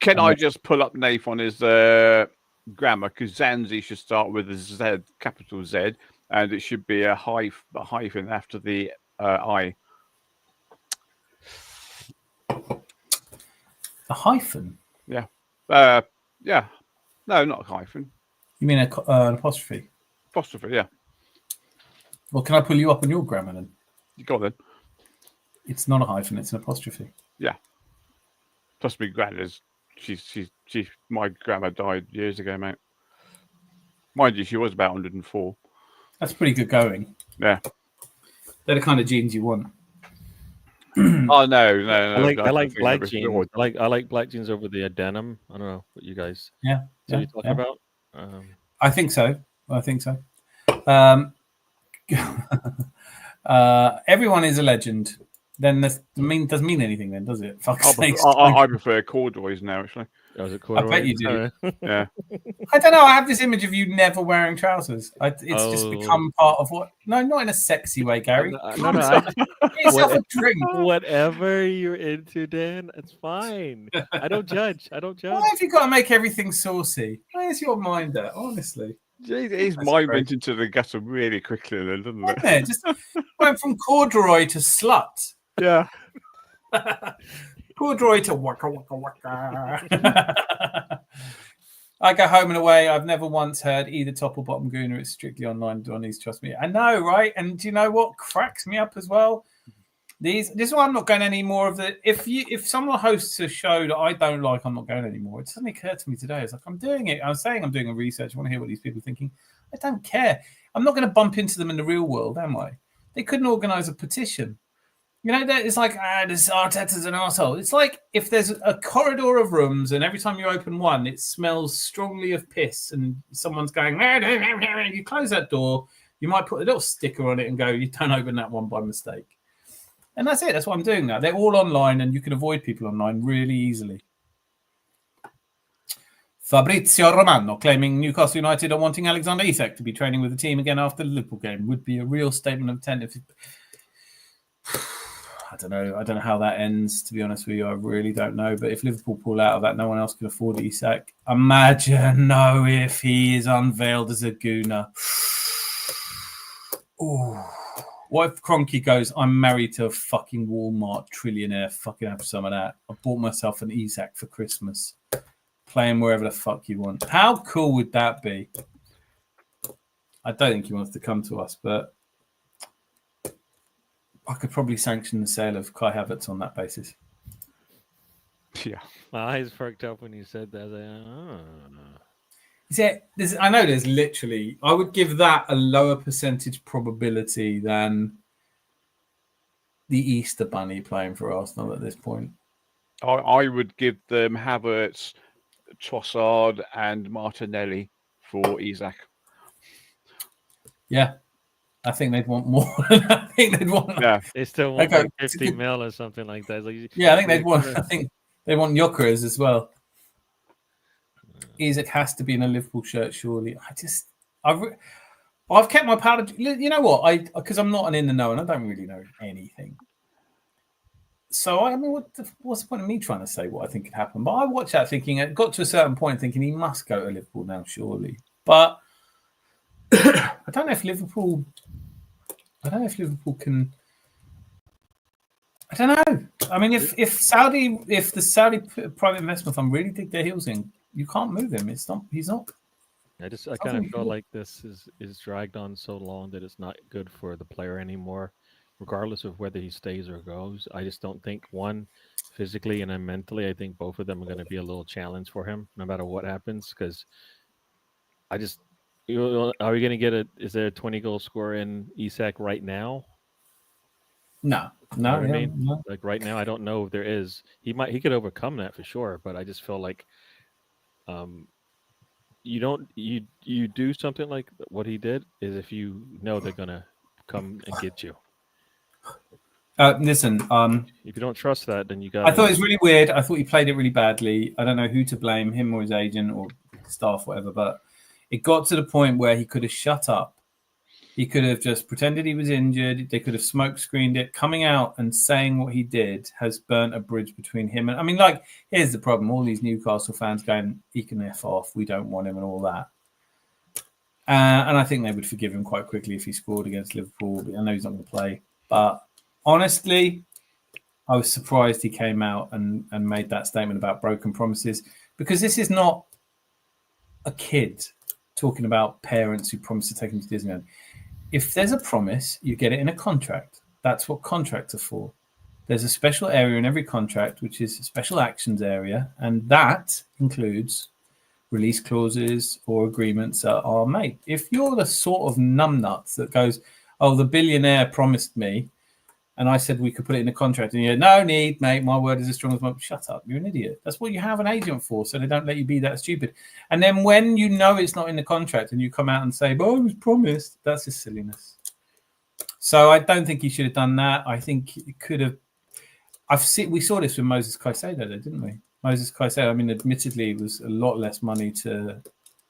Can I just pull up Nath on his grammar? Because Zanzi should start with a Z, capital Z, and it should be a hyphen after the I. A hyphen? Yeah. Yeah. No, not a hyphen. You mean an apostrophe? Apostrophe, yeah. Well, can I pull you up on your grammar then? You got then. It's not a hyphen, it's an apostrophe. Yeah. Plus my granddad's. She's my grandma died years ago, mate. Mind you, she was about 104. That's pretty good going. Yeah. They're the kind of genes you want. Oh no. I like black jeans. I like black jeans over the denim. I don't know what you guys. Yeah. What you talking about? I think so. Everyone is a legend. Then that doesn't mean anything. Then does it? Fuck's sake. I prefer corduroys now. Actually, I bet you do. Yeah. I don't know. I have this image of you never wearing trousers. It's just become part of what? No, not in a sexy way, Gary. Get yourself a drink. Whatever you're into, Dan, it's fine. I don't judge. Why have you got to make everything saucy? Where's your mind at? Honestly. His mind went into the gutter really quickly, then, didn't it? Yeah, just went from corduroy to slut. Yeah. Corduroy to waka waka waka. I go home and away. I've never once heard either top or bottom gooner. It's strictly online. Donnies, trust me. I know, right? And do you know what cracks me up as well? This is why I'm not going any more of the. If someone hosts a show that I don't like, I'm not going anymore. It suddenly occurred to me today. It's like I'm doing it. I was saying I'm doing a research. I want to hear what these people are thinking. I don't care. I'm not going to bump into them in the real world, am I? They couldn't organise a petition. You know, it's like, this Arteta's an arsehole. It's like if there's a corridor of rooms and every time you open one, it smells strongly of piss and someone's going, you close that door, you might put a little sticker on it and go, you don't open that one by mistake. And that's it. That's what I'm doing now. They're all online and you can avoid people online really easily. Fabrizio Romano claiming Newcastle United are wanting Alexander Isak to be training with the team again after the Liverpool game would be a real statement of intent. I don't know how that ends, to be honest with you. I really don't know. But if Liverpool pull out of that, no one else can afford Isak. Imagine if he is unveiled as a gooner. Oh, what if Kroenke goes, I'm married to a fucking Walmart trillionaire, fucking have some of that. I bought myself an Isak for Christmas. Play him wherever the fuck you want. How cool would that be? I don't think he wants to come to us, but I could probably sanction the sale of Kai Havertz on that basis. Yeah. My eyes perked up when you said that. I know there's literally, I would give that a lower percentage probability than the Easter Bunny playing for Arsenal at this point. I would give them Havertz, Trossard, and Martinelli for Isak. Yeah. I think they'd want more. I think they'd want. Yeah, they still want like 50 mil or something like that. I think they'd want. I think they want Gyökeres as well. Isak has to be in a Liverpool shirt, surely. I've kept my powder. You know what? Because I'm not an in the know and I don't really know anything. So I mean, what's the point of me trying to say what I think could happen? But I watched that thinking it got to a certain point, thinking he must go to Liverpool now, surely. But I don't know if Liverpool can. I don't know. I mean, if the Saudi private investment fund really dig their heels in, you can't move him. He's not. I kind of feel like this is dragged on so long that it's not good for the player anymore, regardless of whether he stays or goes. I just don't think one, physically and then mentally, I think both of them are going to be a little challenge for him, no matter what happens. Because are we going to get is there a 20-goal scorer in Isak right now? No, You know what I mean? no. Like right now, I don't know if there is. He could overcome that for sure, but I just feel like, you do something like what he did is if you know they're gonna come and get you. Listen, If you don't trust that, then you got. I thought it was really weird. I thought he played it really badly. I don't know who to blame, him or his agent or staff, whatever. But it got to the point where he could have shut up. He could have just pretended he was injured. They could have smoke screened it. Coming out and saying what he did has burnt a bridge between him and. I mean, like, here's the problem: all these Newcastle fans going, "He can f off. We don't want him," and all that. And I think they would forgive him quite quickly if he scored against Liverpool. I know he's not going to play, but honestly, I was surprised he came out and made that statement about broken promises, because this is not a kid talking about parents who promise to take him to Disneyland. If there's a promise, you get it in a contract. That's what contracts are for. There's a special area in every contract, which is a special actions area, and that includes release clauses or agreements that are made. If you're the sort of numbnuts that goes, "Oh, the billionaire promised me, and I said we could put it in a contract," and you're, "No need, mate, my word is as strong as my..." Shut up, you're an idiot. That's what you have an agent for, so they don't let you be that stupid. And then when you know it's not in the contract and you come out and say, "But I was promised," that's just silliness. So I don't think he should have done that. I think it could have. We saw this with Moses Caicedo, though, didn't we? Moses Caicedo, I mean, admittedly, it was a lot less money to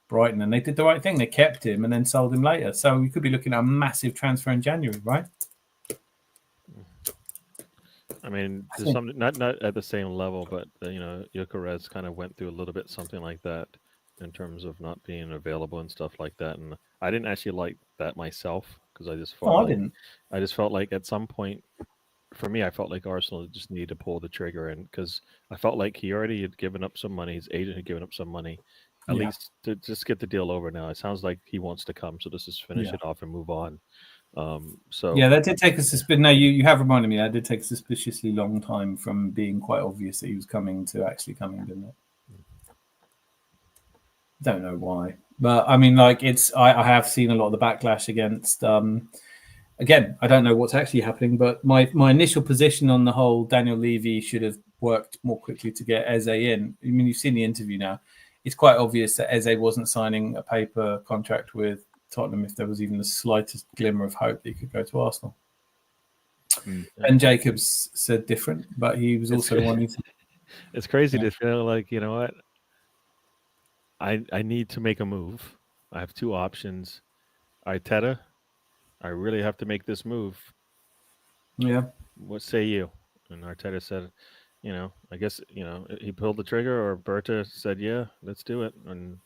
Brighton, and they did the right thing. They kept him and then sold him later. So we could be looking at a massive transfer in January, right? I mean, there's something not at the same level, but Gyökeres kind of went through a little bit something like that in terms of not being available and stuff like that. And I didn't actually like that myself because I just felt I just felt like at some point, for me, I felt like Arsenal just needed to pull the trigger, and because I felt like he already had given up some money, his agent had given up some money, at least to just get the deal over now. It sounds like he wants to come, so let's just finish it off and move on. That did take a No, you have reminded me. That did take a suspiciously long time from being quite obvious that he was coming to actually coming, didn't it? Don't know why, but I mean, like, I have seen a lot of the backlash against. Again, I don't know what's actually happening, but my initial position on the whole Daniel Levy should have worked more quickly to get Eze in. I mean, you've seen the interview now. It's quite obvious that Eze wasn't signing a paper contract with Tottenham if there was even the slightest glimmer of hope that he could go to Arsenal. Ben Jacobs said different, but he was also one who... It's crazy to feel like, you know what? I need to make a move. I have two options. Arteta, I really have to make this move. Yeah. What say you? And Arteta said, I guess, he pulled the trigger, or Berta said, yeah, let's do it. And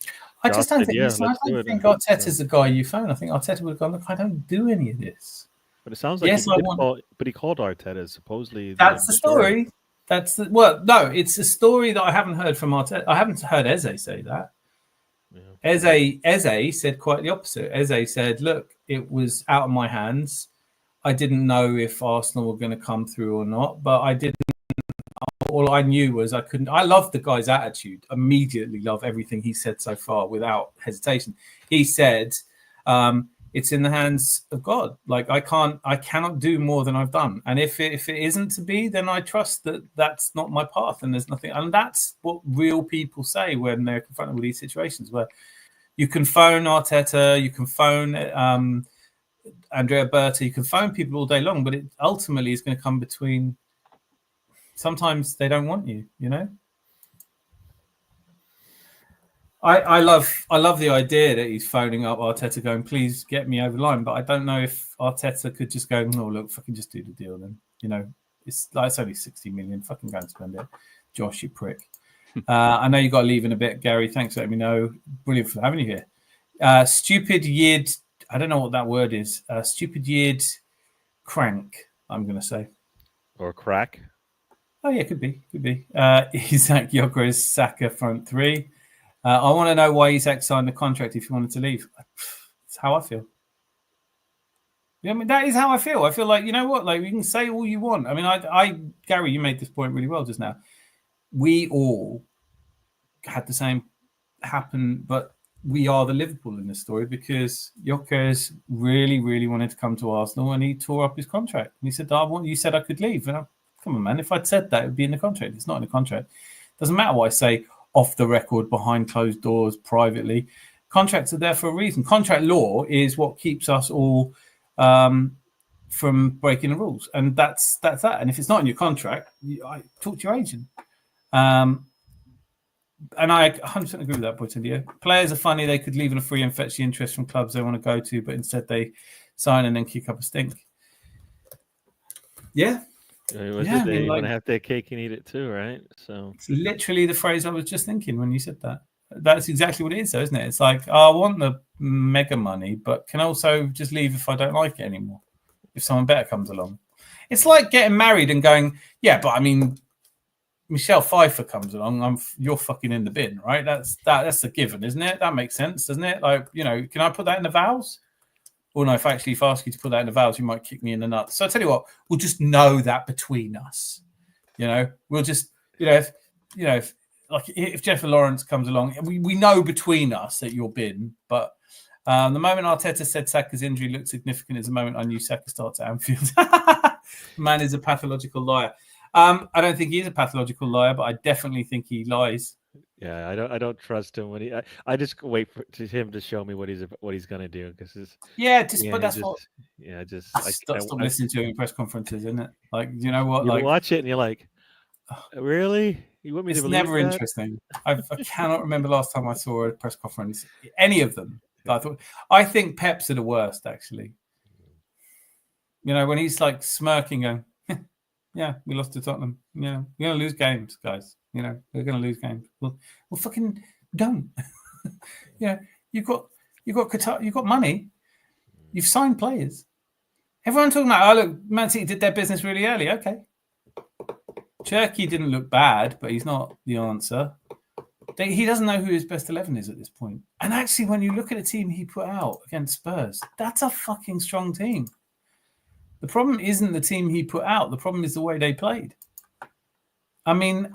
I just don't think, Arteta's the guy you phone. I think Arteta would have gone, look, I don't do any of this. But it sounds like he called Arteta, supposedly. That's the story. No, it's a story that I haven't heard from Arteta. I haven't heard Eze say that. Yeah. Eze said quite the opposite. Eze said, look, it was out of my hands. I didn't know if Arsenal were going to come through or not, but I didn't. All I knew was I couldn't. I love the guy's attitude. Immediately love everything he said so far without hesitation. He said, it's in the hands of God. Like, I cannot do more than I've done. And if it isn't to be, then I trust that that's not my path and there's nothing. And that's what real people say when they're confronted with these situations, where you can phone Arteta, you can phone Andrea Berta, you can phone people all day long, but it ultimately is going to come between. Sometimes they don't want you, I love the idea that he's phoning up Arteta going, please get me over the line. But I don't know if Arteta could just go, no, look, fucking just do the deal then. You know, it's only 60 million. Fucking go and spend it. Josh, you prick. I know you got to leave in a bit, Gary. Thanks for letting me know. Brilliant for having you here. Stupid Yid. I don't know what that word is. Stupid Yid crank, I'm going to say. Or crack. Oh, yeah, could be. Isaac Yokeres, Saka front three. I want to know why Isak signed the contract if he wanted to leave. That's how I feel. Yeah, I mean, that is how I feel. I feel like, you know what? Like, you can say all you want. I mean, Gary, you made this point really well just now. We all had the same happen, but we are the Liverpool in this story because Yokeres really, really wanted to come to Arsenal and he tore up his contract. And he said, you said I could leave. And come on, man. If I'd said that, it would be in the contract. It's not in the contract. Doesn't matter what I say off the record, behind closed doors, privately. Contracts are there for a reason. Contract law is what keeps us all from breaking the rules. And that's that. And if it's not in your contract, I talk to your agent. And I 100% agree with that point of view. Players are funny. They could leave on a free and fetch the interest from clubs they want to go to, but instead they sign and then kick up a stink. Yeah. They want to have their cake and eat it too, right? So it's literally the phrase I was just thinking when you said that. That's exactly what it is, though, isn't it? It's like, I want the mega money, but can also just leave if I don't like it anymore. If someone better comes along. It's like getting married and going, yeah, but I mean, Michelle Pfeiffer comes along, you're fucking in the bin, right? That's a given, isn't it? That makes sense, doesn't it? Like, you know, can I put that in the vows? Or no, if I ask you to put that in the vows, you might kick me in the nuts. So I tell you what, we'll just know that between us. You know, we'll just, if Jennifer Lawrence comes along, we know between us that you're bin. But the moment Arteta said Saka's injury looked significant is the moment I knew Saka starts at Anfield. Man is a pathological liar. I don't think he's a pathological liar, but I definitely think he lies. Yeah, I don't trust him when I just wait for him to show me what he's gonna do because stop listening to him in press conferences, isn't it? Like, you know what? You like watch it and you're like, really? You want me to? It's never that? Interesting. I cannot remember last time I saw a press conference, any of them. I think Pep's are the worst, actually. You know, when he's like smirking, going, "Yeah, we lost to Tottenham. Yeah, we're gonna lose games, guys. You know, we're gonna lose games. Well, fucking don't. Yeah, you've got Qatar, you've got money, you've signed players. Everyone talking about, oh look, Man City did their business really early. Okay, Cherky didn't look bad, but he's not the answer. He doesn't know who his best 11 is at this point. And actually, when you look at the team he put out against Spurs, that's a fucking strong team. The problem isn't the team he put out. The problem is the way they played. I mean,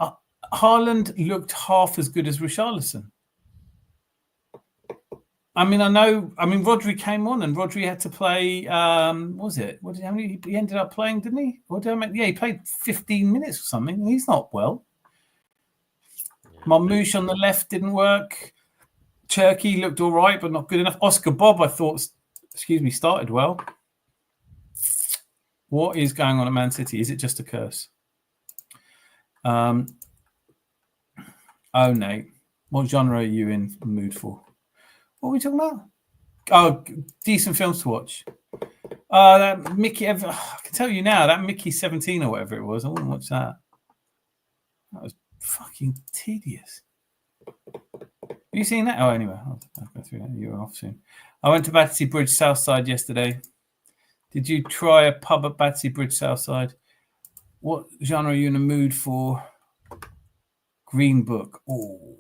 Haaland looked half as good as Richarlison. I mean, Rodri came on and Rodri had to play, he ended up playing, didn't he? He played 15 minutes or something. He's not well. Marmouche on the left didn't work. Cherky looked all right, but not good enough. Oscar Bob, I thought, started well. What is going on at Man City? Is it just a curse? Nate, what genre are you in the mood for? What are we talking about? Oh, decent films to watch. That Mickey, I can tell you now, that Mickey 17 or whatever it was, I wouldn't watch that. That was fucking tedious. Have you seen that? Oh, anyway, I'll go through that. You're off soon. I went to Battersea Bridge Southside yesterday. Did you try a pub at Battersea Bridge Southside? What genre are you in the mood for? Green Book. Oh,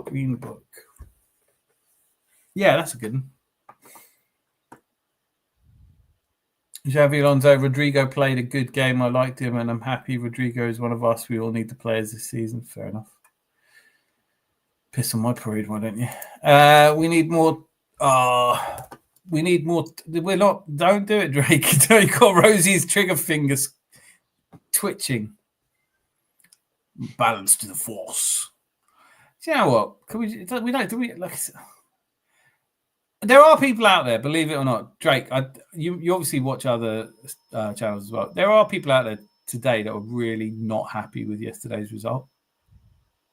Green Book. Yeah, that's a good one. Xavi Alonso, Rodrigo played a good game. I liked him and I'm happy Rodrigo is one of us. We all need the players this season. Fair enough. Piss on my parade, why don't you? We need more. We need more. We're not. Don't do it, Drake. You got Rosie's trigger fingers twitching. Balance to the force. Do you know what? Can we don't. Do we like? There are people out there, believe it or not, Drake. You obviously watch other channels as well. There are people out there today that are really not happy with yesterday's result.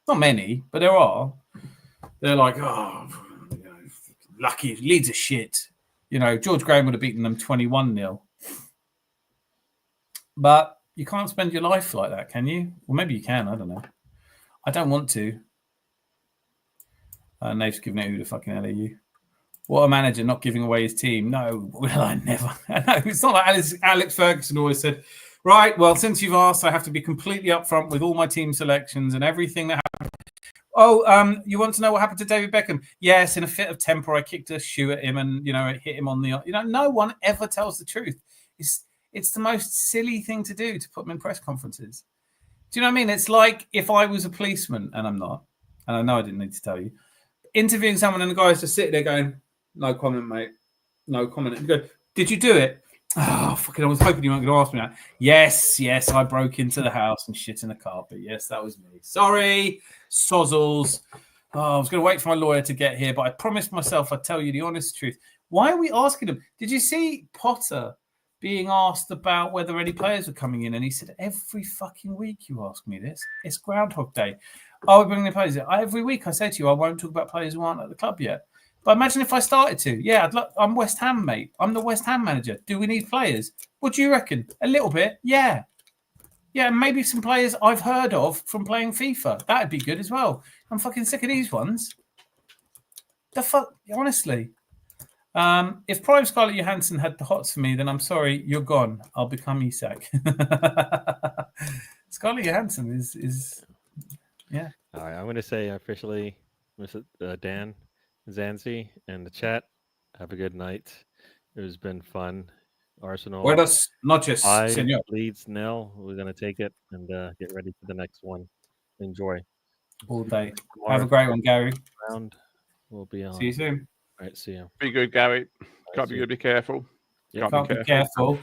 Not many, but there are. They're like, oh, you know, lucky Leeds are shit. You know, George Graham would have beaten them 21-0. But you can't spend your life like that, can you? Well, maybe you can. I don't know. I don't want to. Nate's giving it who the fucking hell are you? What a manager not giving away his team. No, well, I never. No, it's not like Alex Ferguson always said, right, well, since you've asked, I have to be completely upfront with all my team selections and everything that happened. Oh, you want to know what happened to David Beckham? Yes, in a fit of temper, I kicked a shoe at him and, you know, it hit him on the... You know, no one ever tells the truth. It's the most silly thing to do to put them in press conferences. Do you know what I mean? It's like if I was a policeman, and I'm not, and I know I didn't need to tell you, interviewing someone and the guy's just sitting there going, no comment, mate. No comment. You go, did you do it? Oh, fucking, I was hoping you weren't going to ask me that. Yes, I broke into the house and shit in the carpet. Yes, that was me. Sorry, sozzles. Oh, I was going to wait for my lawyer to get here, but I promised myself I'd tell you the honest truth. Why are we asking him? Did you see Potter being asked about whether any players were coming in? And he said, every fucking week you ask me this. It's Groundhog Day. Are we bringing the players in? Every week I say to you, I won't talk about players who aren't at the club yet. But imagine if I started to. Yeah, I'm West Ham, mate. I'm the West Ham manager. Do we need players? What do you reckon? A little bit? Yeah. Yeah, maybe some players I've heard of from playing FIFA. That'd be good as well. I'm fucking sick of these ones. The fuck? Honestly. If Prime Scarlett Johansson had the hots for me, then I'm sorry, you're gone. I'll become Isak. Scarlett Johansson is yeah. All right, I'm going to say officially, Mr. Dan Zanzi in the chat, have a good night. It has been fun. Arsenal. Buenas noches, señor. señor. Leeds 0. We're going to take it and get ready for the next one. Enjoy. All day. Have a great one, Gary. Round will be on. See you soon. All right, see you. Be good, Gary. Right, Can't be good. Be careful. Yeah, can't be careful.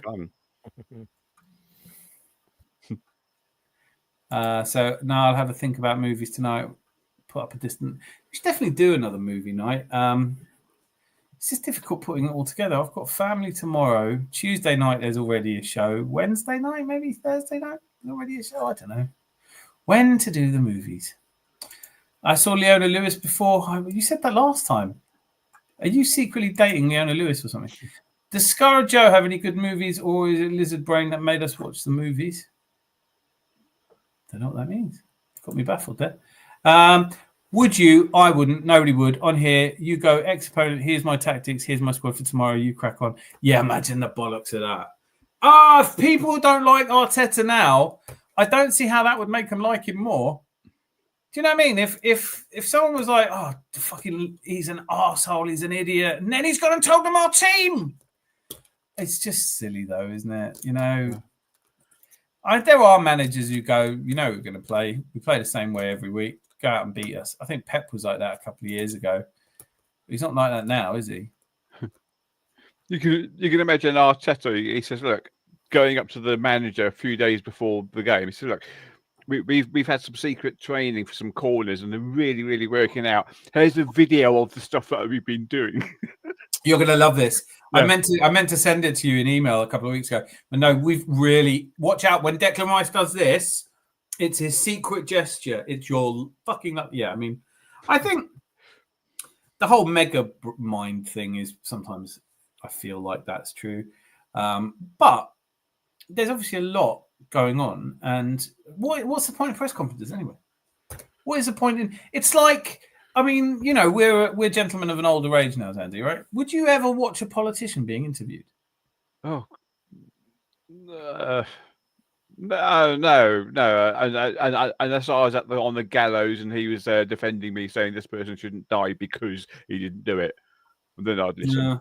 So now I'll have a think about movies tonight. Put up a distant. We should definitely do another movie night. It's just difficult putting it all together. I've got family tomorrow. Tuesday night, there's already a show. Wednesday night, maybe Thursday night, there's already a show. I don't know. When to do the movies? I saw Leona Lewis before. You said that last time. Are you secretly dating Leona Lewis or something? Does Scar Joe have any good movies, or is it Lizard Brain that made us watch the movies? Don't know what that means. Got me baffled there. Would you? I wouldn't. Nobody would. On here, you go ex-opponent. Here's my tactics. Here's my squad for tomorrow. You crack on. Yeah, imagine the bollocks of that. If people don't like Arteta now, I don't see how that would make them like him more. Do you know what I mean? If someone was like, oh, fucking, he's an arsehole, he's an idiot, and then he's gone and told them our team. It's just silly, though, isn't it? You know, there are managers who go, you know, we're going to play. We play the same way every week. Go out and beat us. I think Pep was like that a couple of years ago. He's not like that now, is he? You can imagine Arteta. He says, look, going up to the manager a few days before the game, he says, look, we've had some secret training for some corners and they're really, really working out. Here's a video of the stuff that we've been doing. You're going to love this. Yeah. I meant to send it to you in email a couple of weeks ago. But no, we've really... Watch out. When Declan Rice does this, it's his secret gesture. It's your fucking... Yeah, I mean, I think the whole mega mind thing is sometimes I feel like that's true. But there's obviously a lot going on. And what's the point of press conferences anyway? What is the point in... It's like... I mean, you know, we're gentlemen of an older age now, Andy, right? Would you ever watch a politician being interviewed? Oh, no. Unless I was on the gallows and he was defending me, saying this person shouldn't die because he didn't do it, then I'd listen. Yeah.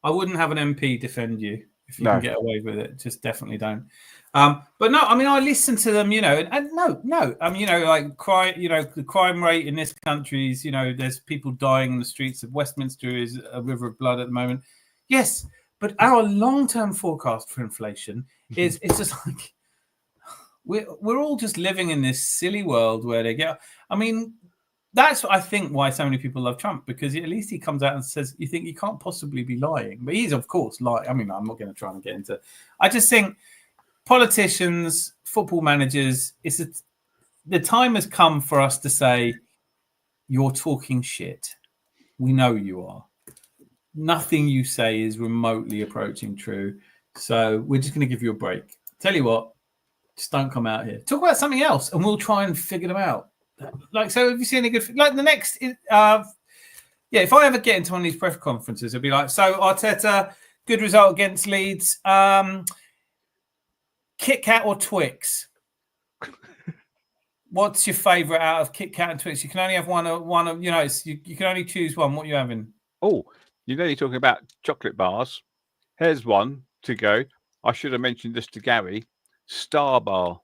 I wouldn't have an MP defend you if you can get away with it. Just definitely don't. But no, I mean, I listen to them, you know, and no. I mean, you know, like the crime rate in this country is, you know, there's people dying in the streets of Westminster is a river of blood at the moment. Yes, but our long-term forecast for inflation is it's just like we're all just living in this silly world where they get. I mean, that's I think why so many people love Trump, because at least he comes out and says, you think you can't possibly be lying, but he's of course lying. I mean, I'm not going to try and get into. I just think. Politicians, football managers, the time has come for us to say, you're talking shit. We know you are. Nothing you say is remotely approaching true. So we're just going to give you a break. Tell you what, just don't come out here. Talk about something else, and we'll try and figure them out. Like, so have you seen any good? Like the next, if I ever get into one of these press conferences, it'll be like, so Arteta, good result against Leeds. Kit Kat or Twix? What's your favourite out of Kit Kat and Twix? You can only have one of you know. You can only choose one. What are you having? Oh, you know, you're talking about chocolate bars. Here's one to go. I should have mentioned this to Gary. Star Bar.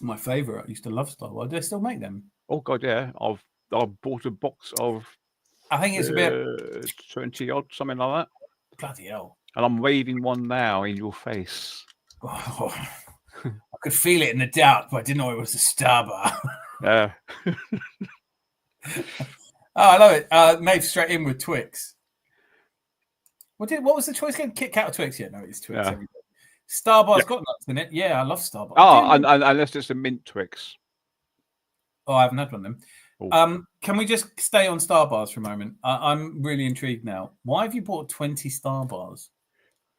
My favourite. I used to love Star Bar. Do they still make them? Oh God, yeah. I've bought a box of. I think it's a bit 20 odd, something like that. Bloody hell! And I'm waving one now in your face. Oh, I could feel it in the dark, but I didn't know it was a Star Bar. Yeah. I love it. Made straight in with Twix. What was the choice again? Kit Kat or Twix? Yeah, no, it's Twix. Yeah. Star Bar's got nuts in it. Yeah, I love Star Bar. Oh, and unless it's a mint Twix. Oh, I haven't had one of them. Oh. Can we just stay on Star Bars for a moment? I'm really intrigued now. Why have you bought 20 Star Bars?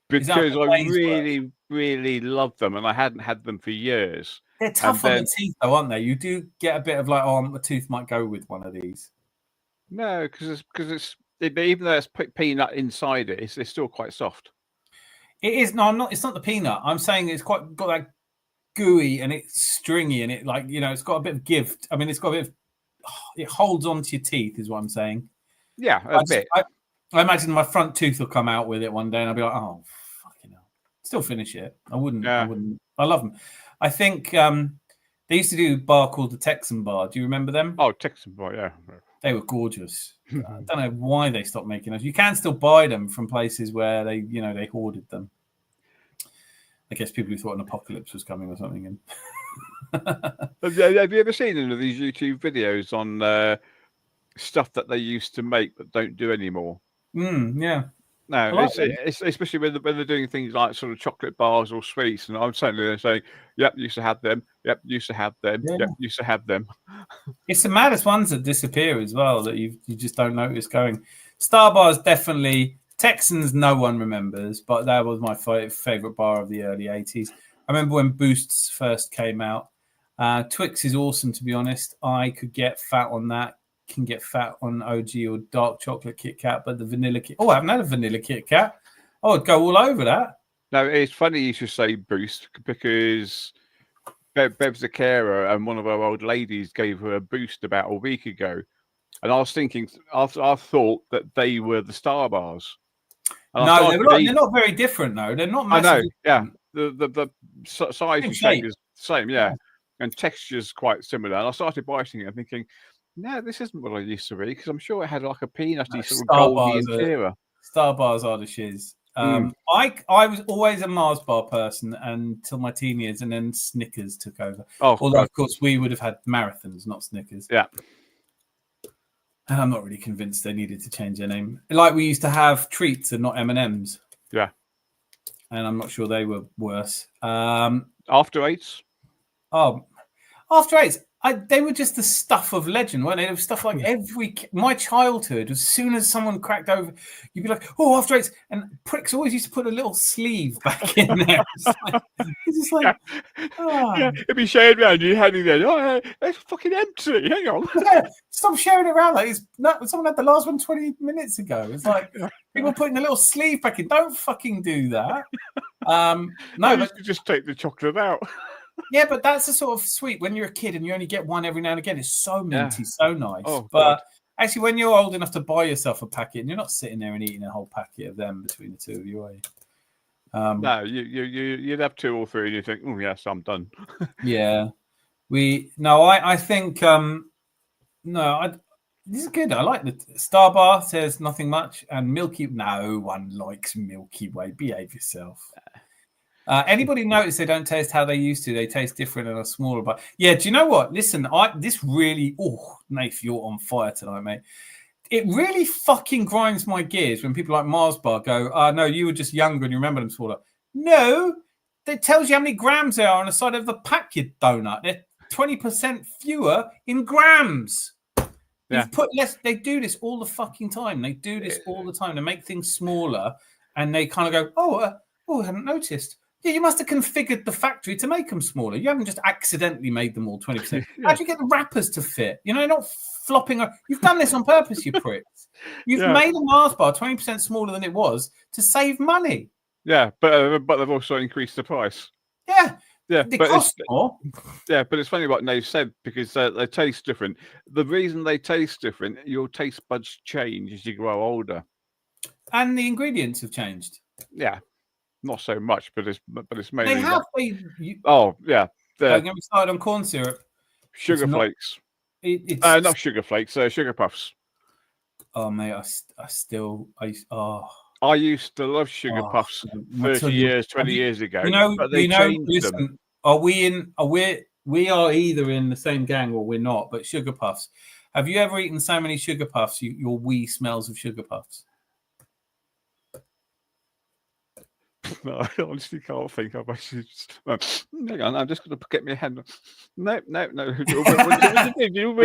Because I really, really love them, and I hadn't had them for years. They're tough on the teeth, though, aren't they? You do get a bit of like, oh, my tooth might go with one of these. No, because even though it's peanut inside it, it's still quite soft. It is. No, I'm not. It's not the peanut. I'm saying it's got that gooey and it's stringy and it it's got a bit of give. I mean, it's got a bit of. It holds onto your teeth, is what I'm saying. Yeah, a bit. I imagine my front tooth will come out with it one day, and I'll be like, oh, fucking hell. Still finish it. I wouldn't. Yeah. I wouldn't. I love them. I think they used to do a bar called the Texan Bar. Do you remember them? Oh, Texan Bar, yeah. They were gorgeous. I don't know why they stopped making those. You can still buy them from places where they hoarded them. I guess people who thought an apocalypse was coming or something. Have you ever seen any of these YouTube videos on stuff that they used to make but don't do anymore? Yeah. No, it's especially when they're doing things like sort of chocolate bars or sweets, and I'm certainly there saying, "Yep, used to have them. Yep, used to have them. Yeah. Yep, used to have them." It's the maddest ones that disappear as well that you just don't notice going. Star Bars definitely. Texans, no one remembers, but that was my favorite bar of the early 80s. I remember when Boosts first came out. Twix is awesome, to be honest. I could get fat on that. Can get fat on OG or dark chocolate Kit Kat, but the vanilla Kit. Oh, I haven't had a vanilla Kit Kat. I would go all over that. No, it's funny you should say Boost because Bev's a carer, and one of our old ladies gave her a Boost about a week ago, and I was thinking, I thought that they were the Star Bars. And no, they're not very different, though. They're not massively different. The size and shape is the same, yeah. And texture's quite similar. And I started biting it and thinking, no, this isn't what I used to be, because I'm sure it had like a peanutty sort of goldy interior. Star Bars are the shiz. I was always a Mars bar person until my teen years, and then Snickers took over. Although, of course, we would have had marathons, not Snickers. Yeah. And I'm not really convinced they needed to change their name. Like we used to have treats and not M&Ms. Yeah. And I'm not sure they were worse. After Eights? Oh, After Eights. They were just the stuff of legend, weren't they? There was stuff like my childhood, as soon as someone cracked over, you'd be like, oh, After Eights. And pricks always used to put a little sleeve back in there. It's just like, yeah, it'd be shared around you, handing there. Oh, it's fucking empty. Hang on. Yeah, stop sharing it around. Like someone had the last one 20 minutes ago. It's like people putting a little sleeve back in. Don't fucking do that. No, but just take the chocolate out. Yeah, but that's a sort of sweet when you're a kid and you only get one every now and again. It's so minty, so nice. Oh, but actually, when you're old enough to buy yourself a packet, and you're not sitting there and eating a whole packet of them between the two of you, are you? No, you'd have two or three, and you think, oh yes, I'm done. Yeah, I think this is good. I like the Star Bar says nothing much, and Milky. No one likes Milky Way. Behave yourself. Anybody notice they don't taste how they used to? They taste different and are smaller. But yeah, do you know what? Listen, this really, Nath, you're on fire tonight, mate. It really fucking grinds my gears when people like Mars Bar go, no, you were just younger and you remember them smaller. No, it tells you how many grams there are on the side of the pack, you donut. They're 20% fewer in grams. Yeah. You've put less. They do this all the fucking time. They do this all the time. They make things smaller, and they kind of go, "Oh, I hadn't noticed." Yeah, you must have configured the factory to make them smaller. You haven't just accidentally made them all 20%. How do you get the wrappers to fit? You know, not flopping. You've done this on purpose, you pricks. You've made a Mars bar 20% smaller than it was to save money. Yeah, but they've also increased the price. Yeah. Yeah, They but cost more. Yeah, but it's funny what Nave said because they taste different. The reason they taste different, your taste buds change as you grow older. And the ingredients have changed. Yeah, not so much, but it's mainly. They have. Oh yeah, Don't get me started on corn syrup. Sugar flakes. It's not sugar flakes. Sugar puffs. Oh mate, I used to love sugar puffs 30 years, 20 years ago. But they changed them. We are either in the same gang or we're not. But sugar puffs. Have you ever eaten so many sugar puffs? Your wee smells of sugar puffs. No, I honestly can't think of. Hang on, I'm just going to get my hand. No. We're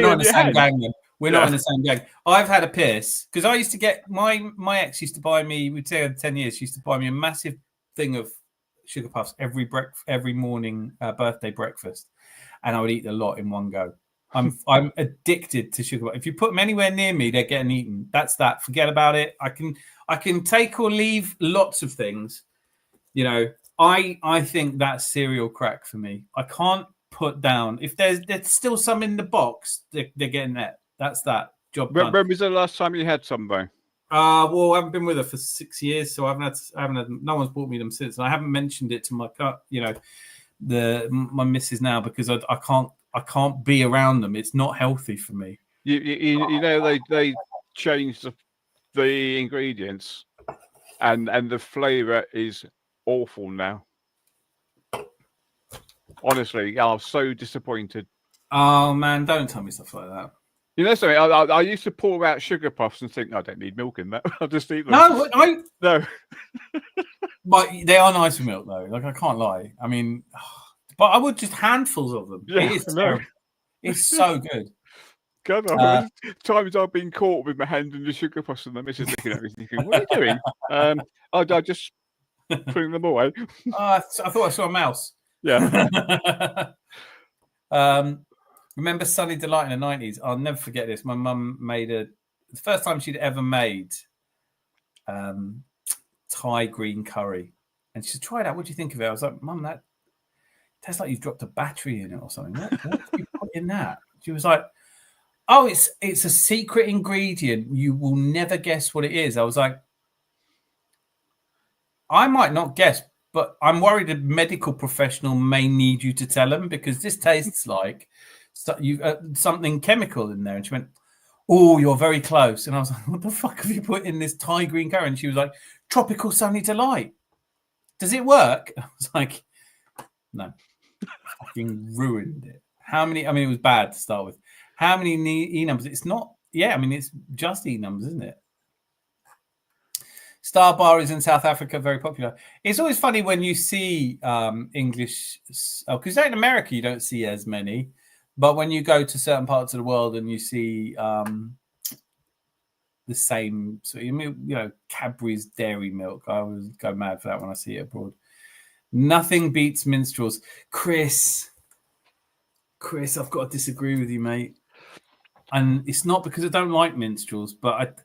not in the same gang then. We're not in the same gang. I've had a piss because I used to get my ex used to buy me. We'd say 10 years. She used to buy me a massive thing of sugar puffs every morning birthday breakfast, and I would eat a lot in one go. I'm addicted to sugar. If you put them anywhere near me, they're getting eaten. That's that. Forget about it. I can take or leave lots of things. You know, I think that's cereal crack for me. I can't put down if there's still some in the box. They're getting that. That's that job done. When was the last time you had some though? Well, I haven't been with her for 6 years, so I haven't had. No one's bought me them since. And I haven't mentioned it to my my missus now because I can't be around them. It's not healthy for me. You know they changed the ingredients, and the flavour is awful now. Honestly, I'm so disappointed. Oh man, don't tell me stuff like that. You know something? I used to pour out sugar puffs and think, I don't need milk in that. I'll just eat them. No. But they are nice with milk though. Like I can't lie. I mean, but I would just handfuls of them. Yeah, it is terrible. It's so good. God, times I've been caught with my hand in the sugar puffs and the missus looking at me thinking, what are you doing? I just putting them away. I thought I saw a mouse. Yeah. Remember Sunny Delight in the 90s? I'll never forget this. My mum made the first time she'd ever made Thai green curry. And she said, try it out. What do you think of it? I was like, Mum, that tastes like you've dropped a battery in it or something. What did you put in that? She was like, oh, it's a secret ingredient. You will never guess what it is. I was like, I might not guess, but I'm worried a medical professional may need you to tell them because this tastes like something chemical in there. And she went, oh, you're very close. And I was like, what the fuck have you put in this Thai green curry? And she was like, Tropical Sunny Delight. Does it work? I was like, no. Fucking ruined it. How many? I mean, it was bad to start with. How many E numbers? It's not. Yeah, I mean, it's just E numbers, isn't it? Star Bar is in South Africa, very popular. It's always funny when you see English, because in America you don't see as many, but when you go to certain parts of the world and you see the same, so you know, Cadbury's Dairy Milk. I always go mad for that when I see it abroad. Nothing beats minstrels. Chris, I've got to disagree with you, mate. And it's not because I don't like minstrels, but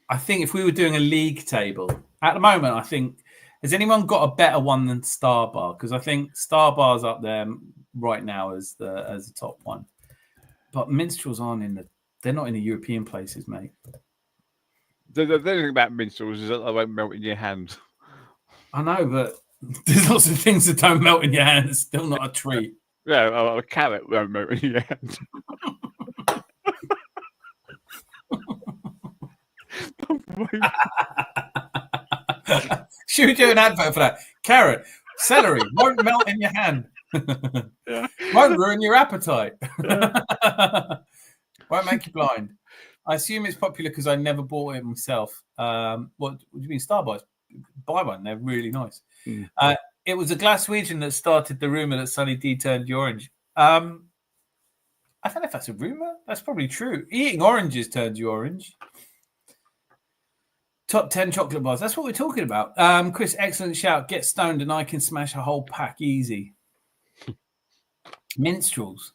I think if we were doing a league table at the moment, I think has anyone got a better one than Star Bar? Because I think Star Bar's up there right now as the top one. But minstrels they're not in the European places, mate. The thing about minstrels is that they won't melt in your hand. I know, but there's lots of things that don't melt in your hand. It's still not a treat. Yeah, a carrot won't melt in your hand. Should we do an advert for that? Carrot, celery won't melt in your hand. Yeah. Won't ruin your appetite. Yeah. Won't make you blind. I assume it's popular because I never bought it myself. What do you mean, Starbucks? Buy one. They're really nice. Mm. It was a Glaswegian that started the rumor that Sunny D turned you orange. I don't know if that's a rumor. That's probably true. Eating oranges turns you orange. Top 10 chocolate bars. That's what we're talking about. Chris, excellent shout. Get stoned and I can smash a whole pack easy. Minstrels.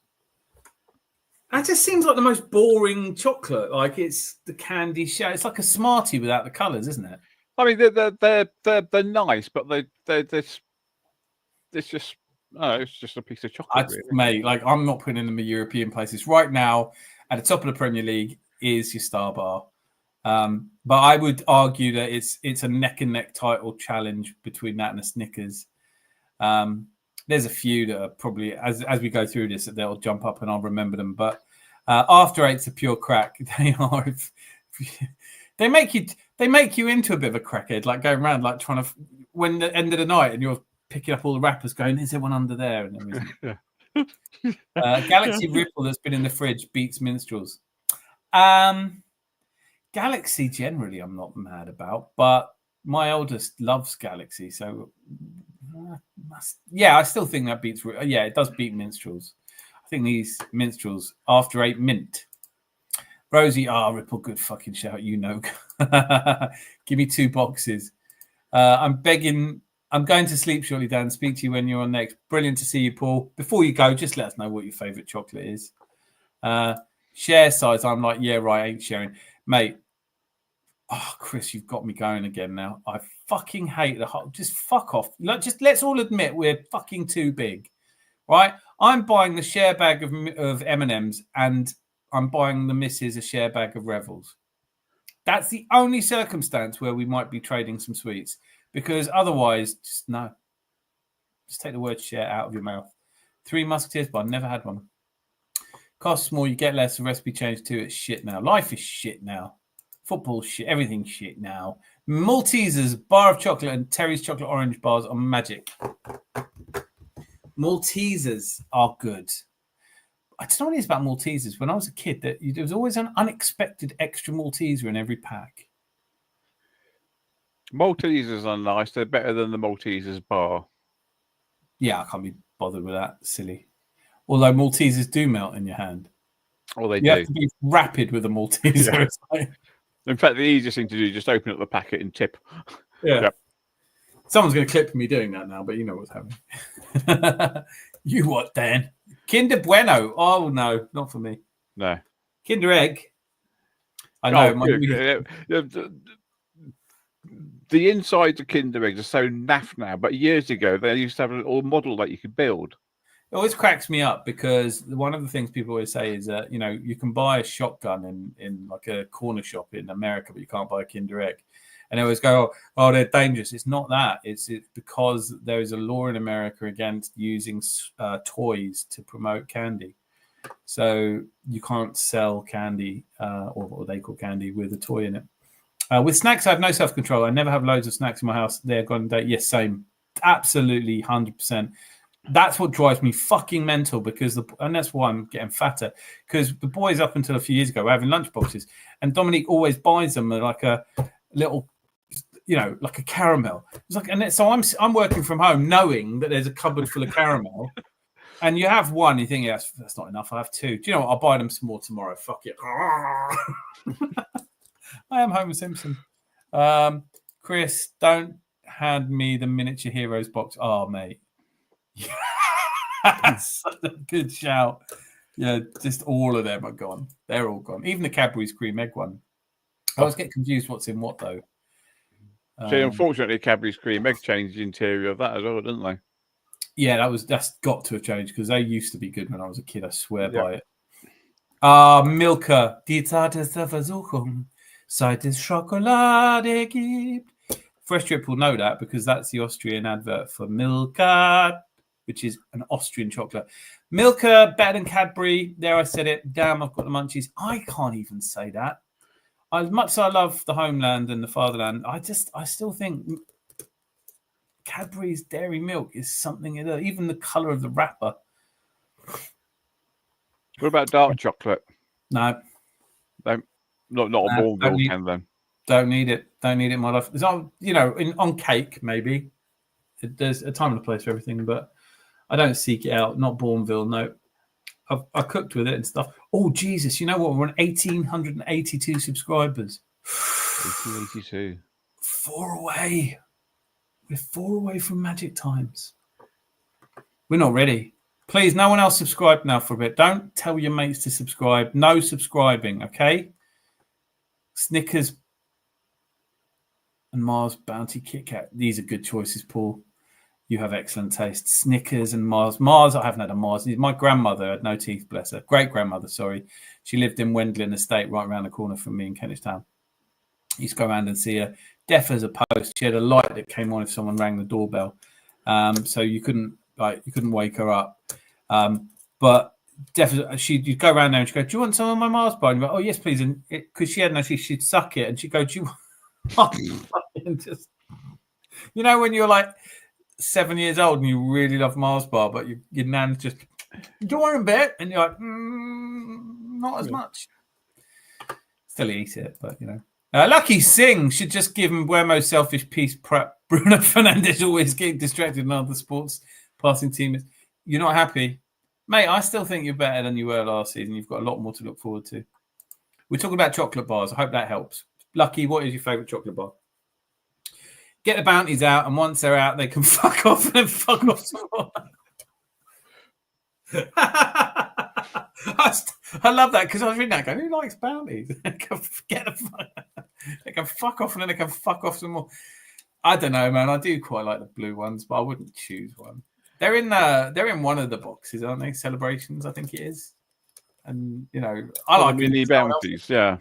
That just seems like the most boring chocolate. Like it's the candy shell. It's like a Smartie without the colours, isn't it? I mean, they're nice, but it's just it's just a piece of chocolate. Really. Mate, like I'm not putting them in European places right now. At the top of the Premier League is your Star Bar, but I would argue that it's a neck and neck title challenge between that and a Snickers. There's a few that are probably as we go through this that they'll jump up and I'll remember them. But After Eight's a pure crack. They are. They make you into a bit of a crackhead, like going around like trying to when the end of the night and you're picking up all the wrappers, going, "Is there one under there?" And there isn't. Galaxy Ripple that's been in the fridge beats Minstrels. Galaxy generally I'm not mad about, but my oldest loves Galaxy, so I still think that beats. Yeah, it does beat Minstrels. I think these Minstrels After Eight mint. Rosie, Ripple, good fucking shout, you know. Give me 2 boxes. I'm begging. I'm going to sleep shortly, Dan. Speak to you when you're on next. Brilliant to see you, Paul. Before you go, just let us know what your favourite chocolate is. Share size. I'm like, yeah, right, ain't sharing. Mate, Chris, you've got me going again now. I fucking hate the whole... Just fuck off. Just let's all admit we're fucking too big, right? I'm buying the share bag of M&Ms and I'm buying the missus a share bag of Revels. That's the only circumstance where we might be trading some sweets. Because otherwise, just no. Just take the word share out of your mouth. 3 Musketeers, but I've never had one. Costs more, you get less. The recipe changed too. It's shit now. Life is shit now. Football shit. Everything's shit now. Maltesers, bar of chocolate, and Terry's chocolate orange bars are magic. Maltesers are good. I don't know what it is about Maltesers. When I was a kid, there was always an unexpected extra Malteser in every pack. Maltesers are nice. They're better than the Maltesers bar. Yeah, I can't be bothered with that. Silly. Although Maltesers do melt in your hand. Oh, they do. You have to be rapid with a Malteser. Yeah. In fact, the easiest thing to do is just open up the packet and tip. Yeah. Yep. Someone's going to clip me doing that now, but you know what's happening. You what, Dan? Kinder Bueno. Oh, no, not for me. No. Kinder Egg. I know. The insides of Kinder Eggs are so naff now, but years ago they used to have a little model that you could build. It always cracks me up because one of the things people always say is that, you can buy a shotgun in like a corner shop in America, but you can't buy a Kinder Egg. And they always go, oh, they're dangerous. It's not that. It's because there is a law in America against using toys to promote candy. So you can't sell candy or what they call candy with a toy in it. With snacks, I have no self-control. I never have loads of snacks in my house. They're gone date. Yes, same. Absolutely, 100%. That's what drives me fucking mental and that's why I'm getting fatter. Because the boys up until a few years ago were having lunchboxes, and Dominique always buys them like a little, like a caramel. It's like, so I'm working from home knowing that there's a cupboard full of caramel, and you have one, you think that's not enough. I have 2. Do you know what? I'll buy them some more tomorrow. Fuck it. I am Homer Simpson. Chris, don't hand me the Miniature Heroes box. Oh, mate. That's such a good shout. Yeah, just all of them are gone. They're all gone. Even the Cadbury's cream egg one. I always get confused what's in what, though. See, unfortunately, Cadbury's cream egg changed the interior of that as well, didn't they? Yeah, that's got to have changed because they used to be good when I was a kid. I swear by it. Milka. Die zarteste Versuchung. Seit es Schokolade gibt. Fresh Drip will know that because that's the Austrian advert for Milka, which is an Austrian chocolate. Milka, better than Cadbury. There, I said it. Damn, I've got the munchies. I can't even say that. As much as I love the homeland and the fatherland, I still think Cadbury's dairy milk is something. Even the colour of the wrapper. What about dark chocolate? No. Not a Bourneville can then. Don't need it. Don't need it in my life. It's on cake maybe. There's a time and a place for everything, but I don't seek it out. Not Bourneville, no. I cooked with it and stuff. Oh Jesus! You know what? We're on 1,882 subscribers. 1882. 4 away. We're 4 away from magic times. We're not ready. Please, no one else subscribe now for a bit. Don't tell your mates to subscribe. No subscribing, okay? Snickers and Mars Bounty Kit Kat. These are good choices, Paul. You have excellent taste. Snickers and Mars. Mars, I haven't had a Mars. My grandmother had no teeth, bless her. Great-grandmother, sorry. She lived in Wendlin Estate, right around the corner from me in Kentish Town. I used to go around and see her. Deaf as a post. She had a light that came on if someone rang the doorbell. So you couldn't wake her up. But she'd go around there and she'd go, "Do you want some of my Mars bar?" And you'd go, "Oh, yes, please." And because she had no teeth, she'd suck it and she'd go, "Do you want?" And just, you know, when you're like 7 years old and you really love Mars bar, but your nan's just, "Do you want a bit?" And you're like, not as much. Still eat it, but you know. Lucky Singh should just give him Buemo selfish piece prep. Bruno Fernandes always getting distracted in other sports passing teammates. You're not happy? Mate, I still think you're better than you were last season. You've got a lot more to look forward to. We're talking about chocolate bars. I hope that helps. Lucky, what is your favourite chocolate bar? Get the bounties out, and once they're out, they can fuck off and then fuck off some more. I love that because I was reading that going, who likes bounties? They can fuck off and then they can fuck off some more. I don't know, man. I do quite like the blue ones, but I wouldn't choose one. They're in one of the boxes, aren't they? Celebrations, I think it is. And you know, I like mini bounties. Yeah,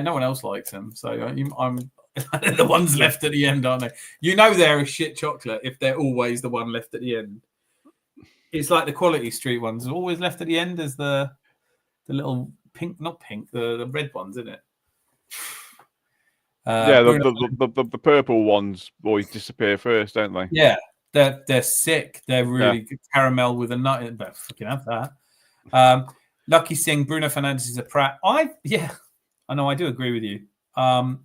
no one else likes them, so I'm the ones left at the end, aren't they? You know, they're a shit chocolate if they're always the one left at the end. It's like the Quality Street ones, always left at the end as the little pink, not pink, the red ones, isn't it? The purple ones always disappear first, don't they? Yeah, they're sick. They're really good. Caramel with a nut. But fucking have that. Lucky Singh, Bruno Fernandes is a prat. I know. I do agree with you. But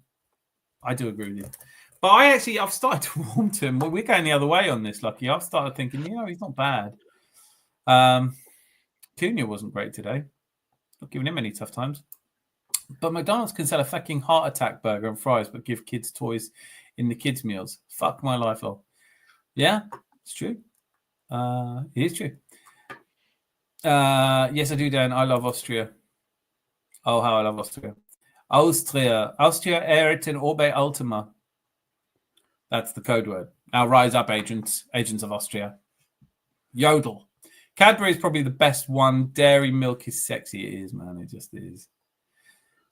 I've started to warm to him. We're going the other way on this, Lucky. I've started thinking, he's not bad. Cunha wasn't great today. Not giving him any tough times. But McDonald's can sell a fucking heart attack burger and fries, but give kids toys in the kids' meals. Fuck my life, lol. Yeah, it's true. It is true. Yes, I do, Dan. I love Austria. Oh, how I love Austria. Austria erit in orbe ultima. That's the code word. Now rise up, agents of Austria. Yodel. Cadbury is probably the best one. Dairy milk is sexy. It is, man. It just is.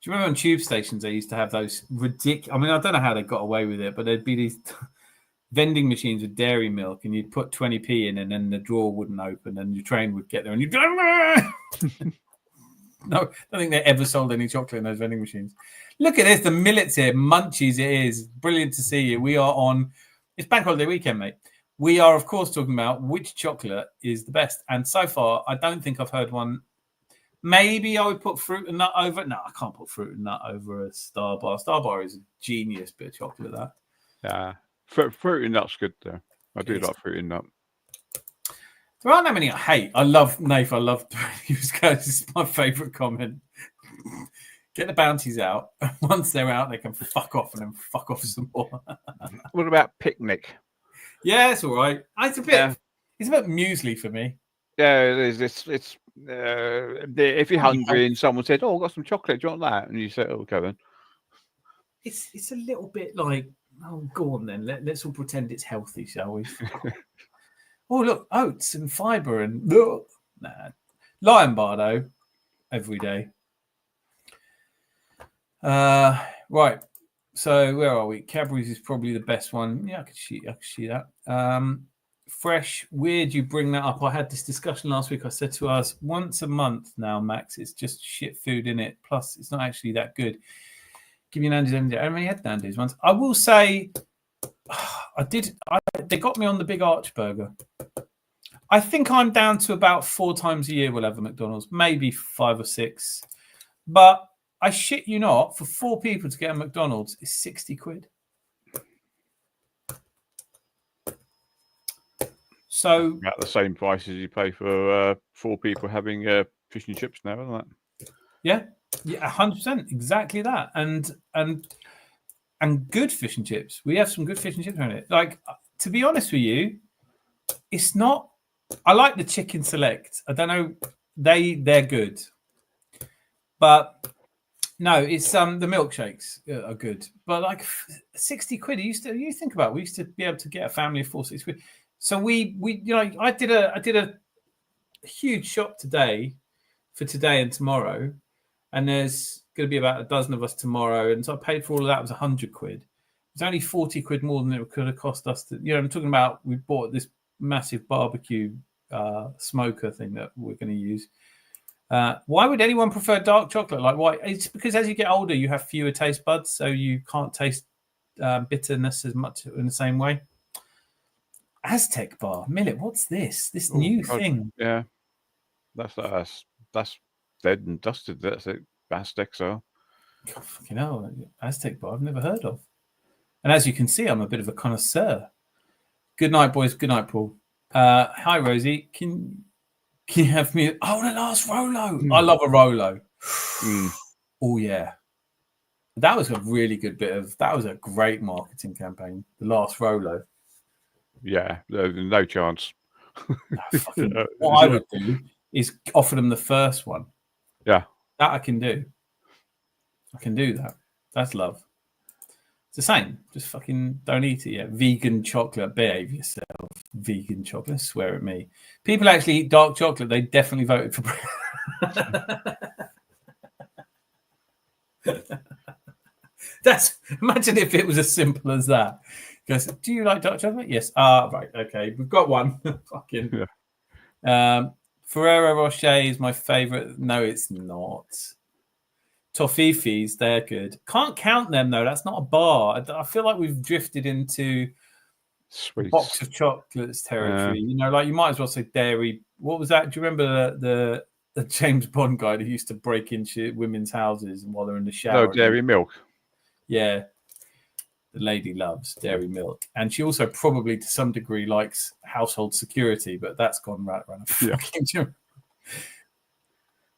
Do you remember on tube stations they used to have those ridiculous... I mean, I don't know how they got away with it, but there'd be these vending machines with dairy milk and you'd put 20p in and then the drawer wouldn't open and your train would get there and you'd go... No, I don't think they ever sold any chocolate in those vending machines. Look at this. The millets here. Munchies it is. Brilliant to see you. We are on... It's Bank Holiday weekend, mate. We are, of course, talking about which chocolate is the best. And so far, I don't think I've heard one. Maybe I would put fruit and nut over it. No, I can't put fruit and nut over a Star Bar. Star Bar is a genius bit of chocolate, that. Yeah. Fruit and nut's good, though. I do like fruit and nut. There aren't that many I hate. I love Nath. I love this is my favourite comment. Get the bounties out. Once they're out, they can fuck off and then fuck off some more. What about picnic? Yeah, it's all right. It's a bit muesli for me. Yeah, it is. It's if you're hungry and someone said, "Oh, I've got some chocolate, do you want that?" and you say, "Oh, okay then." It's a little bit like, oh, go on then. Let's all pretend it's healthy, shall we? Oh, look, oats and fibre and Lion Bar though, every day. Right. So where are we? Cadbury's is probably the best one. Yeah, I could see that. Fresh. Weird you bring that up. I had this discussion last week. I said to us, once a month now, Max, it's just shit food in it. Plus, it's not actually that good. Give you Nando's any day. I only had Nando's once. I will say, they got me on the Big Arch burger. I think I'm down to about 4 times a year we'll have a McDonald's, maybe 5 or 6. But I shit you not, for 4 people to get a McDonald's is 60 quid. So at the same price as you pay for 4 people having a fish and chips now, isn't it? Yeah, 100%, exactly that, and good fish and chips. We have some good fish and chips on it. Like, to be honest with you, it's not. I like the chicken select. I don't know, they're good, but no, it's the milkshakes are good. But like 60 quid. You think about it, we used to be able to get a family of 4 6 quid. So we I did a huge shop today for today and tomorrow, and there's going to be about a dozen of us tomorrow, and so I paid for all of that. It was 100 quid. It's only 40 quid more than it could have cost us to, I'm talking about, we bought this massive barbecue smoker thing that we're going to use. Why would anyone prefer dark chocolate? Like, why? It's because as you get older, you have fewer taste buds, so you can't taste bitterness as much in the same way. Aztec bar, Millet. What's this? This new thing? Yeah, that's dead and dusted. That's it. Aztecs are. God, fucking hell, Aztec bar. I've never heard of. And as you can see, I'm a bit of a connoisseur. Good night, boys. Good night, Paul. Hi, Rosie. Can you have me? Oh, the last Rolo. I love a Rolo. Oh, yeah. That was a really good that was a great marketing campaign. The last Rolo. Yeah, no chance. What I would do is offer them the first one. Yeah. That I can do. I can do that. That's love. It's the same. Just fucking don't eat it yet. Vegan chocolate. Behave yourself. Vegan chocolate. Swear at me. People actually eat dark chocolate. They definitely voted for. Imagine if it was as simple as that. Goes, do you like dark chocolate? Yes. Right. Okay. We've got one. Fucking. Yeah. Ferrero Rocher is my favorite. No, it's not. Toffifees, they're good. Can't count them though. That's not a bar. I feel like we've drifted into Sweets. Box of chocolates territory. Like you might as well say dairy. What was that? Do you remember the James Bond guy that used to break into women's houses while they're in the shower? No, dairy milk. Yeah. The lady loves dairy milk, and she also probably to some degree likes household security, but that's gone right around. Yeah.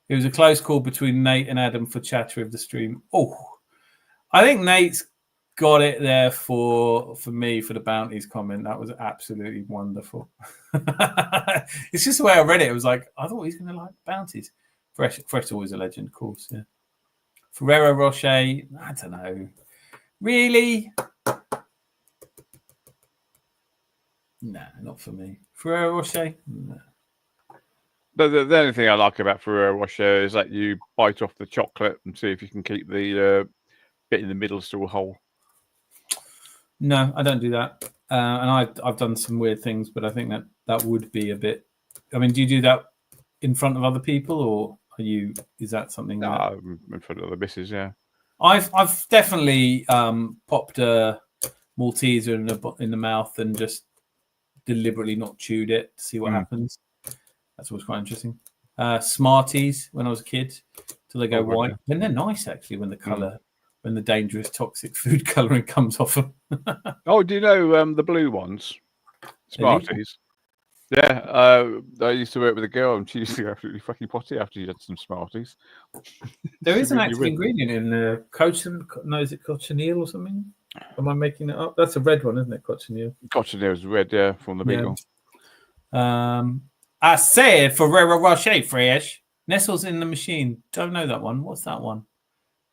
It was a close call between Nate and Adam for chatter of the stream. Oh, I think Nate's got it there for me for the bounties comment. That was absolutely wonderful. It's just the way I read it. It was like, I thought he's going to like bounties. Fresh is always a legend, of course. Yeah. Ferrero Rocher, I don't know. Really? Nah, not for me. Ferrero Rocher? Nah. The only thing I like about Ferrero Rocher is that you bite off the chocolate and see if you can keep the bit in the middle still whole. No, I don't do that. And I've done some weird things, but I think that would be a bit. I mean, do you do that in front of other people, or is that something? No, in front of the missus, yeah. I've definitely popped a Malteser in the mouth and just deliberately not chewed it to see what happens. That's always quite interesting. Smarties when I was a kid till they go white. Then they're nice actually when the colour, when the dangerous toxic food colouring comes off them. Oh, do you know the blue ones? Smarties. Yeah, I used to work with a girl and she used to go absolutely fucking potty after she had some Smarties. There is an active ingredient in is it cochineal or something? Am I making it up? That's a red one, isn't it? Cochineal. Cochineal is red, yeah, from the beagle. I said Ferrero Rocher fresh. Nestles in the machine. Don't know that one. What's that one?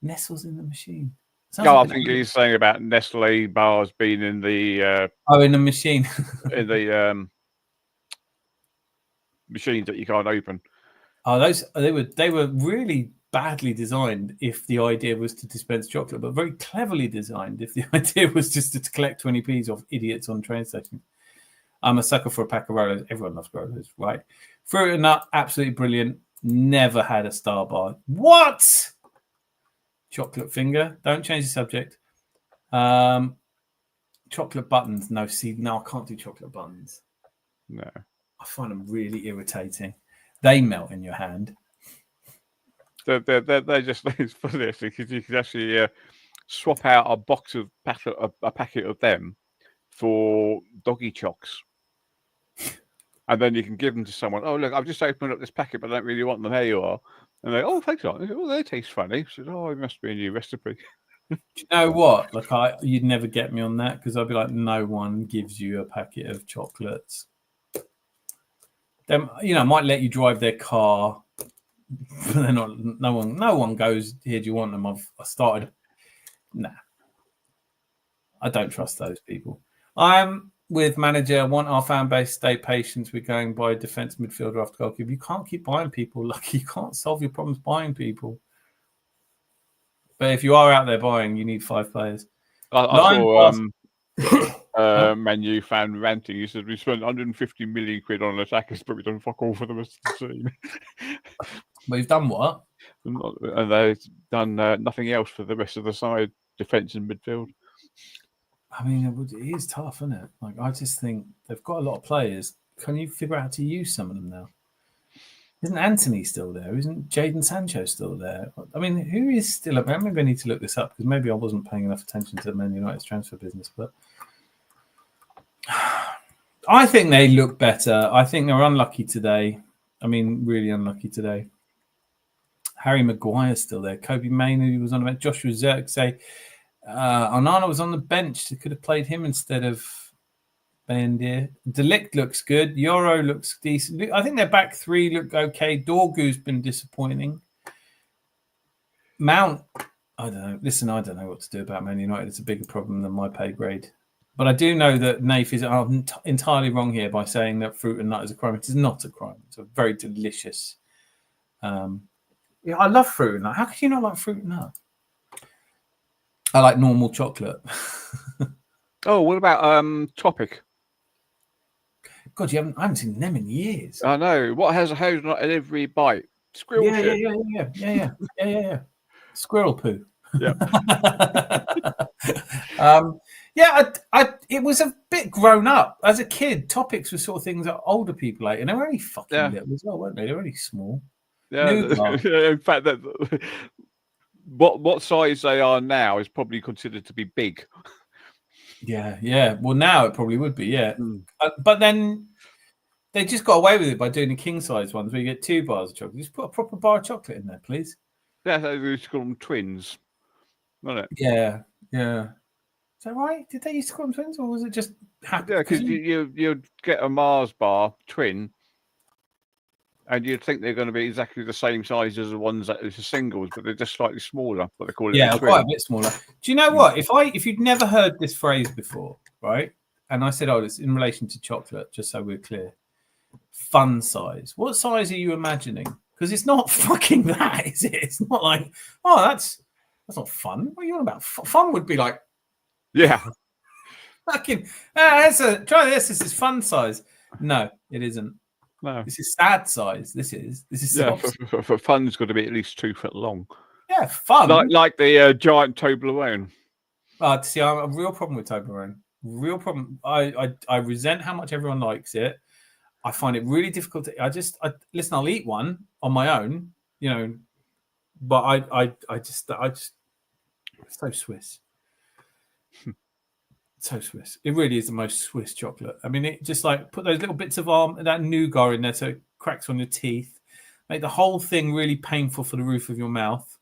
Nestles in the machine. No, I think he's saying about Nestle bars being in the in the machine. in the machines that you can't open. Oh, they were really badly designed if the idea was to dispense chocolate, but very cleverly designed if the idea was just to collect 20p's off idiots on train stations. I'm a sucker for a pack of Rolos. Everyone loves Rolos, right? Fruit and nut, absolutely brilliant. Never had a Star Bar. What? Chocolate finger. Don't change the subject. Chocolate buttons. No, I can't do chocolate buttons. No. I find them really irritating. They melt in your hand. They're just it's funny because you can actually swap out a packet of them for doggy chocks. and then you can give them to someone. Oh, look, I've just opened up this packet, but I don't really want them. Here you are. And they, oh, thanks, Aunt. Oh, they taste funny. She said, oh, it must be a new recipe. Do you know what? Like, you'd never get me on that because I'd be like, no one gives you a packet of chocolates. They, might let you drive their car. They're not. No one goes. Here, do you want them? I started. Nah, I don't trust those people. I'm with manager. Want our fan base stay patient. We're going by defense midfielder after goalkeeper. You can't keep buying people. Like, you can't solve your problems buying people. But if you are out there buying, you need 5 players. I saw Man U fan ranting. He said we spent 150 million quid on attackers, but we done fuck all for the rest of the team. We've done what? And they've done nothing else for the rest of the side, defence and midfield. I mean, it is tough, isn't it? Like, I just think they've got a lot of players. Can you figure out how to use some of them now? Isn't Anthony still there? Isn't Jadon Sancho still there? I mean, who is still up? Maybe I need to look this up because maybe I wasn't paying enough attention to the Man United's transfer business. But I think they look better. I think they're unlucky today. I mean, really unlucky today. Harry Maguire's still there. Kobe Mainoo was on the bench. Joshua Zirkzee. Onana was on the bench. They could have played him instead of Bandier. Delict looks good. Euro looks decent. I think their back three look okay. Dorgu's been disappointing. Mount, I don't know. Listen, I don't know what to do about Man United. It's a bigger problem than my pay grade. But I do know that Nath is entirely wrong here by saying that fruit and nut is a crime. It is not a crime. It's a very delicious. I love fruit and nut. How could you not like fruit and nut? I like normal chocolate. Oh, what about Topic? God, I haven't seen them in years. I know. What has a hazelnut in every bite? Squirrel shit. Yeah. Squirrel poo. Yeah. It was a bit grown up. As a kid, Topics were sort of things that older people ate, and they were only fucking little as well, weren't they? They were only small. Yeah. In fact, that what size they are now is probably considered to be big. Yeah. Well, now it probably would be, yeah. But then they just got away with it by doing the king size ones where you get 2 bars of chocolate. Just put a proper bar of chocolate in there, please. Yeah, they used to call them twins, wasn't it? Yeah. Is that right? Did they used to call them twins, or was it just happy? Yeah, because you'd get a Mars bar twin, and you'd think they're going to be exactly the same size as the ones that are singles, but they're just slightly smaller. But they call it a twin. Quite a bit smaller. Do you know what? If you'd never heard this phrase before, right? And I said, it's in relation to chocolate, just so we're clear. Fun size. What size are you imagining? Because it's not fucking that, is it? It's not like, that's not fun. What are you on about? Fun would be like, yeah, fucking. Try this. This is fun size. No, it isn't. No, this is sad size. This is. For fun's got to be at least 2 foot long. Yeah, fun. Like the giant Toblerone. See, I have a real problem with Toblerone. Real problem. I resent how much everyone likes it. I find it really difficult to. Listen. I'll eat one on my own, but I just it's so Swiss. So Swiss. It really is the most Swiss chocolate. I mean, it just like put those little bits of that nougat in there so it cracks on your teeth. Make the whole thing really painful for the roof of your mouth.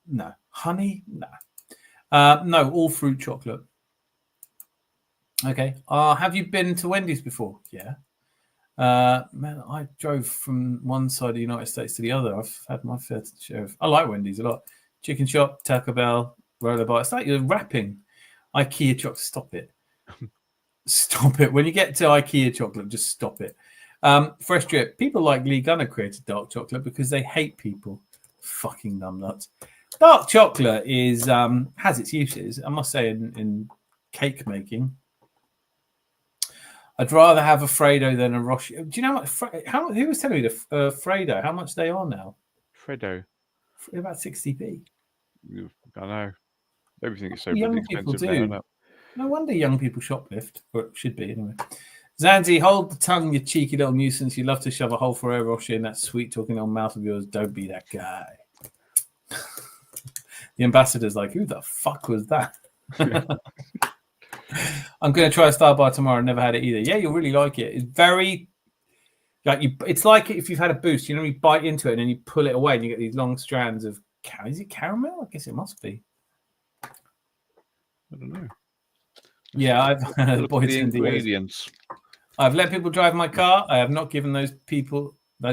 No. Honey? No. No, all fruit chocolate. Okay. Have you been to Wendy's before? Yeah. Man, I drove from one side of the United States to the other. I've had my fair share of. I like Wendy's a lot. Chicken shop, Taco Bell, roller bar. It's like you're rapping. IKEA chocolate. Stop it. Stop it. When you get to IKEA chocolate, just stop it. Fresh drip. People like Lee Gunner created dark chocolate because they hate people. Fucking numbnuts. Dark chocolate is has its uses. I must say, in cake making. I'd rather have a Fredo than a Roshi. Do you know what? Who was telling me the Fredo? How much they are now? Fredo. About 60p. I know. Everything is so young expensive people do. now. No wonder young people shoplift, or it should be anyway. Zanzi, hold the tongue, you cheeky little nuisance. You love to shove a hole for a Roshi in that sweet talking old mouth of yours. Don't be that guy. The ambassador's like, who the fuck was that? I'm going to try a Star Bar tomorrow. Never had it either. Yeah, you'll really like it. It's very It's like if you've had a boost, you bite into it and then you pull it away and you get these long strands of. Is it caramel? I guess it must be. I don't know. Yeah, I've Look at the ingredients. I've let people drive my car. I have not given those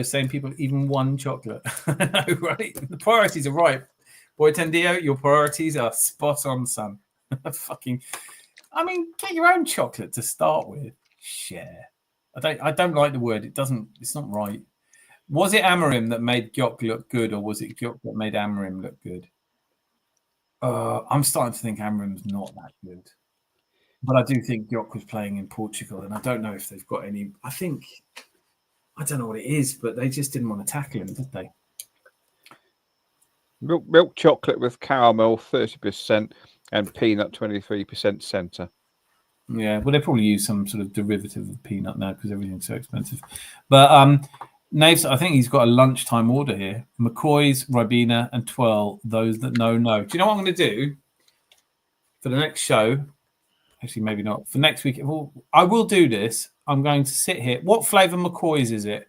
same people, even one chocolate. No, right? The priorities are right. Boy Tendio, your priorities are spot on, son. Get your own chocolate to start with. Share. I don't like the word. It's not right. Was it Amarim that made Gyok look good, or was it Gyok that made Amarim look good? I'm starting to think Amarim's not that good. But I do think Gyok was playing in Portugal, and I don't know if they've got any. I don't know what it is, but they just didn't want to tackle him, did they? Milk chocolate with caramel, 30%, and peanut, 23% centre. Yeah, well, they probably use some sort of derivative of peanut now because everything's so expensive. But Naves, I think he's got a lunchtime order here. McCoy's, Ribena, and Twirl, those that know. Do you know what I'm going to do for the next show? Actually, maybe not. For next week, I will do this. I'm going to sit here. What flavour McCoy's is it?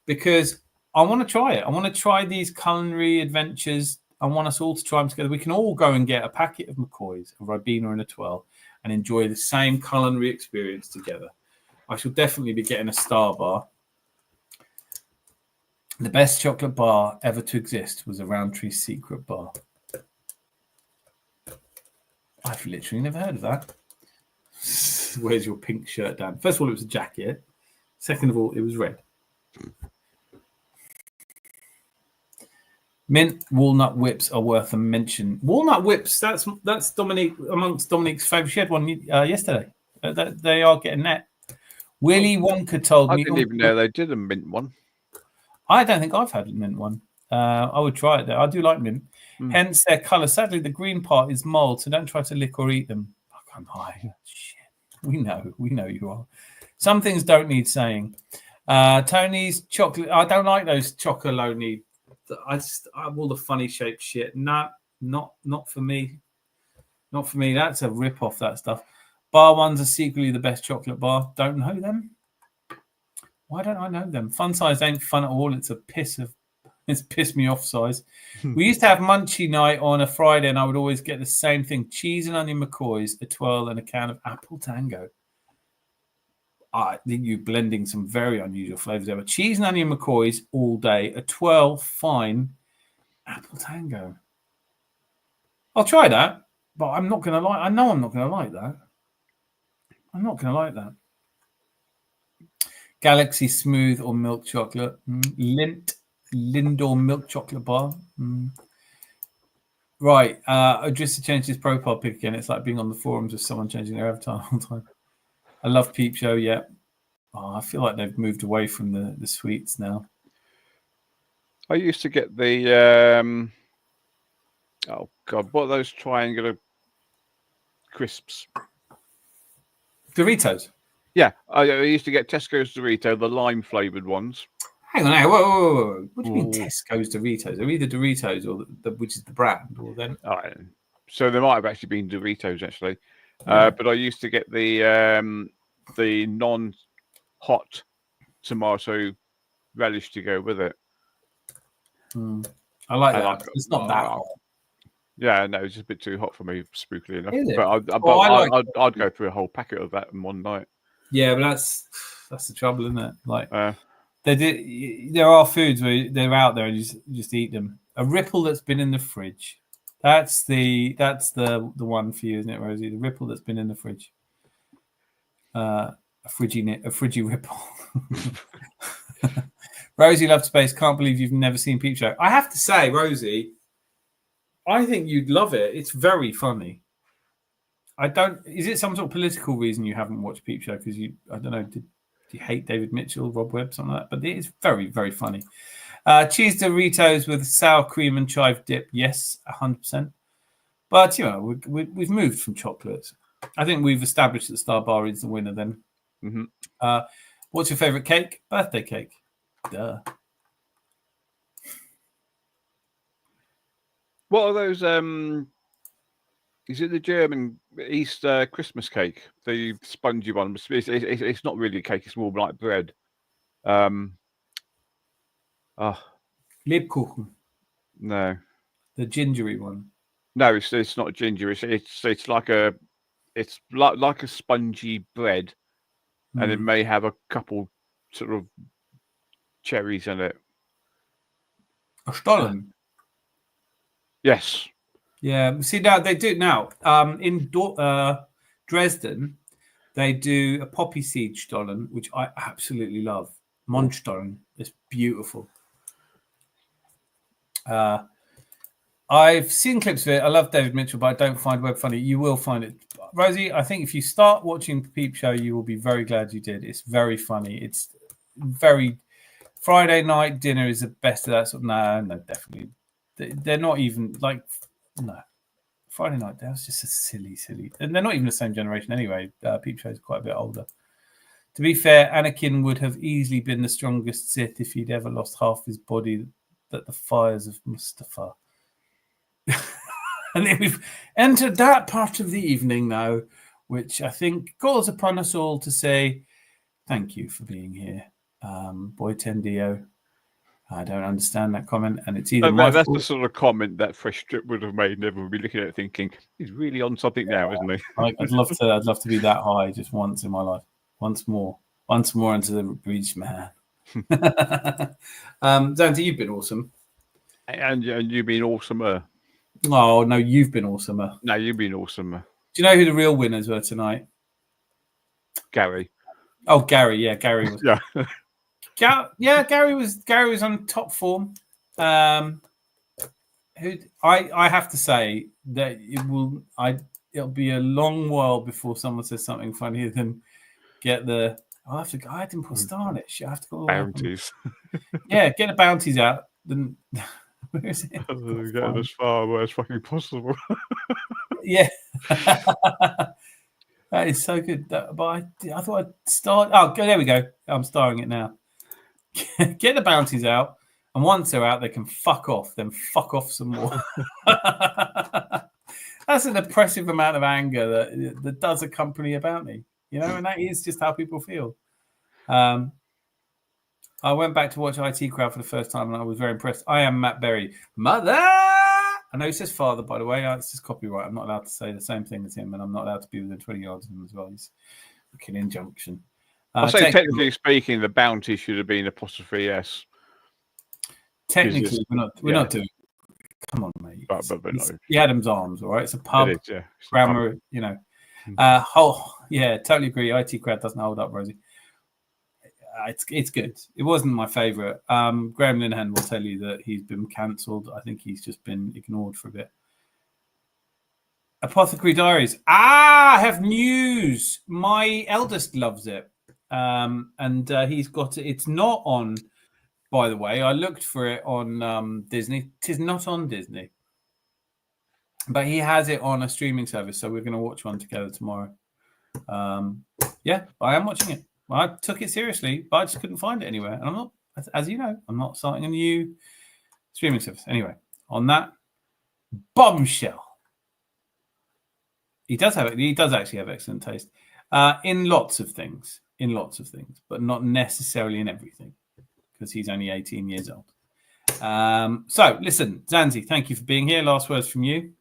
Because I want to try it. I want to try these culinary adventures. I want us all to try them together. We can all go and get a packet of McCoy's, a Ribena and a Twirl, and enjoy the same culinary experience together. I shall definitely be getting a Star Bar. The best chocolate bar ever to exist was a Roundtree Secret Bar. I've literally never heard of that. Where's your pink shirt, Dan? First of all, it was a jacket. Second of all, it was red. Mint walnut whips are worth a mention. Walnut whips, that's Dominique, amongst Dominique's favourite. She had one yesterday. They are getting that. Willy Wonka told me. I didn't even know they did a mint one. I don't think I've had a mint one. I would try it, though. I do like mint. Hence their colour. Sadly, the green part is mould, so don't try to lick or eat them. I'm high. Shit. We know you are. Some things don't need saying. Tony's chocolate. I don't like those chocolonely. I have all the funny shaped shit. No, not for me. Not for me. That's a rip off, that stuff. Bar ones are secretly the best chocolate bar. Don't know them. Why don't I know them? Fun size ain't fun at all. It's pissed me off size. We used to have munchie night on a Friday, and I would always get the same thing: cheese and onion McCoys, a twirl, and a can of apple tango. I think you're blending some very unusual flavors there. But cheese and onion McCoys all day, a twirl, fine, apple tango. I'll try that, but I'm not going to like. I know I'm not going to like that. I'm not going to like that. Galaxy Smooth or milk chocolate, Lindor milk chocolate bar. Right. Just to change his profile pic again, it's like being on the forums with someone changing their avatar all the time. I love Peep Show, yeah. I feel like they've moved away from the sweets now. I used to get the oh god, what are those triangular crisps? Doritos. Yeah, I used to get Tesco's Dorito, the lime flavoured ones. Hang on, whoa. What do you mean Tesco's Doritos? They're either Doritos or which is the brand, or then. All right. So there might have actually been Doritos actually, but I used to get the non-hot tomato relish to go with it. I like that. It's not that hot. Yeah, no, it's just a bit too hot for me, spookily enough. Is it? But I'd go through a whole packet of that in one night. Yeah, but that's the trouble, isn't it? Like there are foods where they're out there and you just eat them. A Ripple that's been in the fridge. That's the one for you, isn't it, Rosie? The Ripple that's been in the fridge. A fridgy Ripple. Rosie loves space. Can't believe you've never seen Peep Show. I have to say, Rosie, I think you'd love it. It's very funny. Is it some sort of political reason you haven't watched Peep Show? Because I don't know, do you hate David Mitchell, Rob Webb, something like that? But it's very, very funny. Cheese Doritos with sour cream and chive dip. Yes, 100%. But, we've moved from chocolates. I think we've established that Star Bar is the winner then. Mm-hmm. What's your favourite cake? Birthday cake. Duh. What are those? Is it the German Easter Christmas cake? The spongy one. It's not really a cake. It's more like bread. Oh, Lebkuchen, no. the gingery one. No, it's not ginger. It's like a like a spongy bread, and it may have a couple sort of cherries in it. A Stollen. Yes. Yeah. See, now they do now. In Dresden, they do a poppy seed Stollen, which I absolutely love. Mondstollen. It's beautiful. I've seen clips of it. I love David Mitchell, but I don't find Webb funny. You will find it. Rosie, I think if you start watching Peep Show, you will be very glad you did. It's very funny. It's very... Friday night dinner is the best of that sort of... No, definitely. They're not even like... No. Friday night, that was just a silly... And they're not even the same generation anyway. Peep Show is quite a bit older. To be fair, Anakin would have easily been the strongest Sith if he'd ever lost half his body at the fires of Mustafar. And then we've entered that part of the evening now, which I think calls upon us all to say thank you for being here. Boy Tendio, I don't understand that comment, and it's either that's the sort of comment that Fresh Strip would have made, and everyone would be looking at it thinking, he's really on something now, isn't he? I'd love to be that high just once in my life. Once more into the breach, man. Zanti, you've been awesome. And you've been awesomer. Oh, no, you've been awesomer. No, you've been awesomer. Do you know who the real winners were tonight? Gary. Oh, Gary. Yeah, Gary was. Yeah. Gary was on top form. I have to say that it'll be a long while before someone says something funnier than get the... I didn't put a star on it. Shit, I have to go... Bounties. Yeah, get the bounties out. Then... Where is it? Get as far as fucking possible. Yeah. That is so good. But I thought I'd start... Oh, there we go. I'm starring it now. Get the bounties out. And once they're out, they can fuck off. Then fuck off some more. That's an oppressive amount of anger that does accompany a bounty. You know, and that is just how people feel. I went back to watch IT Crowd for the first time and I was very impressed. I am Matt Berry. Mother! I know he says father, by the way. It's just copyright. I'm not allowed to say the same thing as him, and I'm not allowed to be within 20 yards of him as well. He's an injunction. I say, technically speaking, the bounty should have been apostrophe S. Technically, we're not doing it. Come on, mate. But no. The Adam's Arms, all right? It's a pub. It is, yeah. Grammar, you know. Yeah, totally agree. IT Crowd doesn't hold up, Rosie. It's good. It wasn't my favourite. Graham Linehan will tell you that he's been cancelled. I think he's just been ignored for a bit. Apothecary Diaries. I have news. My eldest loves it. And he's got it. It's not on, by the way. I looked for it on Disney. It is not on Disney. But he has it on a streaming service. So we're going to watch one together tomorrow. Yeah, I am watching it. I took it seriously, but I just couldn't find it anywhere. And I'm not, as you know, I'm not starting a new streaming service. Anyway, on that bombshell, he does actually have excellent taste in lots of things, but not necessarily in everything, because he's only 18 years old. So listen, Zanzi, thank you for being here. Last words from you.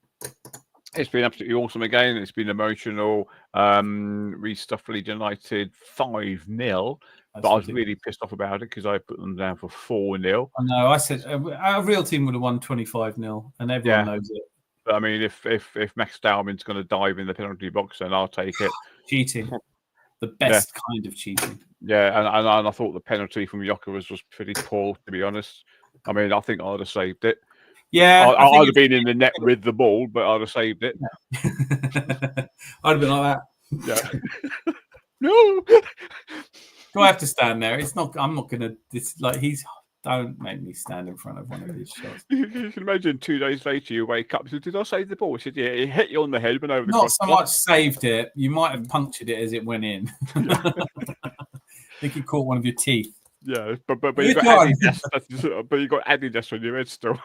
It's been absolutely awesome again. It's been emotional. We stuffed Leeds United 5-0, but I was really pissed off about it because I put them down for 4-0. I know. I said our real team would have won 25-0, and everyone knows it. But I mean, if Max Dalman's going to dive in the penalty box, then I'll take it. Cheating, the best kind of cheating. Yeah, and I thought the penalty from Yoka was pretty poor, to be honest. I mean, I think I'd have saved it. Yeah, I'd have been in the net with the ball, but I'd have saved it. I'd have been like that. Yeah. No. Do I have to stand there? It's not. I'm not going to. It's like don't make me stand in front of one of these shots. You can imagine 2 days later you wake up. Did I save the ball? I said, yeah, it hit you on the head, went over the Not cross. so much saved it. You might have punctured it as it went in. I think you caught one of your teeth. Yeah, but you got Adidas. But you got Adidas on your head still.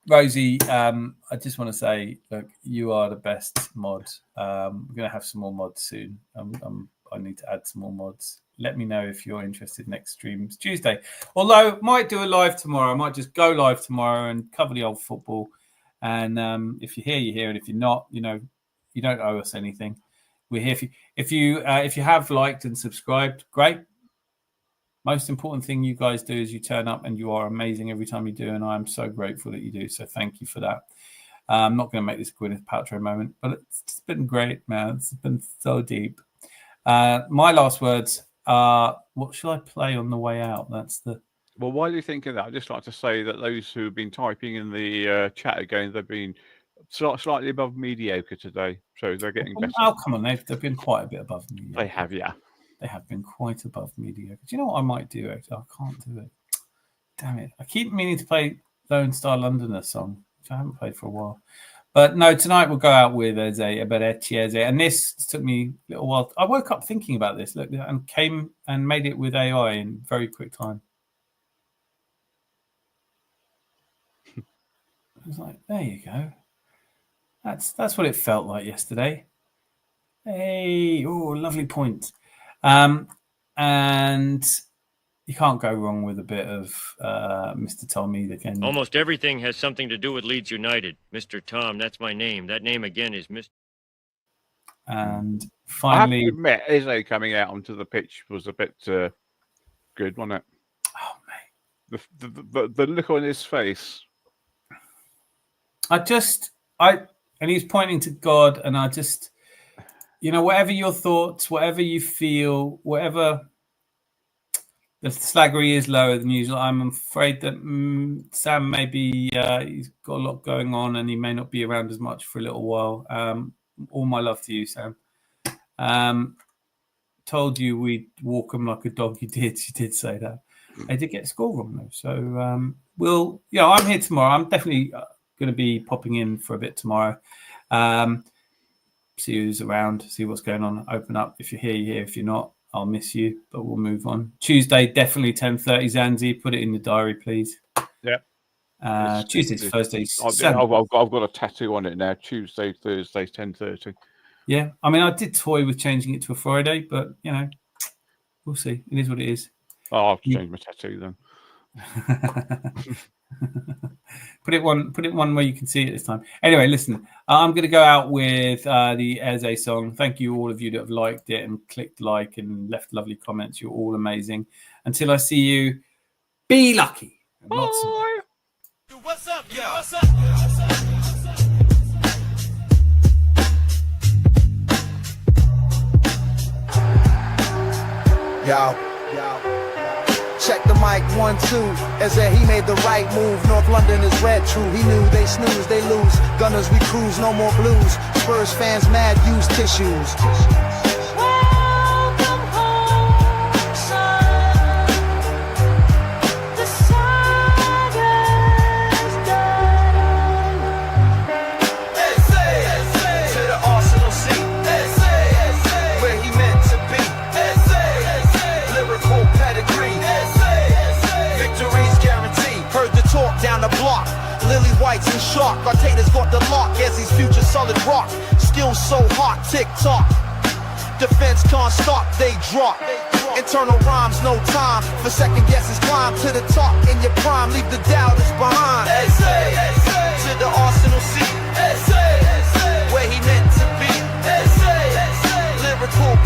Rosie, I just want to say, look, you are the best mod. We're going to have some more mods soon. I need to add some more mods. let me know if you're interested. Next stream's Tuesday. Although might do a live tomorrow. I might just go live tomorrow and cover the old football. And if you're here, you're here. And if you're not, you know, you don't owe us anything. We're here for you. If you have liked and subscribed, great. Most important thing you guys do is you turn up, and you are amazing every time you do. And I am so grateful that you do. So thank you for that. I'm not going to make this a Gwyneth Paltrow moment, but it's been great, man. It's been so deep. My last words are, what shall I play on the way out? That's the... Well, why do you think of that? I'd just like to say that those who've been typing in the chat again, they've been slightly above mediocre today. So they're getting better. Oh, come on. They've been quite a bit above mediocre. They have, yeah. They have been quite above mediocre. Do you know what I might do? Actually? I can't do it. Damn it. I keep meaning to play Lone Star Londoner song, which I haven't played for a while. But no, tonight we'll go out with Eze, and this took me a little while. I woke up thinking about this, and came and made it with AI in very quick time. I was like, there you go. That's what it felt like yesterday. Hey, oh, lovely point. And you can't go wrong with a bit of Mr. Tom either, can you? Almost everything has something to do with Leeds United. Mr. Tom, that's my name. That name again is Mr. And finally, I have to admit, Eze coming out onto the pitch was a bit good, wasn't it? Oh, mate. The look on his face. And he's pointing to God, and I just, you know, whatever your thoughts, whatever you feel, whatever the slaggery is lower than usual. I'm afraid that Sam maybe he's got a lot going on, and he may not be around as much for a little while. All my love to you, Sam. Told you we'd walk him like a dog. You did say that. I did get a score wrong though, so I'm here tomorrow. I'm definitely going to be popping in for a bit tomorrow. See who's around, see what's going on. Open up. If you're here, you're here. If you're not, I'll miss you, but we'll move on. Tuesday, definitely 10:30 Zanzi. Put it in the diary, please. Yeah. Tuesdays, Thursdays. I've got a tattoo on it now. Tuesday, Thursday, 10:30. Yeah. I mean, I did toy with changing it to a Friday, but, you know, we'll see. It is what it is. Oh, I'll change my tattoo then. Put it one where you can see it this time. Anyway, listen, I'm going to go out with the Eze song. Thank you, all of you that have liked it and clicked like and left lovely comments. You're all amazing. Until I see you, be lucky. Bye. What's up, yo? What's up? Yo. Check the mic, 1, 2. As he made the right move. North London is red, true. He knew they snooze, they lose. Gunners, we cruise, no more blues. Spurs fans mad, use tissues. Welcome home, son. The saga's done. To the Arsenal seat. Where he meant to be. Lyrical pedigree. Victory's guaranteed. Heard the talk down the block. Lily White's in shock. Arteta's got the lock as he's future solid rock. Still so hot, tick tock. Defense can't stop, they drop. Internal rhymes, no time for second guesses. Climb to the top in your prime, leave the doubters behind. To the Arsenal seat. Where he meant to be. Lyrical